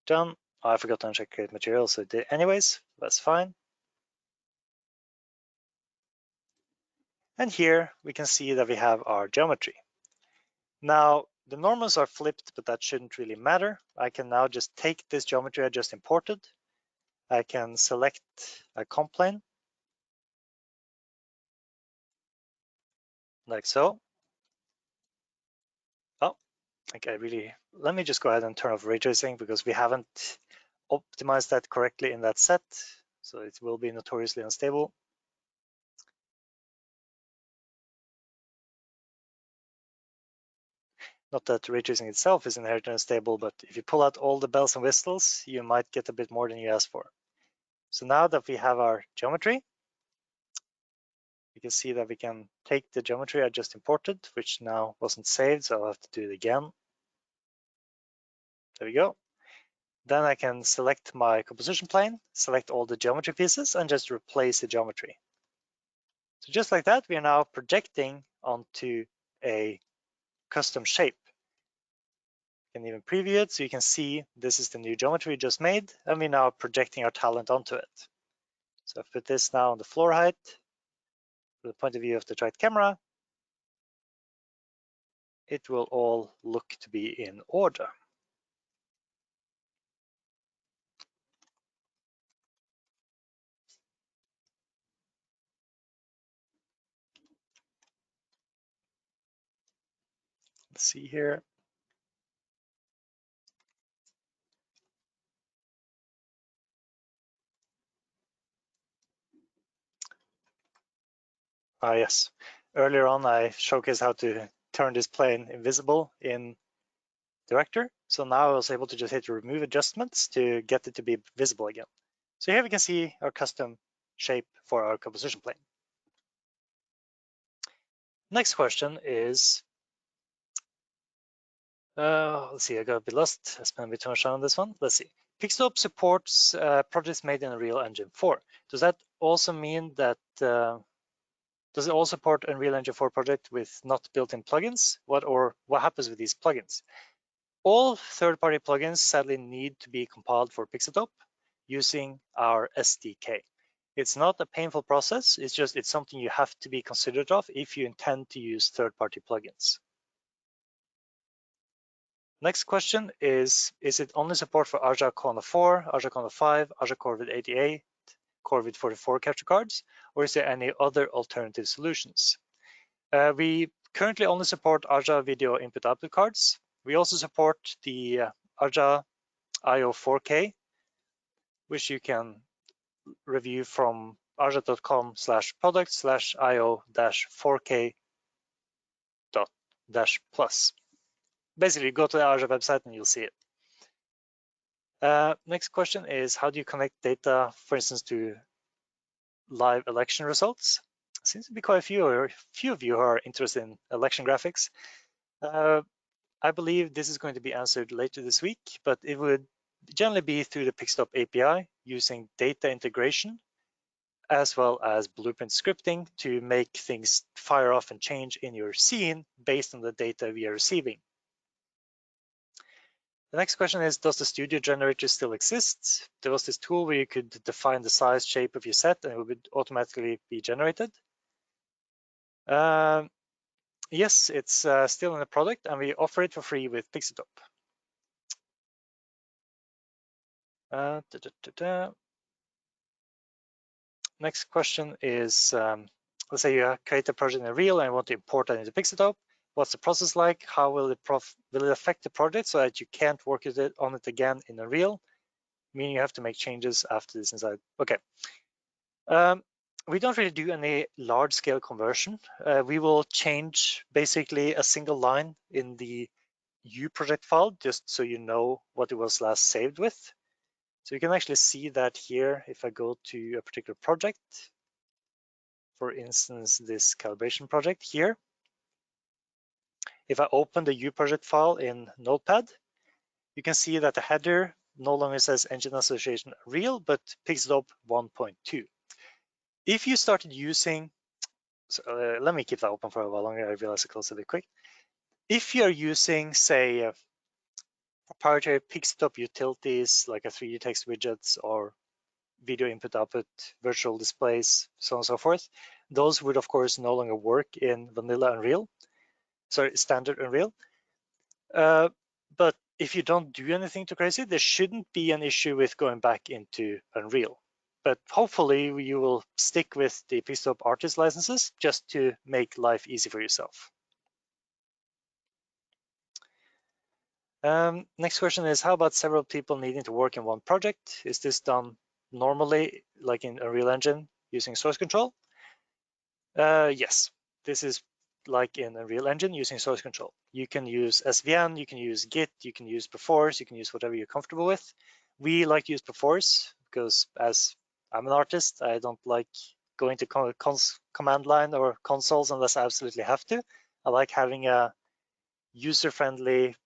Done. Oh, I forgot to uncheck create materials, so it did anyways. That's fine. And here we can see that we have our geometry. Now, the normals are flipped, but that shouldn't really matter. I can now just take this geometry I just imported, I can select a comp plane, like so. Oh, okay, let me just go ahead and turn off ray tracing because we haven't optimized that correctly in that set. So it will be notoriously unstable. Not that ray tracing itself is inherently unstable, but if you pull out all the bells and whistles, you might get a bit more than you asked for. So now that we have our geometry, you can see that we can take the geometry I just imported, which now wasn't saved, so I'll have to do it again. There we go. Then I can select my composition plane, select all the geometry pieces, and just replace the geometry. So just like that, we are now projecting onto a custom shape. You can even preview it so you can see this is the new geometry we just made, and we're now projecting our talent onto it. So I put this now on the floor height from the point of view of the tracked camera. It will all look to be in order. Let's see here. Yes, earlier on I showcased how to turn this plane invisible in Director. So now I was able to just hit remove adjustments to get it to be visible again. So here we can see our custom shape for our composition plane. Next question is, let's see, I got a bit lost. I spent a bit too much time on this one. Let's see. Pixelop supports projects made in Unreal Engine 4. Does that also mean that, does it all support Unreal Engine 4 project with not built-in plugins? What happens with these plugins? All third-party plugins sadly need to be compiled for Pixelop using our SDK. It's not a painful process, it's something you have to be considerate of if you intend to use third-party plugins. Next question is it only support for Aja Kona 4, Aja Kona 5, Aja Core with 88, Core with 44 capture cards, or is there any other alternative solutions? We currently only support Aja video input-output cards. We also support the Aja IO 4K, which you can review from arja.com/product/io-4k.-plus. Basically, go to the Arja website and you'll see it. Next question is, how do you connect data, for instance, to live election results? Seems to be quite a few of you who are interested in election graphics. I believe this is going to be answered later this week, but it would generally be through the Pixelop API using data integration as well as blueprint scripting to make things fire off and change in your scene based on the data we are receiving. The next question is, does the studio generator still exist? There was this tool where you could define the size, shape of your set and it would automatically be generated. Yes, it's still in the product and we offer it for free with Pixelop. Next question is, let's say you create a project in Unreal and want to import that into Pixelop. What's the process like? How will it affect the project so that you can't work on it again in Unreal? Meaning you have to make changes after this inside. Okay. We don't really do any large scale conversion. We will change basically a single line in the U project file just so you know what it was last saved with. So you can actually see that here if I go to a particular project, for instance, this calibration project here. If I open the U project file in Notepad, you can see that the header no longer says Engine Association Real, but Pixelop 1.2. If you started using, let me keep that open for a while longer, I realize I closed it a bit quick. If you're using, say, proprietary Pixelop utilities like a 3D text widgets or video input output, virtual displays, so on and so forth, those would of course no longer work in vanilla Unreal, sorry, standard Unreal. But if you don't do anything too crazy, there shouldn't be an issue with going back into Unreal. But hopefully you will stick with the Pixelop artist licenses just to make life easy for yourself. Next question is, how about several people needing to work in one project? Is this done normally, like in Unreal Engine, using source control? Yes, this is like in Unreal Engine using source control. You can use SVN, you can use Git, you can use Perforce, you can use whatever you're comfortable with. We like to use Perforce because as I'm an artist, I don't like going to command line or consoles unless I absolutely have to. I like having a user-friendly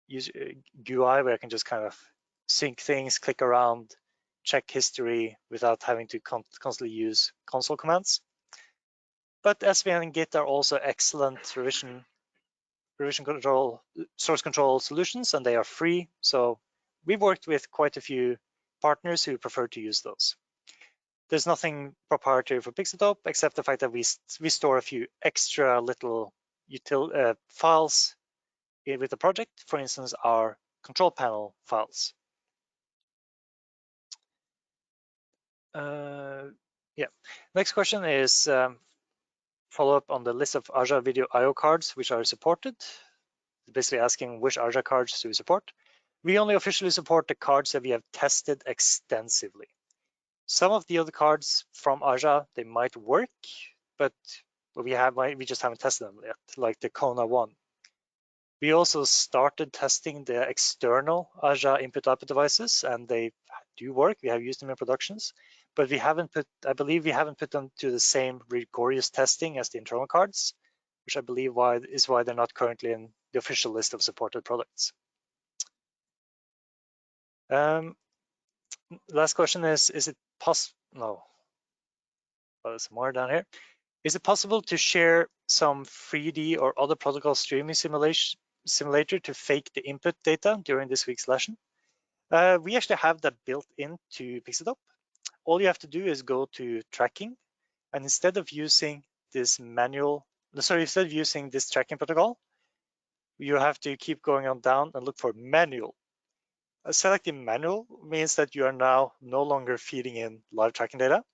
GUI where I can just kind of sync things, click around, check history without having to constantly use console commands. But SVN and Git are also excellent revision control, source control solutions, and they are free. So we've worked with quite a few partners who prefer to use those. There's nothing proprietary for Pixelop except the fact that we store a few extra little files with the project. For instance, our control panel files. Yeah. Next question is follow up on the list of Aja video IO cards which are supported. Basically asking which Aja cards do we support. We only officially support the cards that we have tested extensively. Some of the other cards from Aja, they might work, but we just haven't tested them yet, like the Kona 1. We also started testing the external Aja input-output devices, and they do work. We have used them in productions, but I believe we haven't put them to the same rigorous testing as the internal cards, which I believe is why they're not currently in the official list of supported products. Last question is it possible? No. Oh, there's more down here. Is it possible to share some 3D or other protocol streaming simulator to fake the input data during this week's lesson? We actually have that built into Pixelop. All you have to do is go to tracking, and instead of using this tracking protocol, you have to keep going on down and look for manual. Selecting manual means that you are now no longer feeding in live tracking data.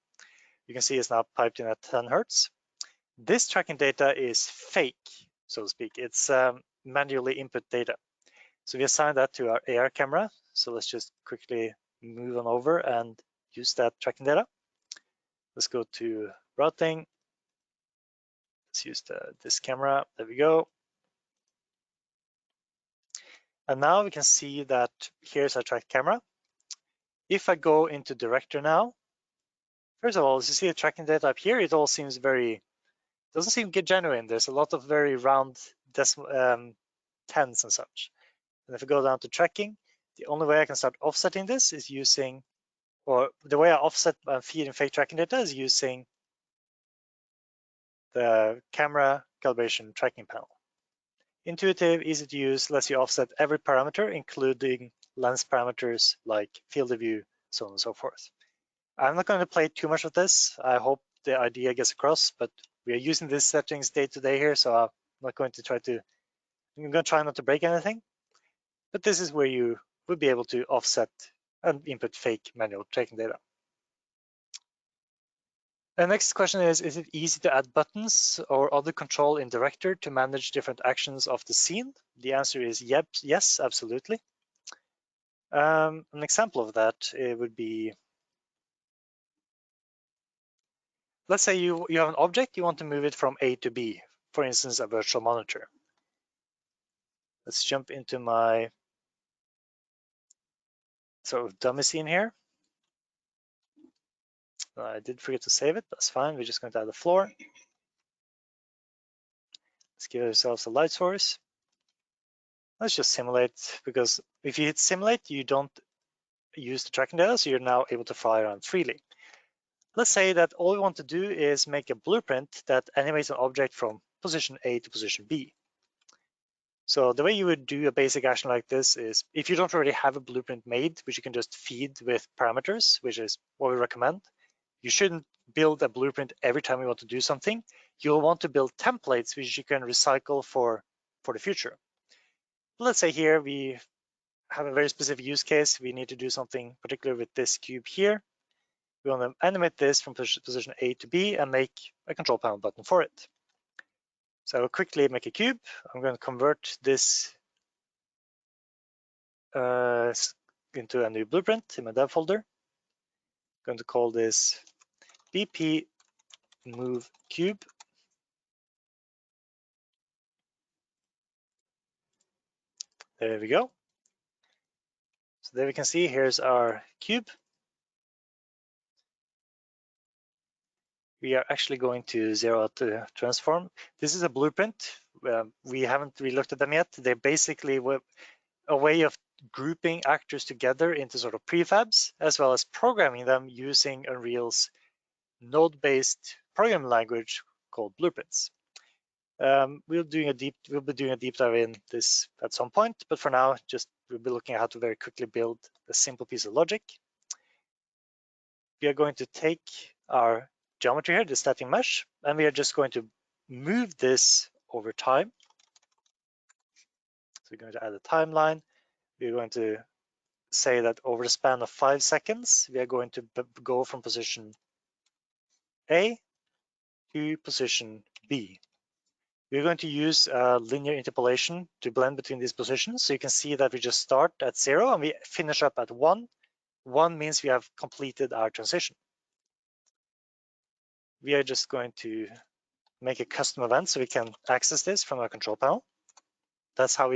You can see it's now piped in at 10 Hertz. This tracking data is fake, so to speak. It's manually input data. So we assign that to our AR camera. So let's just quickly move on over and use that tracking data. Let's go to routing. Let's use this camera. There we go. And now we can see that here's our tracked camera. If I go into director now, first of all, as you see the tracking data up here, it all seems doesn't seem genuine. There's a lot of very round tens and such. And if I go down to tracking, the only way I can start offsetting this is using, or the way I offset and feed in fake tracking data is using the camera calibration tracking panel. Intuitive, easy to use, lets you offset every parameter, including lens parameters like field of view, so on and so forth. I'm not going to play too much of this. I hope the idea gets across, but we are using these settings day to day here, so I'm not going to I'm going to try not to break anything. But this is where you would be able to offset and input fake manual tracking data. The next question is it easy to add buttons or other control in Director to manage different actions of the scene? The answer is yes, absolutely. An example of that would be, let's say you have an object, you want to move it from A to B, for instance, a virtual monitor. Let's jump into my sort of dummy scene here. I did forget to save it, that's fine. We're just going to add a floor. Let's give ourselves a light source. Let's just simulate, because if you hit simulate, you don't use the tracking data, so you're now able to fly around freely. Let's say that all we want to do is make a blueprint that animates an object from position A to position B. So the way you would do a basic action like this is, if you don't already have a blueprint made, which you can just feed with parameters, which is what we recommend, you shouldn't build a blueprint every time you want to do something. You'll want to build templates which you can recycle for the future. let's say here we have a very specific use case. We need to do something particular with this cube here. We want to animate this from position A to B and make a control panel button for it. So I will quickly make a cube. I'm going to convert this into a new blueprint in my dev folder. I'm going to call this BP move cube. There we go. So there we can see, here's our cube. We are actually going to zero out the transform. This is a blueprint. We haven't really looked at them yet. They're basically a way of grouping actors together into sort of prefabs, as well as programming them using Unreal's node-based programming language called blueprints. We'll be doing a deep dive in this at some point, but for now, we'll be looking at how to very quickly build a simple piece of logic. We are going to take our geometry here, the static mesh, and we are just going to move this over time. So we're going to add a timeline. We're going to say that over the span of 5 seconds, we are going to go from position A to position B. We're going to use linear interpolation to blend between these positions. So you can see that we just start at 0 and we finish up at 1. 1 means we have completed our transition. We are just going to make a custom event so we can access this from our control panel. That's how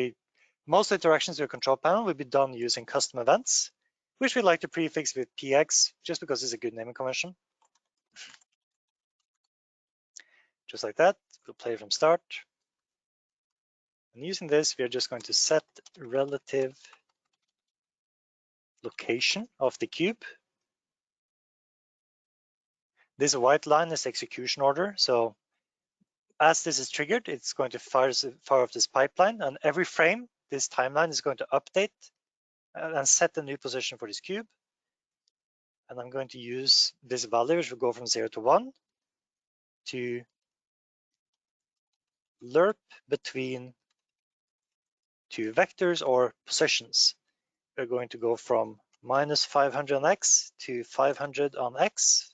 most interactions with a control panel will be done using custom events, which we like to prefix with PX just because it's a good naming convention. Just like that, we'll play from start. And using this, we are just going to set relative location of the cube. This white line is execution order. So as this is triggered, it's going to fire off this pipeline, and every frame, this timeline is going to update and set a new position for this cube. And I'm going to use this value, which will go from 0 to 1, to lerp between two vectors or positions. We're going to go from -500 on X to 500 on X.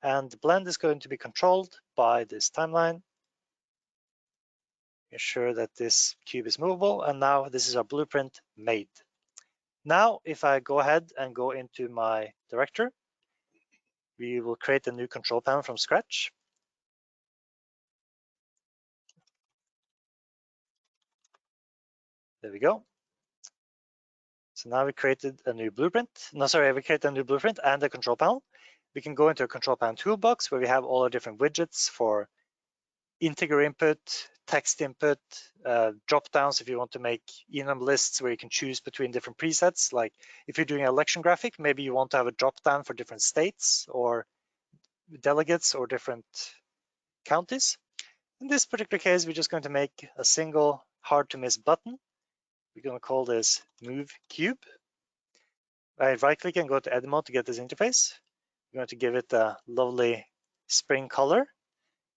And the blend is going to be controlled by this timeline. Ensure that this cube is movable. And now this is our blueprint made. Now, if I go ahead and go into my director, we will create a new control panel from scratch. There we go. So now we created a new blueprint. No, sorry, we created a new blueprint and a control panel. We can go into a control panel toolbox where we have all our different widgets for integer input, text input, drop downs if you want to make enum lists where you can choose between different presets. Like if you're doing an election graphic, maybe you want to have a drop down for different states or delegates or different counties. In this particular case, we're just going to make a single hard to miss button. We're going to call this move cube. I right click and go to edit mode to get this interface. We're going to give it a lovely spring color.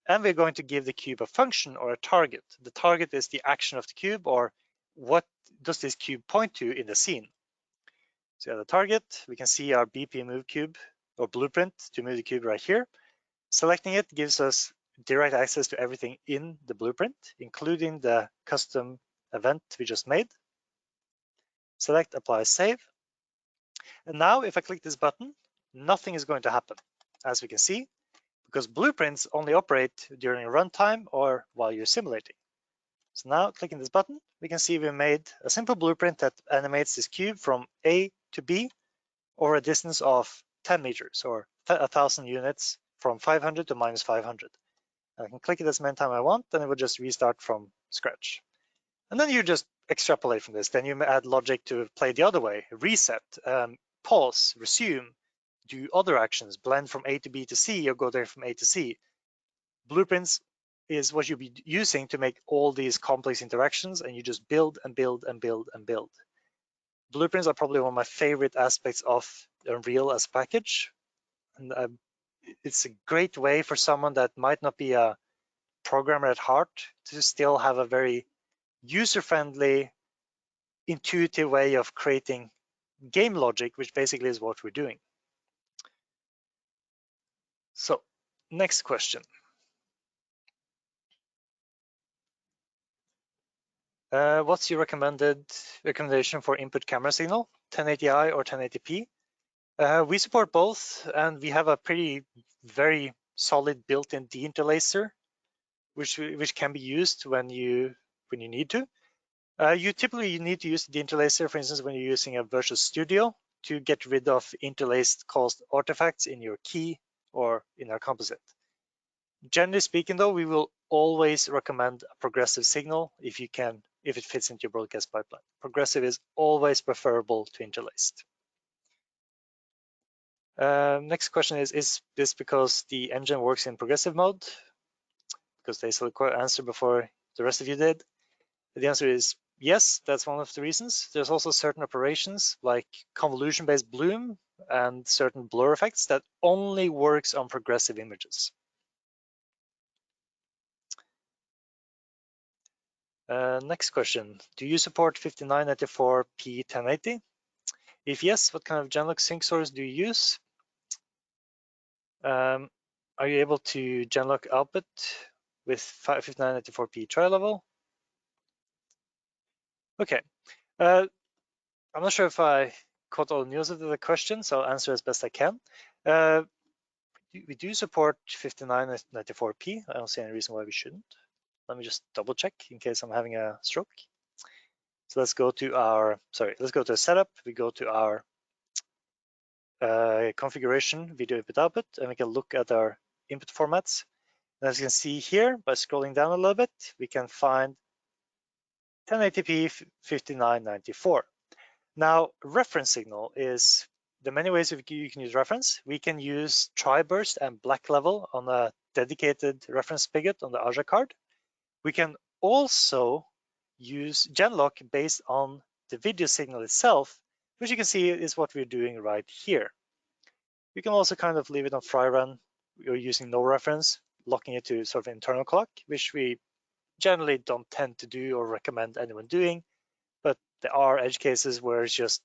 And we're going to give the cube a function or a target. The target is the action of the cube, or what does this cube point to in the scene. So the target, we can see our BP move cube or blueprint to move the cube right here. Selecting it gives us direct access to everything in the blueprint, including the custom event we just made. Select apply save. And now if I click this button, nothing is going to happen, as we can see, because blueprints only operate during runtime or while you're simulating. So now clicking this button, we can see we made a simple blueprint that animates this cube from A to B over a distance of 10 meters or 1,000 units from 500 to -500. And I can click it as many times I want, and it will just restart from scratch. And then you just extrapolate from this. Then you add logic to play the other way, reset, pause, resume, do other actions, blend from A to B to C, or go there from A to C. Blueprints is what you'll be using to make all these complex interactions, and you just build and build and build and build. Blueprints are probably one of my favorite aspects of Unreal as a package. And it's a great way for someone that might not be a programmer at heart to still have a very user-friendly, intuitive way of creating game logic, which basically is what we're doing. So, next question. What's your recommendation for input camera signal, 1080i or 1080p? We support both, and we have a very solid built-in deinterlacer, which can be used when you need to. You typically need to use the deinterlacer, for instance, when you're using a Visual Studio to get rid of interlaced caused artifacts in your key or in our composite. Generally speaking, though, we will always recommend a progressive signal if it fits into your broadcast pipeline. Progressive is always preferable to interlaced. Next question is this because the engine works in progressive mode? Because they saw the answer before the rest of you did. The answer is yes, that's one of the reasons. There's also certain operations like convolution-based bloom and certain blur effects that only works on progressive images. Next question, do you support 5994p 1080? If yes, what kind of Genlock sync source do you use? Are you able to Genlock output with 5994p tri-level? Okay, I'm not sure if I caught all the news of the question, so I'll answer as best I can. We do support 5994p. I don't see any reason why we shouldn't. Let me just double check in case I'm having a stroke. So let's go to our setup. We go to our configuration, video input output, and we can look at our input formats. And as you can see here, by scrolling down a little bit, we can find 1080p 5994. Now, reference signal is the many ways you can use reference. We can use tri-burst and black level on a dedicated reference spigot on the Aja card. We can also use Genlock based on the video signal itself, which you can see is what we're doing right here. We can also kind of leave it on fry run. We're using no reference, locking it to sort of internal clock, which we generally don't tend to do or recommend anyone doing. But there are edge cases where it's just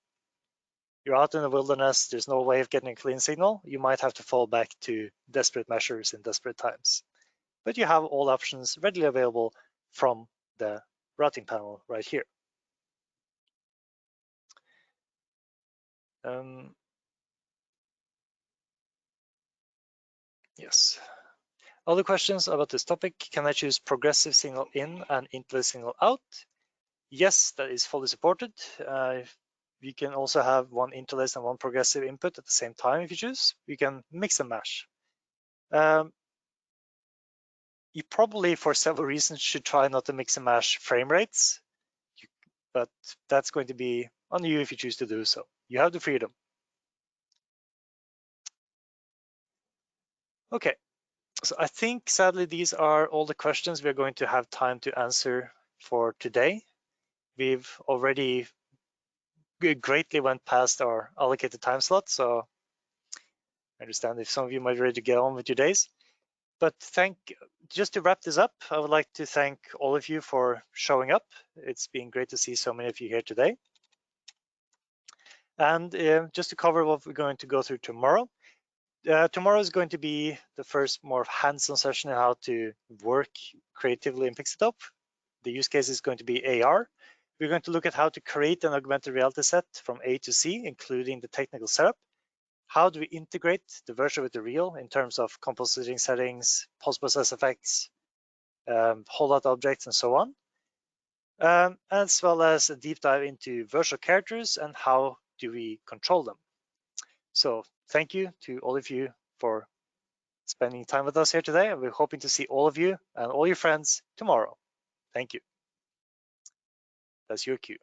you're out in the wilderness, there's no way of getting a clean signal. You might have to fall back to desperate measures in desperate times. But you have all options readily available from the routing panel right here. Yes. Other questions about this topic? Can I choose progressive signal in and interlaced signal out? Yes, that is fully supported. You can also have one interlaced and one progressive input at the same time if you choose. You can mix and match. You probably, for several reasons, should try not to mix and match frame rates, but that's going to be on you if you choose to do so. You have the freedom. Okay, so I think sadly these are all the questions we're going to have time to answer for today. We've already greatly went past our allocated time slot, so I understand if some of you might be ready to get on with your days. But just to wrap this up, I would like to thank all of you for showing up. It's been great to see so many of you here today. And just to cover what we're going to go through tomorrow. Tomorrow is going to be the first more hands-on session on how to work creatively in Pixeltop. The use case is going to be AR. We're going to look at how to create an augmented reality set from A to C, including the technical setup. How do we integrate the virtual with the real in terms of compositing settings, post-process effects, holdout objects, and so on, as well as a deep dive into virtual characters and how do we control them. So thank you to all of you for spending time with us here today. And we're hoping to see all of you and all your friends tomorrow. Thank you. That's your cue.